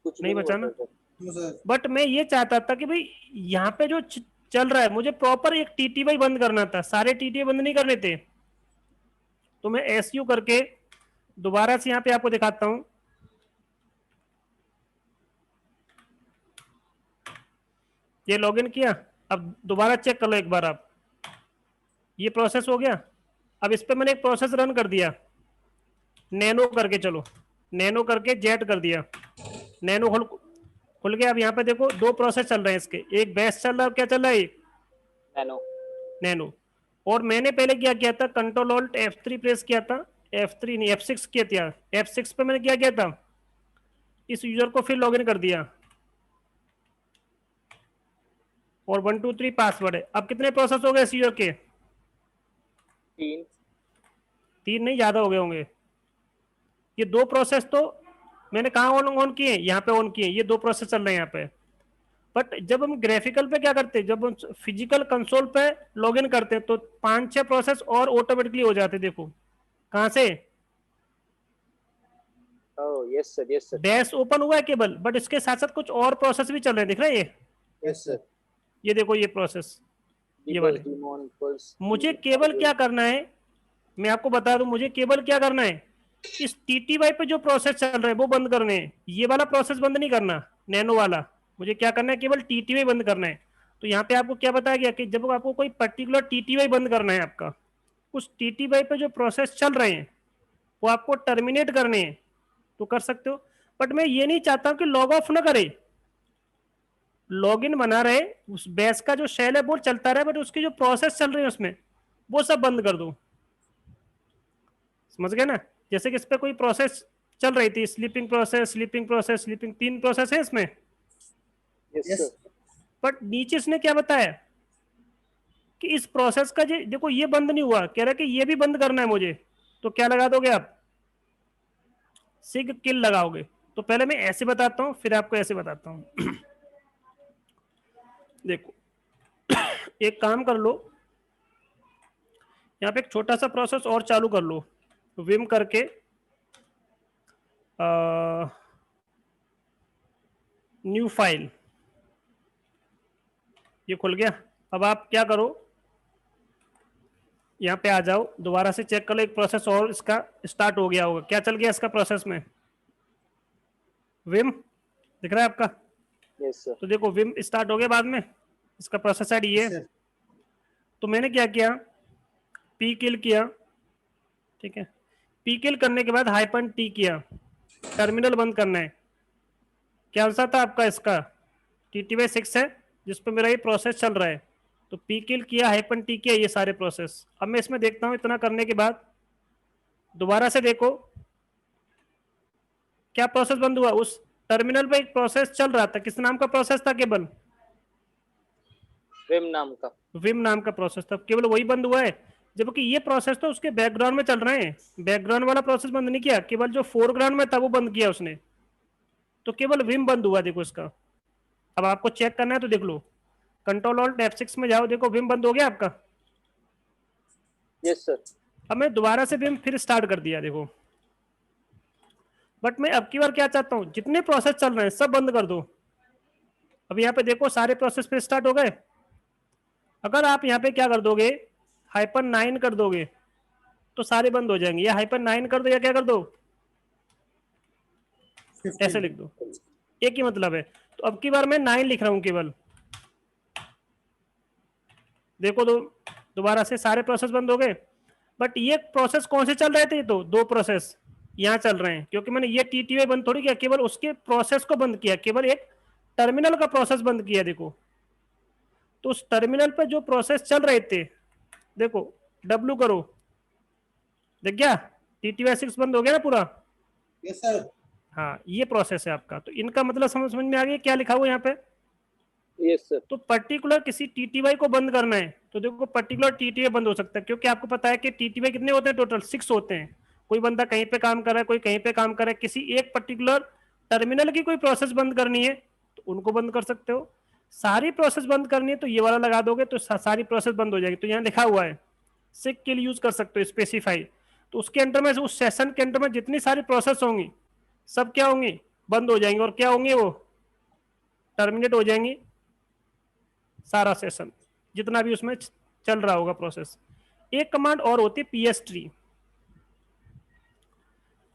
कुछ नहीं बचा ना। सर बट मैं ये चाहता था कि भाई यहाँ पे जो चल रहा है, मुझे प्रॉपर एक TTY बंद करना था, सारे TTY बंद नहीं करने थे। तो मैं SU करके दोबारा से यहाँ पे आपको दिखाता हूँ, ये लॉगिन किया। अब दोबारा चेक कर लो एक बार आप, ये प्रोसेस हो गया। अब इस पे मैंने एक प्रोसेस रन कर दिया, नैनो करके, चलो नैनो करके जेट कर दिया, नैनो खुल गया। अब यहाँ पे देखो दो प्रोसेस चल रहे हैं इसके, एक बैच चल रहा है, क्या चल रहा है, नैनो। नैनो। और मैंने पहले क्या किया था, कंट्रोल ऑल्ट F3 प्रेस किया था, F3 नहीं F6 किया था, F6 पे मैंने क्या किया था, इस यूजर को फिर लॉगिन कर दिया और 1 2 3 पासवर्ड है। अब कितने प्रोसेस हो गए इस यूजर के, 3। 3 नहीं, ज्यादा हो गए होंगे। ये दो प्रोसेस तो मैंने कहाँ ऑन किए, यहाँ पे ऑन किए, ये दो प्रोसेस चल रहे हैं यहाँ पे। बट जब हम ग्राफिकल पे क्या करते हैं, जब हम फिजिकल कंसोल पे लॉगिन करते हैं तो 5-6 प्रोसेस और ऑटोमेटिकली हो जाते हैं। देखो कहाँ से, oh yes sir, yes sir. Dash open हुआ है केवल, बट इसके साथ साथ कुछ और प्रोसेस भी चल रहे हैं, दिख रहा है ये, यस सर। ये देखो ये प्रोसेस, ये वाले। मुझे केवल क्या करना है, मैं आपको बता दूं, मुझे केवल क्या करना है, इस TTY पे जो प्रोसेस चल रहे हैं वो बंद करने हैं, ये वाला प्रोसेस बंद नहीं करना, नैनो वाला। मुझे क्या करना है, केवल TTY बंद करना है। तो यहाँ पे आपको क्या बताया गया कि जब आपको कोई पर्टिकुलर TTY बंद करना है, आपका उस TTY पे जो प्रोसेस चल रहे हैं वो आपको टर्मिनेट करने हैं तो कर सकते हो। बट मैं ये नहीं चाहता कि लॉग ऑफ ना करे, लॉगिन बना रहे, उस बेस का जो शेल है वो चलता रहे, बट उसकी जो प्रोसेस चल रही है उसमें वो सब बंद कर दो। समझ गए ना, जैसे कि इस पे कोई प्रोसेस चल रही थी, sleeping process, sleeping process, sleeping, 3 process है इसमें। Yes yes sir. बट नीचे इसने क्या बताया कि इस प्रोसेस का देखो ये बंद नहीं हुआ, कह रहा है कि ये भी बंद करना है मुझे, तो क्या लगा दोगे आप, सिग किल लगाओगे। तो पहले मैं ऐसे बताता हूं फिर आपको ऐसे बताता हूं। देखो एक काम कर लो, यहाँ पे एक छोटा सा प्रोसेस और चालू कर लो, विम करके न्यू फाइल, ये खुल गया। अब आप क्या करो, यहाँ पे आ जाओ, दोबारा से चेक कर लो, एक प्रोसेस और इसका स्टार्ट हो गया होगा। क्या चल गया इसका प्रोसेस में, विम दिख रहा है आपका। Yes sir. तो देखो विम स्टार्ट हो गया बाद में, इसका प्रोसेस आईडी ये है। सर। तो मैंने क्या किया, पी किल किया, ठीक है, पी किल करने के बाद -T किया, टर्मिनल बंद करना है। क्या आंसर था आपका इसका, TTY6 है जिसपे मेरा ये प्रोसेस चल रहा है। तो पी किल किया, -T किया, ये सारे प्रोसेस। अब मैं इसमें देखता हूं इतना करने के बाद दोबारा से देखो क्या प्रोसेस बंद हुआ। उस टर्मिनल पे एक प्रोसेस चल रहा था, किस नाम का प्रोसेस था, केवल विम नाम का। विम नाम का प्रोसेस था, केवल वही बंद हुआ है। जबकि ये प्रोसेस तो उसके बैकग्राउंड में चल रहे हैं, बैकग्राउंड वाला प्रोसेस बंद नहीं किया, केवल जो फोरग्राउंड में था वो बंद किया उसने। तो केवल विम बंद हुआ, देखो इसका। अब आपको चेक करना है तो देख लो, कंट्रोल ऑल्ट F6 में जाओ, देखो विम बंद हो गया आपका। Yes sir. अब मैं दोबारा से विम फिर स्टार्ट कर दिया, देखो। बट मैं अब की बार क्या चाहता हूं, जितने प्रोसेस चल रहे हैं सब बंद कर दो। अब यहाँ पे देखो सारे प्रोसेस फिर स्टार्ट हो गए। अगर आप यहाँ पे क्या कर दोगे, -9 कर दोगे तो सारे बंद हो जाएंगे, या -9 कर दो या क्या कर दो, ऐसे लिख दो, एक ही मतलब है। तो अब की बार मैं 9 लिख रहा हूं केवल। देखो दोबारा से सारे प्रोसेस बंद हो गए। बट ये प्रोसेस कौन से चल रहे थे, तो दो प्रोसेस यहाँ चल रहे हैं, क्योंकि मैंने ये TTY बंद थोड़ी किया, केवल उसके प्रोसेस को बंद किया, केवल एक टर्मिनल का प्रोसेस बंद किया। देखो तो उस टर्मिनल पे जो प्रोसेस चल रहे थे, देखो W करो, देख गया TTY6 बंद हो गया ना पूरा। Yes sir. हाँ ये प्रोसेस है आपका। तो इनका मतलब समझ में आ गया क्या लिखा हुआ यहाँ पे। Yes sir. तो पर्टिकुलर किसी TTY को बंद करना है तो देखो पर्टिकुलर TTY बंद हो सकता है, क्योंकि आपको पता है कि TTY कितने होते हैं, टोटल 6 होते हैं। कोई बंदा कहीं पे काम कर रहा है, कोई कहीं पे काम कर रहा है, किसी एक पर्टिकुलर टर्मिनल की कोई प्रोसेस बंद करनी है तो उनको बंद कर सकते हो। सारी प्रोसेस बंद करनी है तो ये वाला लगा दोगे तो सारी प्रोसेस बंद हो जाएगी। तो यहाँ लिखा हुआ है सिक किल यूज कर सकते हो, स्पेसिफाई। तो उसके अंदर में, उस सेशन के अंदर में जितनी सारी प्रोसेस होंगी सब क्या होंगी, बंद हो जाएंगे। और क्या होंगे, वो टर्मिनेट हो जाएंगी, सारा सेशन जितना भी उसमें चल रहा होगा प्रोसेस। एक कमांड और होती है PS ट्री।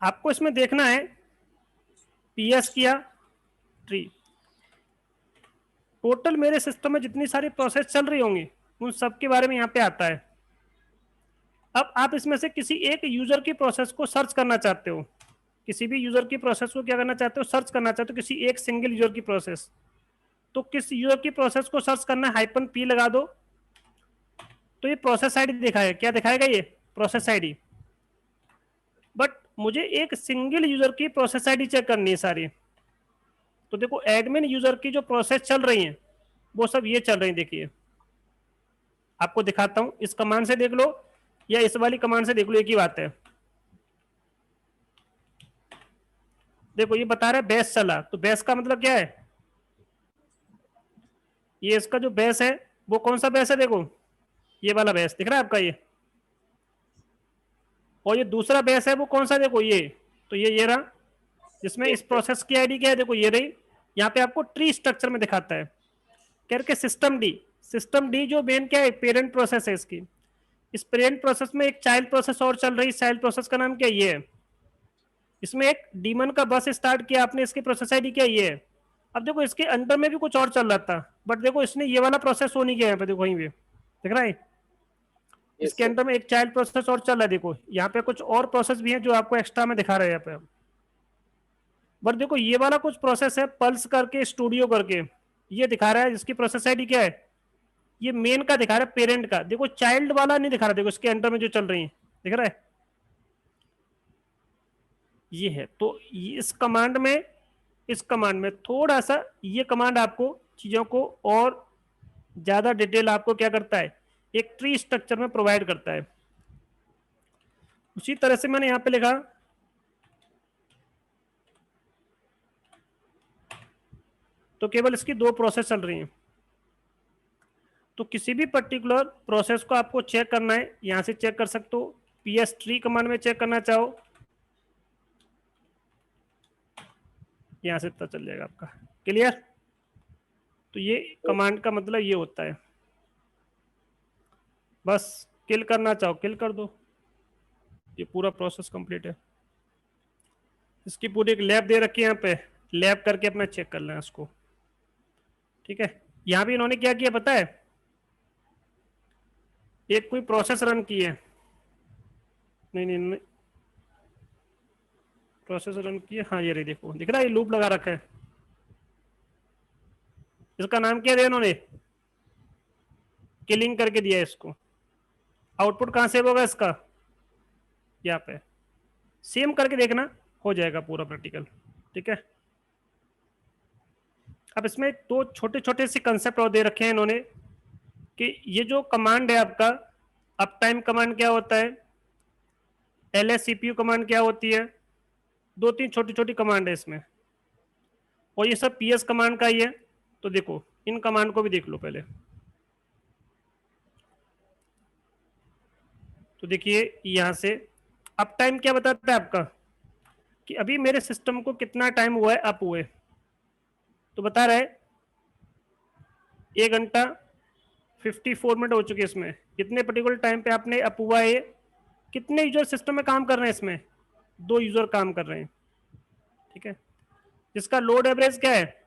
आपको इसमें देखना है PS किया ट्री, टोटल मेरे सिस्टम में जितनी सारी प्रोसेस चल रही होंगी उन सब के बारे में यहाँ पे आता है। अब आप इसमें से किसी एक यूजर की प्रोसेस को सर्च करना चाहते हो, किसी भी यूजर की प्रोसेस को क्या करना चाहते हो, सर्च करना चाहते हो किसी एक सिंगल यूजर की प्रोसेस, तो किस यूजर की प्रोसेस को सर्च करना है, -p लगा दो, तो ये प्रोसेस आईडी दिखाएगा। क्या दिखाएगा? ये प्रोसेस आईडी। बट मुझे एक सिंगल यूजर की प्रोसेस आईडी चेक करनी है सारी। तो देखो एडमिन यूजर की जो प्रोसेस चल रही है वो सब ये चल रही है। देखिए आपको दिखाता हूं, इस कमांड से देख लो या इस वाली कमांड से देख लो, एक ही बात है। देखो ये बता रहा है बेस चला, तो बेस का मतलब क्या है, ये इसका जो बेस है वो कौन सा बेस है, देखो ये वाला बेस दिख रहा है आपका ये, और ये दूसरा बेस है वो कौन सा, देखो ये, तो ये रहा, जिसमें इस प्रोसेस की आईडी क्या है, देखो ये रही। यहाँ पे आपको ट्री स्ट्रक्चर में दिखाता है करके सिस्टम डी जो मेन क्या है, पेरेंट प्रोसेस है इसकी। इस पेरेंट प्रोसेस में एक चाइल्ड प्रोसेस और चल रही, चाइल्ड प्रोसेस का नाम क्या, ये है। इसमें एक डीमन का बस स्टार्ट किया आपने, इसकी प्रोसेस आईडी क्या, ये है। अब देखो इसके अंदर में भी कुछ और चल रहा था, बट देखो इसने ये वाला प्रोसेस हो नहीं किया यहाँ पे, देखो वहीं पे दिख रहा है। इसके अंदर में एक चाइल्ड प्रोसेस और चल रहा है, देखो यहाँ पे कुछ और प्रोसेस भी है जो आपको एक्स्ट्रा में दिखा रहे हैं यहाँ पे। बट देखो ये वाला कुछ प्रोसेस है पल्स करके, स्टूडियो करके, ये दिखा रहा है, जिसकी प्रोसेस आईडी क्या है, ये मेन का दिखा रहा है, पेरेंट का। देखो चाइल्ड वाला नहीं दिखा रहा, देखो इसके अंदर में जो चल रही है दिख रहा है, ये है। तो इस कमांड में थोड़ा सा ये कमांड आपको चीजों को और ज्यादा डिटेल आपको क्या करता है, एक ट्री स्ट्रक्चर में प्रोवाइड करता है। उसी तरह से मैंने यहां पे लिखा, तो केवल इसकी 2 प्रोसेस चल रही हैं। तो किसी भी पर्टिकुलर प्रोसेस को आपको चेक करना है, यहां से चेक कर सकते हो। PS ट्री कमांड में चेक करना चाहो, यहां से पता चल जाएगा आपका। क्लियर? तो ये कमांड का मतलब ये होता है। बस किल करना चाहो किल कर दो, ये पूरा प्रोसेस कंप्लीट है। इसकी पूरी एक लैब दे रखी है यहाँ पे, लैब करके अपना चेक कर लेना इसको। ठीक है, यहाँ भी इन्होंने क्या किया पता है, एक कोई प्रोसेस रन की है, नहीं प्रोसेस रन की है, हाँ ये रही, देखो दिख रहा है, ये लूप लगा रखा है। इसका नाम क्या दिया इन्होंने, किलिंग करके दिया है इसको। आउटपुट कहाँ सेव होगा इसका, यहाँ पे सेम करके देखना, हो जाएगा पूरा प्रैक्टिकल। ठीक है, अब इसमें 2 छोटे छोटे से कंसेप्ट और दे रखे हैं इन्होंने, कि ये जो कमांड है आपका अप टाइम कमांड क्या होता है, ls cpu कमांड क्या होती है, 2-3 छोटी छोटी कमांड है इसमें, और ये सब ps कमांड का ही है। तो देखो इन कमांड को भी देख लो पहले। तो देखिए यहां से अप टाइम क्या बताता है आपका, कि अभी मेरे सिस्टम को कितना टाइम हुआ है अप हुए, तो बता रहा है 1 घंटा 54 मिनट हो चुके इसमें, कितने पर्टिकुलर टाइम पे आपने अप हुआ है। कितने यूजर सिस्टम में काम कर रहे हैं, इसमें 2 यूजर काम कर रहे हैं। ठीक है, जिसका लोड एवरेज क्या है,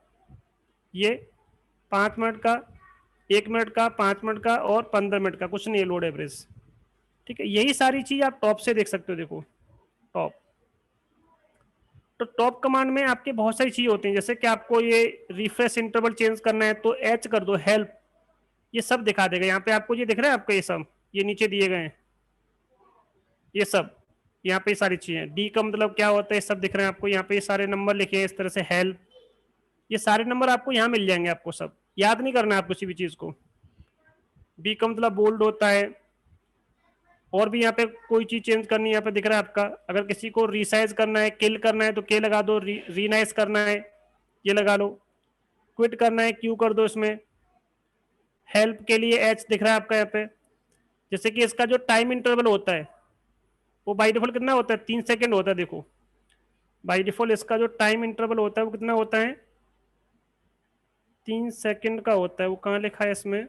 ये 5 मिनट का, 1 मिनट का, 5 मिनट का और 15 मिनट का, कुछ नहीं है लोड एवरेज। ठीक है, यही सारी चीज आप टॉप से देख सकते हो। देखो टॉप, तो टॉप कमांड में आपके बहुत सारी चीजें होती हैं, जैसे कि आपको ये रिफ्रेश इंटरवल चेंज करना है तो H कर दो, हेल्प, ये सब दिखा देगा। यहाँ पे आपको ये दिख रहा है आपको, ये सब ये नीचे दिए गए हैं, ये सब यहाँ पे सारी चीजें। डी का मतलब क्या होता है, सब दिख रहे हैं आपको। यहाँ पे सारे नंबर लिखे हैं इस तरह से, हेल्प, ये सारे नंबर आपको यहाँ मिल जाएंगे। आपको सब याद नहीं करना है आप किसी भी चीज को। बी का मतलब बोल्ड होता है। और भी यहाँ पे कोई चीज चेंज करनी है, यहाँ पे दिख रहा है आपका। अगर किसी को रिसाइज करना है, किल करना है तो के लगा दो, रीनाइज करना है ये लगा लो, क्विट करना है क्यू कर दो इसमें। हेल्प के लिए एच दिख रहा है आपका यहाँ पे। जैसे कि इसका जो टाइम इंटरवल होता है वो बाय डिफॉल्ट कितना होता है, 3 सेकेंड होता है। देखो बाय डिफॉल्ट इसका जो टाइम इंटरवल होता है वो कितना होता है, 3 सेकेंड का होता है। वो कहाँ लिखा है इसमें,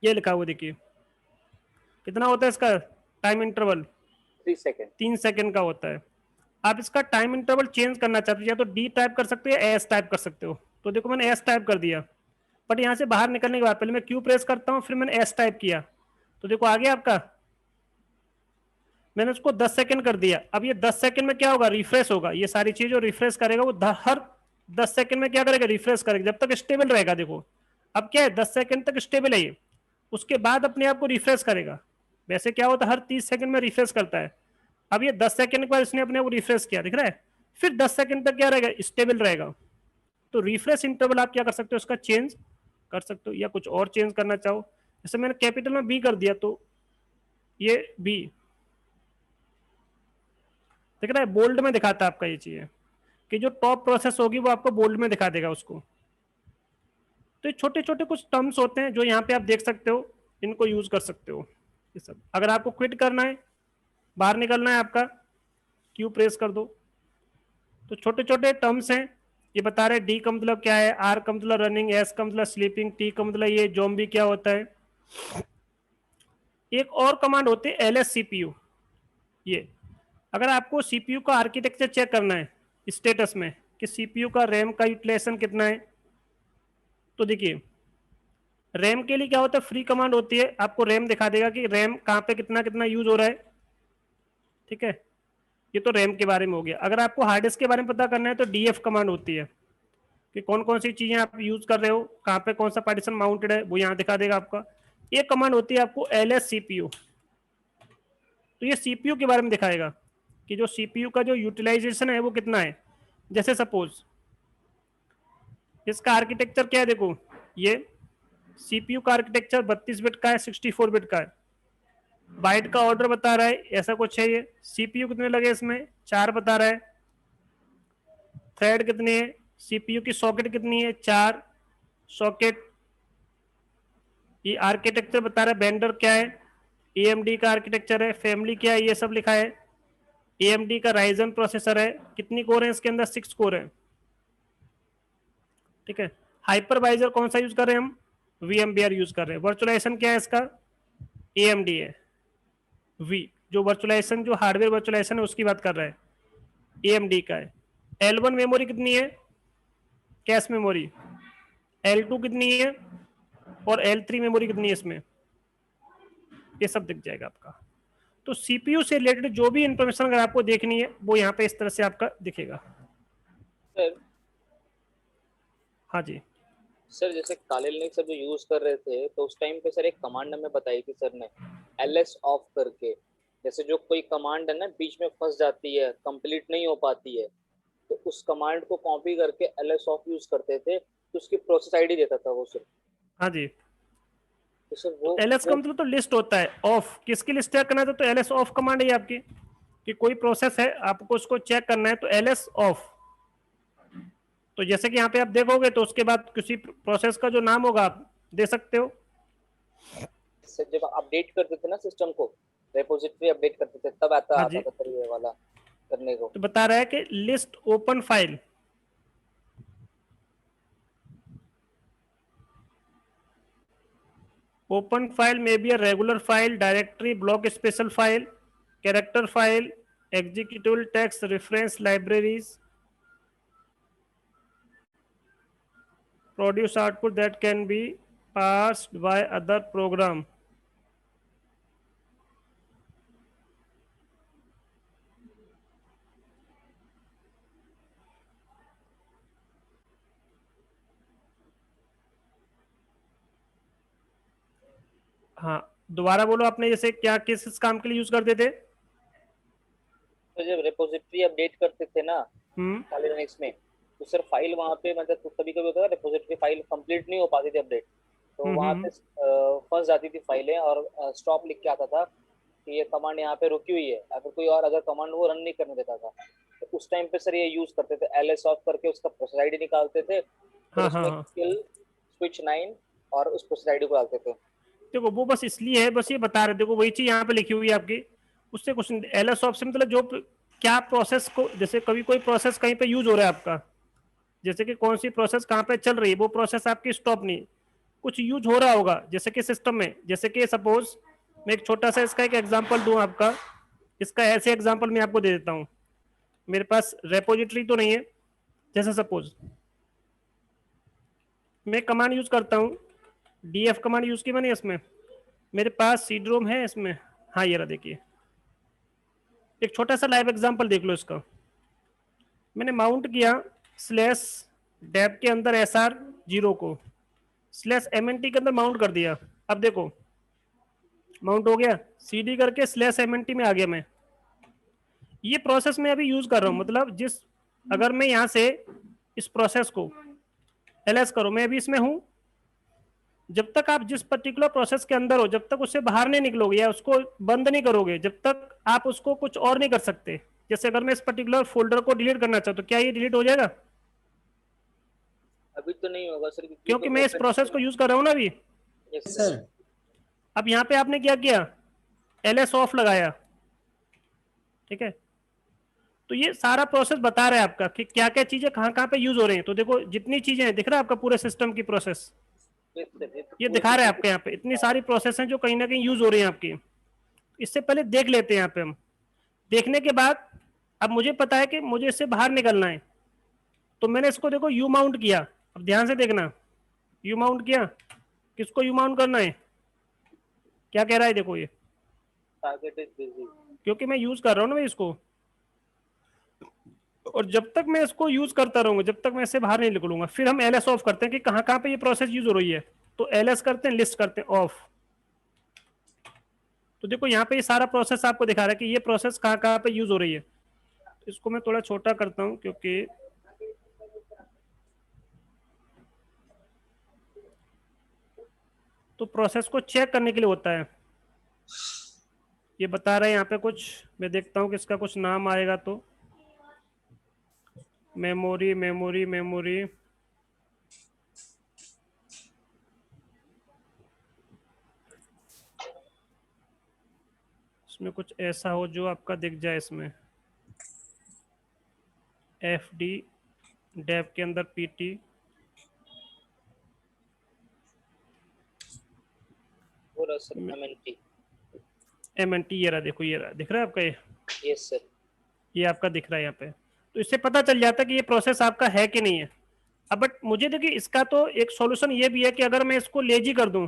ये लिखा हुआ देखिए, कितना होता है इसका टाइम इंटरवल, 3 सेकेंड, 3 सेकेंड का होता है। आप इसका टाइम इंटरवल चेंज करना चाहते हो, या तो डी टाइप कर सकते हो या एस टाइप कर सकते हो। तो देखो मैंने एस टाइप कर दिया, बट यहाँ से बाहर निकलने के बाद पहले मैं क्यू प्रेस करता हूँ, फिर मैंने एस टाइप किया, तो देखो आ गया आपका। मैंने उसको 10 सेकंड कर दिया। अब ये 10 सेकंड में क्या होगा, रिफ्रेश होगा। ये सारी चीज जो रिफ्रेश करेगा वो हर 10 सेकंड में क्या करेगा, रिफ्रेश करेगा, जब तक स्टेबल रहेगा। देखो अब क्या है, 10 सेकंड तक स्टेबल है ये, उसके बाद अपने आप को रिफ्रेश करेगा। वैसे क्या होता है, हर 30 सेकंड में रिफ्रेश करता है। अब ये 10 सेकंड के बाद इसने अपने आप को रिफ्रेश किया, दिख रहा है, फिर 10 सेकंड तक क्या रहेगा, स्टेबल रहेगा। तो रिफ्रेश इंटरवल आप क्या कर सकते हो, उसका चेंज कर सकते हो, या कुछ और चेंज करना चाहो। जैसे मैंने कैपिटल में बी कर दिया, तो ये बी दिख रहा है, बोल्ड में दिखाता है आपका ये चीज कि जो टॉप प्रोसेस होगी वो आपको बोल्ड में दिखा देगा उसको। तो ये छोटे छोटे कुछ टर्म्स होते हैं जो यहाँ पे आप देख सकते हो, इनको यूज कर सकते हो ये सब। अगर आपको क्विट करना है, बाहर निकलना है, आपका क्यू प्रेस कर दो। तो छोटे छोटे टर्म्स हैं, ये बता रहे डी का मतलब क्या है, आर का मतलब रनिंग, एस का मतलब स्लीपिंग, टी का मतलब ये ज़ॉम्बी क्या होता है। एक और कमांड होती है L S C P U. ये अगर आपको सीपीयू का आर्किटेक्चर चेक करना है स्टेटस में कि सीपीयू का रैम का यूटिलाइजेशन कितना है, तो देखिए रैम के लिए क्या होता है, फ्री कमांड होती है, आपको रैम दिखा देगा कि रैम कहाँ पे कितना कितना यूज हो रहा है। ठीक है, ये तो रैम के बारे में हो गया। अगर आपको हार्ड डिस्क के बारे में पता करना है तो डीएफ कमांड होती है कि कौन कौन सी चीजें आप यूज कर रहे हो, कहाँ पे कौन सा पार्टीशन माउंटेड है, वो यहाँ दिखा देगा आपका। एक कमांड होती है आपको एल एस सीपीयू, तो ये सीपीयू के बारे में दिखाएगा कि जो सीपीयू का जो यूटिलाइजेशन है वो कितना है। जैसे सपोज इसका आर्किटेक्चर क्या है, देखो ये सीपीयू का आर्किटेक्चर 32 बिट का है, 64 बिट का है, बाइट का ऑर्डर बता रहा है, ऐसा कुछ है। ये सीपीयू कितने लगे इसमें, 4 बता रहा है। थ्रेड कितने है, सीपीयू की सॉकेट कितनी है, 4 सॉकेट। ये आर्किटेक्चर बता रहा है, वेंडर क्या है, एएमडी का आर्किटेक्चर है, फैमिली क्या है, ये सब लिखा है। एएमडी का राइजन प्रोसेसर है, कितनी कोर है इसके अंदर, 6 कोर है। ठीक है, हाइपरवाइजर कौन सा यूज कर रहे हैं हम, वीएमबीआर यूज कर रहे हैं। वर्चुअलाइजेशन क्या है इसका, एएमडी है। वी जो वर्चुअलाइजेशन, जो हार्डवेयर वर्चुअलाइजेशन है उसकी बात कर रहा है, एएमडी का है। L1 मेमोरी कितनी है, कैश मेमोरी, L2 कितनी है, और L3 मेमोरी कितनी है इसमें, ये सब दिख जाएगा आपका। तो सीपीयू से रिलेटेड जो भी इंफॉर्मेशन अगर आपको देखनी है वो यहाँ पे इस तरह से आपका दिखेगा। सर हाँ जी, सर जैसे काले लिनक्स सर जो यूज कर रहे थे तो उस टाइम पे सर एक कमांड हमें बताई थी सर ने, ls ऑफ करके। जैसे जो कोई कमांड है ना बीच में फंस जाती है, कंप्लीट नहीं हो पाती है, तो उस कमांड को कॉपी करके ls ऑफ यूज करते थे, तो उसकी प्रोसेस आईडी देता था वो सर। हाँ जी। तो सर तो एलएस का मतलब तो लिस्ट होता है, ऑफ किसकी लिस्ट चेक करना है तो एलएस ऑफ कमांड है आपकी, कि कोई प्रोसेस है आपको उसको चेक करना है तो एलएस ऑफ। तो जैसे कि यहाँ पे आप देखोगे तो उसके बाद किसी प्रोसेस का जो नाम होगा आप दे सकते हो। सर जब अपडेट करते थे ना सिस्टम को, रेपोजिटरी अपडेट करते थे, तब आता हाँ आता जी, था सर ये वाला करने को। तो बता रहा है कि list open file, open file में be a regular file, directory, block special file, character file, executable text, reference libraries, produce output that can be passed by other program। हाँ दोबारा बोलो, आपने जैसे क्या किस काम के लिए यूज करते थे। तो जब रेपोजिटरी अपडेट करते थे ना हम्म, काले लिनक्स में, तो सर फाइल वहाँ पे मतलब तो कभी कभी होता था रेपोजिटरी फाइल कंप्लीट नहीं हो पाती थी अपडेट, तो वहाँ पे फंस जाती थी फाइलें और स्टॉप लिख के आता था कि ये कमांड यहाँ पे रुकी हुई है, अगर कोई और अगर कमांड वो रन नहीं करने देता था। तो उस टाइम पे सर ये यूज करते थे, ls ऑफ करके उसका प्रोसेस आईडी निकालते थे, फिर हाँ हाँ उसमें हाँ। किल स्विच 9 और उस प्रोसेस आईडी को डालते थे। देखो वो बस इसलिए है, बस ये बता रहे, देखो वही चीज यहाँ पे लिखी हुई है आपकी, उससे कुछ एलएस ऑफ से मतलब जो क्या प्रोसेस को, जैसे कभी कोई प्रोसेस कहीं पे यूज हो रहा है आपका, जैसे कि कौन सी प्रोसेस कहाँ पे चल रही है, वो प्रोसेस आपकी स्टॉप नहीं, कुछ यूज हो रहा होगा जैसे कि सिस्टम में। जैसे कि सपोज मैं एक छोटा सा इसका एक एग्जांपल दूं आपका, इसका ऐसे एग्जांपल मैं आपको दे देता हूं। मेरे पास रेपोजिटरी तो नहीं है, जैसे सपोज मैं कमांड यूज करता हूं, डीएफ कमांड यूज की मैंने इसमें, मेरे पास सीड रोम है इसमें, हाँ ये रहा देखिए, एक छोटा सा लाइव एग्जांपल देख लो इसका। मैंने माउंट किया स्लैश डेप के अंदर SR0 को स्लैश MNT के अंदर माउंट कर दिया। अब देखो माउंट हो गया, CD करके स्लैश MNT में आ गया मैं। ये प्रोसेस मैं अभी यूज कर रहा हूँ, मतलब जिस अगर मैं यहाँ से इस प्रोसेस को LS करो, मैं अभी इसमें हूँ, जब तक आप जिस पर्टिकुलर प्रोसेस के अंदर हो जब तक उससे बाहर नहीं निकलोगे या उसको बंद नहीं करोगे जब तक आप उसको कुछ और नहीं कर सकते। जैसे अगर मैं इस पर्टिकुलर फोल्डर को डिलीट करना चाहता हूँ, क्या ये डिलीट हो जाएगा? अभी तो नहीं होगा सर, क्योंकि मैं इस प्रोसेस को यूज कर रहा हूँ ना अभी। यस सर अब यहाँ पे आपने क्या किया, LS ऑफ लगाया, ठीक है, तो ये सारा प्रोसेस बता रहा है आपका कि क्या क्या चीजें कहाँ कहाँ पे यूज हो रही हैं। तो देखो जितनी चीजें हैं दिख रहा है आपका पूरे सिस्टम की प्रोसेस, ये दिखा रहा है आपके यहाँ पे इतनी सारी प्रोसेस हैं जो कहीं ना कहीं यूज हो रही हैं आपकी। इससे पहले देख लेते हैं यहाँ पे हम। देखने के बाद अब मुझे पता है कि मुझे इससे बाहर निकलना है, तो मैंने इसको देखो यू माउंट किया। अब ध्यान से देखना, यू माउंट किया, किसको यू माउंट करना है, क्या कह रहा है देखो ये, टारगेट इज बिजी। क्योंकि मैं यूज कर रहा हूँ ना भाई इसको, और जब तक मैं इसको यूज करता रहूंगा जब तक मैं इससे बाहर नहीं निकलूंगा। फिर हम LS ऑफ करते हैं कि कहाँ कहाँ पे ये प्रोसेस यूज हो रही है, तो LS करते हैं, लिस्ट करते हैं ऑफ। तो देखो यहाँ पे ये सारा प्रोसेस आपको दिखा रहा है कि ये प्रोसेस कहाँ कहाँ पे यूज हो रही है। इसको मैं थोड़ा छोटा करता हूँ क्योंकि तो प्रोसेस को चेक करने के लिए होता है। ये बता रहा है यहाँ पे कुछ, मैं देखता हूँ कि इसका कुछ नाम आएगा तो मेमोरी मेमोरी मेमोरी, इसमें कुछ ऐसा हो जो आपका दिख जाए। इसमें FD डेव के अंदर PT पूरा सर MNT। MNT ये रहा, देखो ये रहा, दिख रहा है आपका ये, यस सर। ये आपका दिख रहा है यहाँ पे। तो इससे पता चल जाता है कि ये प्रोसेस आपका है कि नहीं है। अब बट मुझे देखिए इसका तो एक सॉल्यूशन ये भी है कि अगर मैं इसको लेजी कर दूं,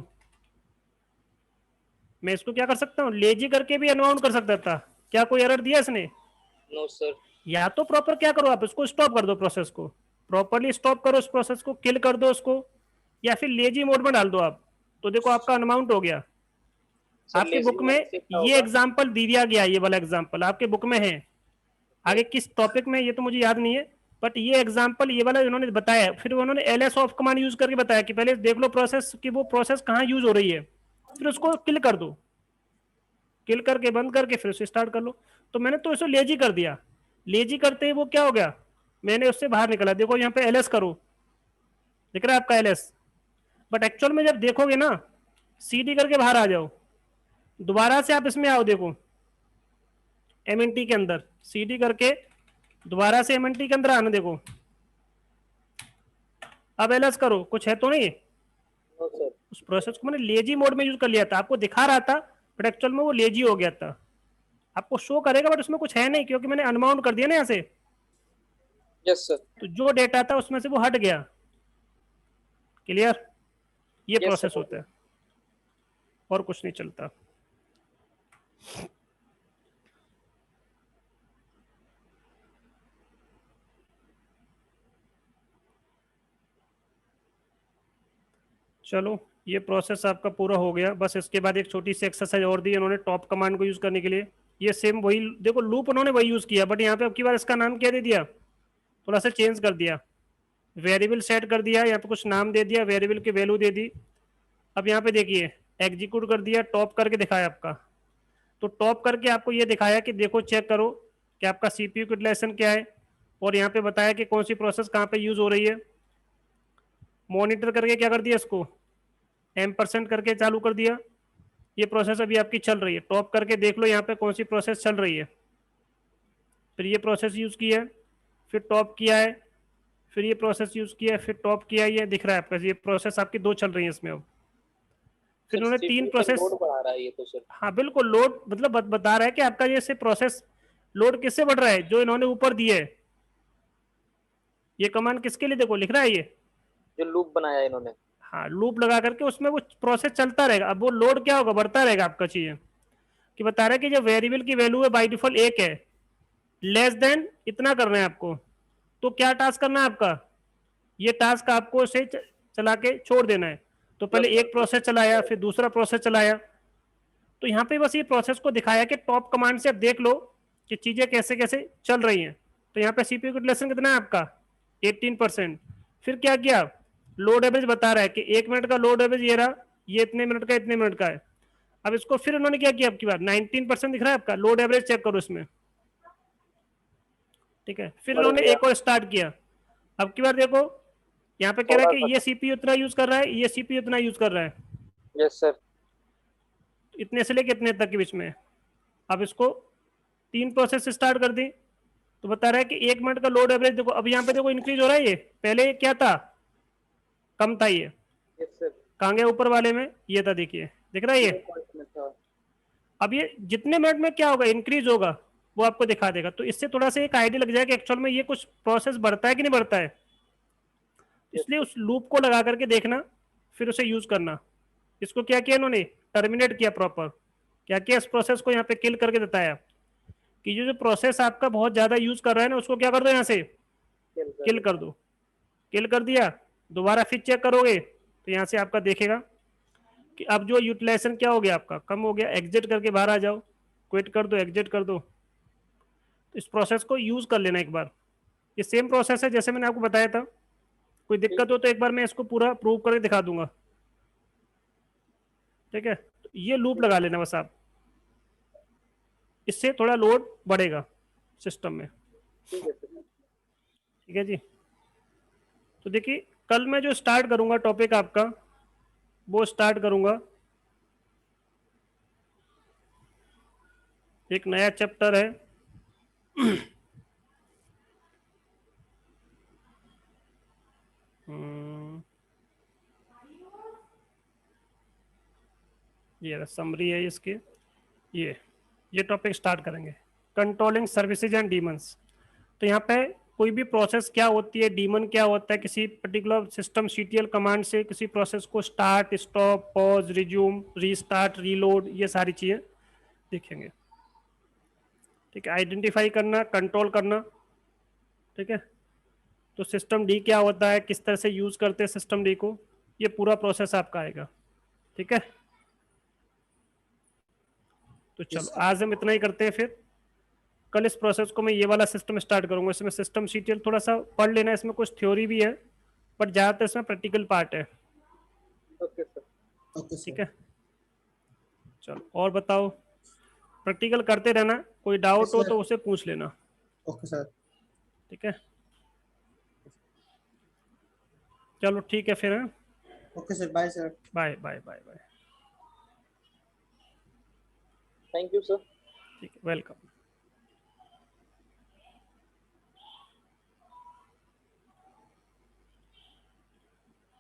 मैं इसको क्या कर सकता हूँ, लेजी करके भी अनबाउंड कर सकता था। क्या कोई एरर दिया इसने? No sir. या तो प्रॉपर क्या करो आप, इसको स्टॉप कर दो, प्रोसेस को प्रॉपरली स्टॉप करो, उस प्रोसेस को किल कर दो उसको, या फिर लेजी मोड में डाल दो आप, तो देखो आपका अनबाउंड हो गया। आपके बुक में ये एग्जाम्पल दिया गया, ये वाला एग्जाम्पल आपके बुक में है। आगे किस टॉपिक में ये तो मुझे याद नहीं है, बट ये एग्जाम्पल ये वाला इन्होंने बताया। फिर उन्होंने LS ऑफ कमांड यूज करके बताया कि पहले देख लो प्रोसेस कि वो प्रोसेस कहाँ यूज हो रही है, फिर उसको किल कर दो, किल करके बंद करके फिर उसे स्टार्ट कर लो। तो मैंने तो इसे लेजी कर दिया, लेजी करते ही वो क्या हो गया, मैंने उससे बाहर निकला। देखो यहाँ पे LS करो, दिख रहा है आपका LS, बट एक्चुअल में जब देखोगे ना CD करके बाहर आ जाओ, दोबारा से आप इसमें आओ, देखो MNT के अंदर CD करके दोबारा से MNT के अंदर आना, देखो अब LS करो, कुछ है तो नहीं। No sir. उस प्रोसेस को मैंने लेजी मोड में यूज कर लिया था, आपको दिखा रहा था बट एक्चुअल में वो लेजी हो गया था। आपको शो करेगा बट उसमें कुछ है नहीं, क्योंकि मैंने अनबाउंड कर दिया ना यहाँ से। Yes sir. तो जो डेटा था उसमें से वो हट गया। क्लियर? ये Yes, प्रोसेस sir. होता है, और कुछ नहीं चलता। चलो ये प्रोसेस आपका पूरा हो गया। बस इसके बाद एक छोटी सी एक्सरसाइज और दी इन्होंने टॉप कमांड को यूज करने के लिए। ये सेम वही देखो लूप उन्होंने वही यूज किया, बट यहाँ पे अब की बार इसका नाम क्या दे दिया, थोड़ा सा चेंज कर दिया, वेरिएबल सेट कर दिया, यहाँ पे कुछ नाम दे दिया, वेरिएबल की वैल्यू दे दी। अब यहाँ पे देखिए एग्जीक्यूट कर दिया, टॉप करके दिखाया आपका। तो टॉप करके आपको ये दिखाया कि देखो चेक करो कि आपका CPU यूटिलाइजेशन क्या है, और यहाँ पे बताया कि कौन सी प्रोसेस कहाँ पे यूज हो रही है। मॉनिटर करके क्या कर दिया, इसको M% करके चालू कर दिया। ये प्रोसेस अभी आपकी चल रही है। टॉप करके देख लो यहाँ पे कौन सी प्रोसेस चल रही है। फिर ये प्रोसेस यूज किया है, फिर टॉप किया है, फिर ये प्रोसेस यूज किया है, फिर टॉप किया है। ये दिख रहा है आपका, ये प्रोसेस आपकी दो चल रही है इसमें। अब फिर उन्होंने 3 प्रोसेस, लोड बढ़ा रहा है ये तो सर। हाँ बिल्कुल लोड, मतलब बता रहा है कि आपका ये से प्रोसेस लोड किससे बढ़ रहा है, जो इन्होंने ऊपर दिए है। ये कमांड किसके लिए देखो लिख रहा है, ये जो लूप बनाया है इन्होंने। हाँ लूप लगा करके उसमें वो प्रोसेस चलता रहेगा। अब वो लोड क्या होगा, बढ़ता रहेगा आपका चीजें, कि बता रहा है कि जो वेरिएबल की वैल्यू है बाय डिफॉल्ट 1 है, लेस देन इतना करना है आपको, तो क्या टास्क करना है आपका, ये टास्क आपको इसे चला के छोड़ देना है। तो पहले एक प्रोसेस चलाया, फिर दूसरा प्रोसेस चलाया। तो यहाँ पे बस ये प्रोसेस को दिखाया कि टॉप कमांड से आप देख लो कि चीजें कैसे कैसे चल रही हैं। तो यहाँ पे सीपीयू यूटिलाइजेशन कितना है आपका 18%। फिर क्या किया, लोड एवरेज बता रहा है कि 1 मिनट का लोड एवरेज ये रहा, ये इतने मिनट का इतने मिनट का है। अब इसको फिर उन्होंने क्या किया, आपकी बार 19% दिख रहा है आपका, लोड एवरेज चेक करो इसमें, ठीक है। फिर बढ़ उन्होंने गया। एक और स्टार्ट किया। अब की बार देखो यहाँ पे कह रहा है थोड़ा कि ये सीपीयू इतना यूज कर रहा है, ये सीपीयू इतना यूज कर रहा है, यस सर। इतने से लेके इतने तक के बीच में। अब इसको 3 प्रोसेस स्टार्ट कर दी, तो बता रहा है कि 1 मिनट का लोड एवरेज देखो, अब यहाँ पे देखो इंक्रीज हो रहा है, ये पहले क्या था, कम था, ये यस सर। कहाँ गया, ऊपर वाले में ये था, देखिए दिख रहा है ये। 0 में था। अब ये जितने मिनट में क्या होगा, इंक्रीज होगा, वो आपको दिखा देगा। तो इससे थोड़ा सा एक आइडिया लग जाएगा कि एक्चुअल में ये कुछ प्रोसेस बढ़ता है कि नहीं बढ़ता है। इसलिए उस लूप को लगा करके देखना, फिर उसे यूज करना। इसको क्या किया इन्होंने, टर्मिनेट किया प्रॉपर। क्या किया, इस प्रोसेस को यहाँ पे किल करके बताया कि जो प्रोसेस आपका बहुत ज्यादा यूज कर रहा है ना, उसको क्या कर दो, यहाँ से किल कर दो। किल कर दिया, दोबारा फिर चेक करोगे तो यहाँ से आपका देखेगा कि अब जो यूटिलाइजेशन क्या हो गया आपका, कम हो गया। एग्जिट करके बाहर आ जाओ, क्विट कर दो, एग्जिट कर दो। तो इस प्रोसेस को यूज कर लेना एक बार। ये सेम प्रोसेस है जैसे मैंने आपको बताया था। कोई दिक्कत हो तो एक बार मैं इसको पूरा प्रूव करके दिखा दूंगा, ठीक है। तो ये लूप लगा लेना बस आप, इससे थोड़ा लोड बढ़ेगा सिस्टम में, ठीक है सर। ठीक है जी। तो देखिए कल मैं जो स्टार्ट करूंगा टॉपिक आपका, वो स्टार्ट करूंगा एक नया चैप्टर है ये समरी है इसके, ये टॉपिक स्टार्ट करेंगे, कंट्रोलिंग सर्विसेज एंड डीमंस। तो यहाँ पे कोई भी प्रोसेस क्या होती है, डीमन क्या होता है, किसी पर्टिकुलर सिस्टम सीटीएल कमांड से किसी प्रोसेस को start, stop, pause, resume, restart, reload, ये सारी चीजें देखेंगे, ठीक है। आइडेंटिफाई करना, कंट्रोल करना, ठीक है। तो सिस्टम डी क्या होता है, किस तरह से यूज करते हैं सिस्टम डी को, ये पूरा प्रोसेस आपका आएगा, ठीक है। तो चलो आज हम इतना ही करते हैं, फिर कल इस प्रोसेस को मैं ये वाला सिस्टम स्टार्ट करूंगा। इसमें सिस्टम सीटीएल थोड़ा सा पढ़ लेना, इसमें कुछ थ्योरी भी है, बट ज्यादातर इसमें प्रैक्टिकल पार्ट है, ओके सर। ओके ठीक सर। है। चलो और बताओ, प्रैक्टिकल करते रहना, कोई डाउट हो सर। तो उसे पूछ लेना, ओके सर। ठीक है। चलो ठीक है फिर, okay sir, bye sir. Bye bye bye bye, thank you sir. ठीक है, वेलकम।